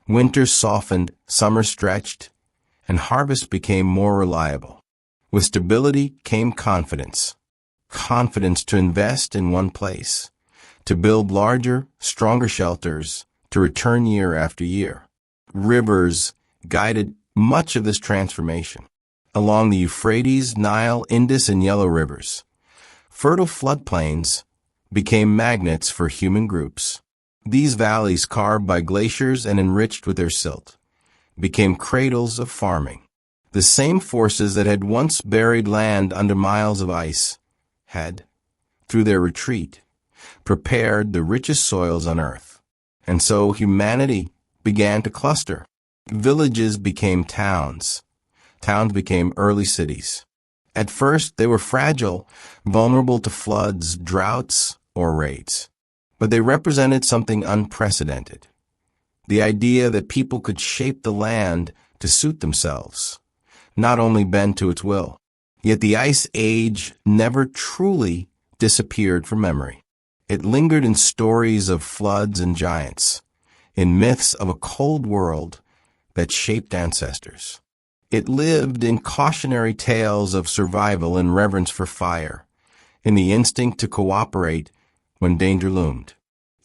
Speaker 1: Winter softened, summer stretched, and harvest became more reliable. With stability came confidence. Confidence to invest in one place, to build larger, stronger shelters, to return year after year. Rivers guided much of this transformation. Along the Euphrates, Nile, Indus, and Yellow rivers, fertile floodplains became magnets for human groups. These valleys, carved by glaciers and enriched with their silt, became cradles of farming. The same forces that had once buried land under miles of ice had, through their retreat, prepared the richest soils on earth. And so humanity began to cluster. Villages became towns. Towns became early cities. At first, they were fragile, vulnerable to floods, droughts, or raids. But they represented something unprecedented. The idea that people could shape the land to suit themselves, not only bend to its will. Yet the Ice Age never truly disappeared from memory. It lingered in stories of floods and giants, in myths of a cold world that shaped ancestors. It lived in cautionary tales of survival and reverence for fire, in the instinct to cooperate when danger loomed.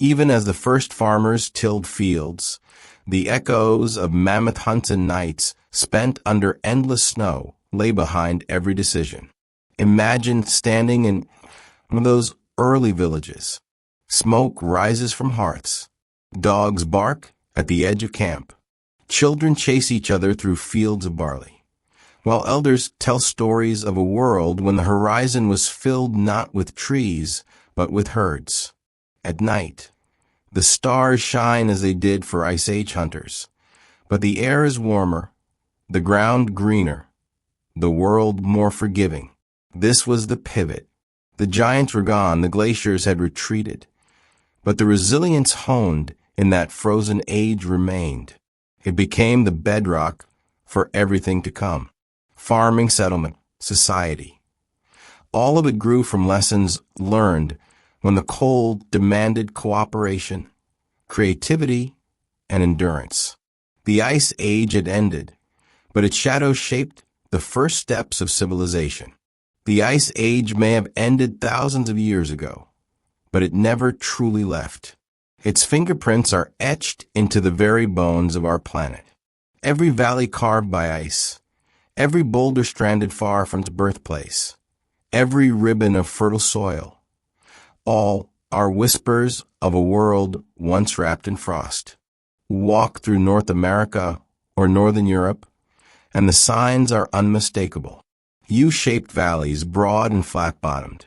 Speaker 1: Even as the first farmers tilled fields, the echoes of mammoth hunts and nights spent under endless snow lay behind every decision. Imagine standing in one of those early villages. Smoke rises from hearths. Dogs bark at the edge of camp. Children chase each other through fields of barley, while elders tell stories of a world when the horizon was filled not with trees, but with herds. At night, the stars shine as they did for Ice Age hunters, but the air is warmer, the ground greener, the world more forgiving. This was the pivot. The giants were gone, the glaciers had retreated, but the resilience honed in that frozen age remained. It became the bedrock for everything to come. Farming, settlement, society. All of it grew from lessons learned when the cold demanded cooperation, creativity, and endurance. The Ice Age had ended, but its shadow shaped the first steps of civilization. The Ice Age may have ended thousands of years ago, but it never truly left. Its fingerprints are etched into the very bones of our planet. Every valley carved by ice, every boulder stranded far from its birthplace, every ribbon of fertile soil, all are whispers of a world once wrapped in frost. Walk through North America or Northern Europe, and the signs are unmistakable. U-shaped valleys, broad and flat-bottomed,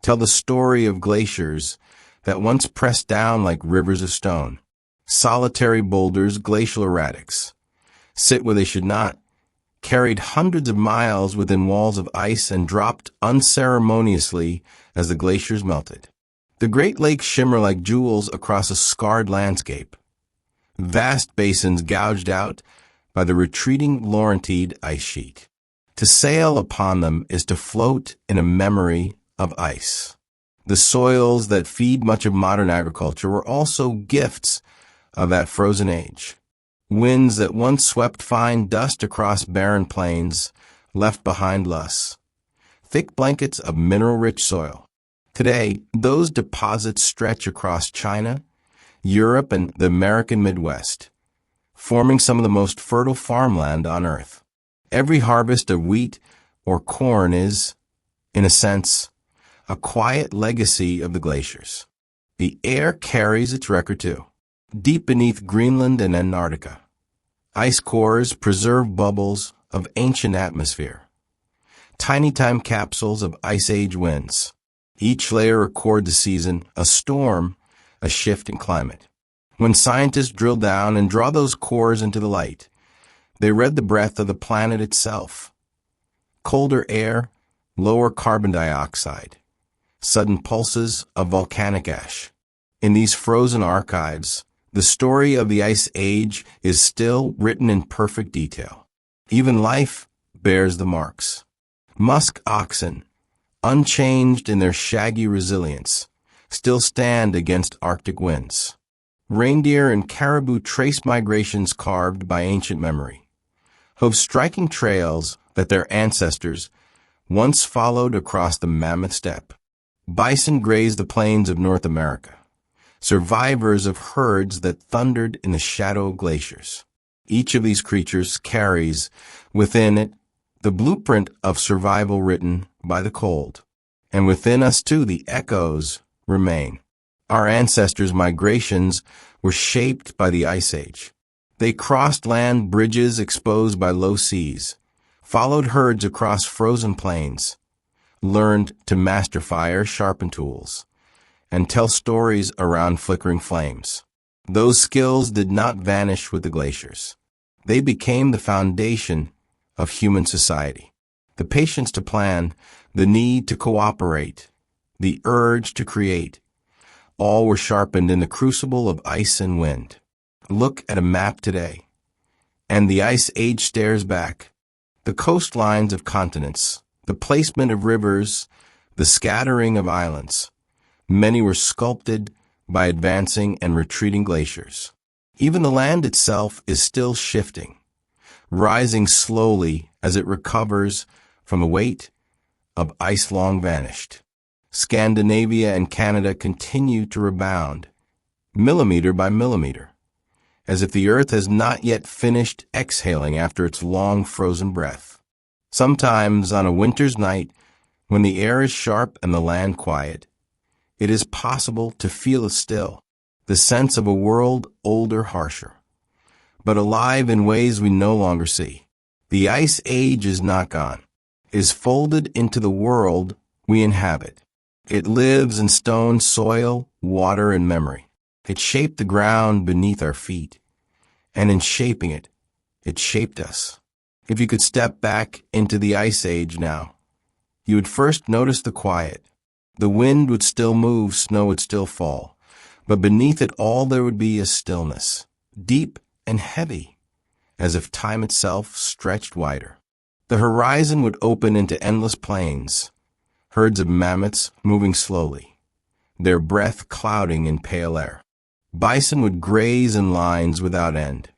Speaker 1: tell the story of glaciers that once pressed down like rivers of stone. Solitary boulders, glacial erratics, sit where they should not, carried hundreds of miles within walls of ice and dropped unceremoniously as the glaciers melted. The Great Lakes shimmer like jewels across a scarred landscape. Vast basins gouged out by the retreating Laurentide ice sheet. To sail upon them is to float in a memory of ice. The soils that feed much of modern agriculture were also gifts of that frozen age. Winds that once swept fine dust across barren plains left behind loess, thick blankets of mineral-rich soil. Today, those deposits stretch across China, Europe, and the American Midwest, forming some of the most fertile farmland on Earth. Every harvest of wheat or corn is, in a sense, a quiet legacy of the glaciers. The air carries its record too. Deep beneath Greenland and Antarctica, ice cores preserve bubbles of ancient atmosphere, tiny time capsules of Ice Age winds. Each layer records a season, a storm, a shift in climate. When scientists drill down and draw those cores into the light, they read the breath of the planet itself. Colder air, lower carbon dioxide, sudden pulses of volcanic ash. In these frozen archives, the story of the Ice Age is still written in perfect detail. Even life bears the marks. Musk oxen, unchanged in their shaggy resilience, still stand against Arctic winds. Reindeer and caribou trace migrations carved by ancient memory, hove striking trails that their ancestors once followed across the mammoth steppe. Bison graze the plains of North America, survivors of herds that thundered in the shadow of glaciers. Each of these creatures carries within it the blueprint of survival written by the cold. And within us, too, the echoes remain. Our ancestors' migrations were shaped by the Ice Age. They crossed land bridges exposed by low seas, followed herds across frozen plains, learned to master fire, sharpen tools, and tell stories around flickering flames. Those skills did not vanish with the glaciers. They became the foundation of human society. The patience to plan, the need to cooperate, the urge to create, all were sharpened in the crucible of ice and wind. Look at a map today, and the Ice Age stares back. The coastlines of continents, the placement of rivers, the scattering of islands. Many were sculpted by advancing and retreating glaciers. Even the land itself is still shifting. rising slowly as it recovers from the weight of ice long vanished. Scandinavia and Canada continue to rebound, millimeter by millimeter, as if the earth has not yet finished exhaling after its long frozen breath. Sometimes on a winter's night, when the air is sharp and the land quiet, it is possible to feel still, the sense of a world older, harsher, but alive in ways we no longer see. The Ice Age is not gone. It is folded into the world we inhabit. It lives in stone, soil, water, and memory. It shaped the ground beneath our feet, and in shaping it, it shaped us. If you could step back into the Ice Age now, you would first notice the quiet. The wind would still move, snow would still fall, but beneath it all there would be a stillness, deep and heavy, as if time itself stretched wider. The horizon would open into endless plains, herds of mammoths moving slowly, their breath clouding in pale air. Bison would graze in lines without end,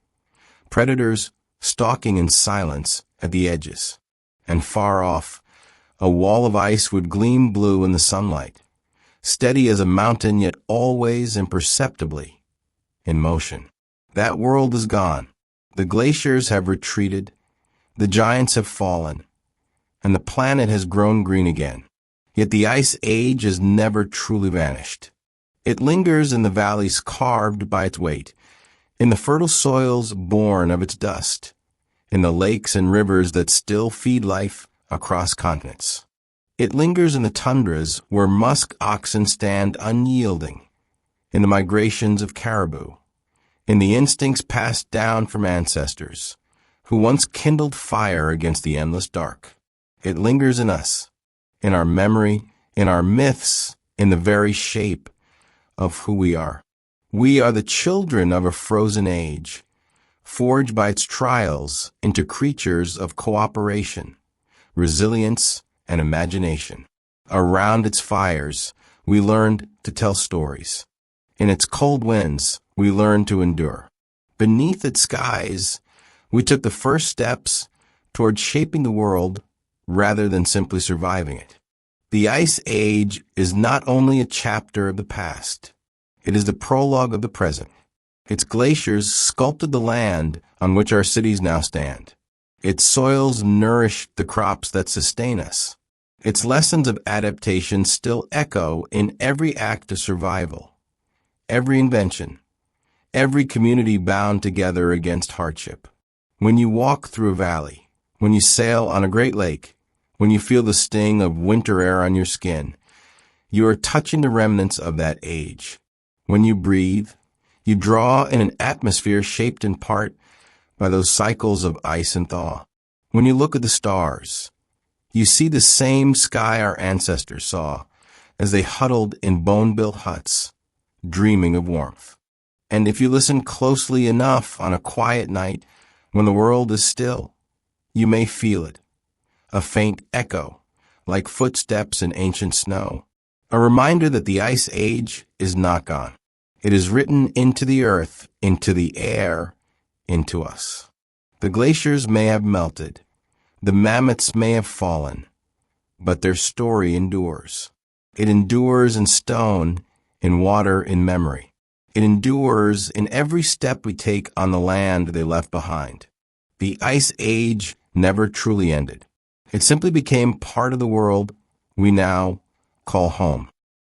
Speaker 1: predators stalking in silence at the edges, and far off, a wall of ice would gleam blue in the sunlight, steady as a mountain yet always imperceptibly in motion. That world is gone. The glaciers have retreated, the giants have fallen, and the planet has grown green again. Yet the Ice Age has never truly vanished. It lingers in the valleys carved by its weight, in the fertile soils born of its dust, in the lakes and rivers that still feed life across continents. It lingers in the tundras where musk oxen stand unyielding, in the migrations of caribou, in the instincts passed down from ancestors who once kindled fire against the endless dark. It lingers in us, in our memory, in our myths, in the very shape of who we are. We are the children of a frozen age, forged by its trials into creatures of cooperation, resilience, and imagination. Around its fires, we learned to tell stories. In its cold winds, we learned to endure. Beneath its skies, we took the first steps toward shaping the world rather than simply surviving it. The Ice Age is not only a chapter of the past, it is the prologue of the present. Its glaciers sculpted the land on which our cities now stand. Its soils nourished the crops that sustain us. Its lessons of adaptation still echo in every act of survival, every invention, every community bound together against hardship. When you walk through a valley, when you sail on a great lake, when you feel the sting of winter air on your skin, you are touching the remnants of that age. When you breathe, you draw in an atmosphere shaped in part by those cycles of ice and thaw. When you look at the stars, you see the same sky our ancestors saw as they huddled in bone-built huts, dreaming of warmth. And if you listen closely enough on a quiet night when the world is still, you may feel it, a faint echo, like footsteps in ancient snow, a reminder that the Ice Age is not gone. It is written into the earth, into the air, into us. The glaciers may have melted, the mammoths may have fallen, but their story endures. It endures in stone, in water, in memory. It endures in every step we take on the land they left behind. The Ice Age never truly ended. It simply became part of the world we now call home.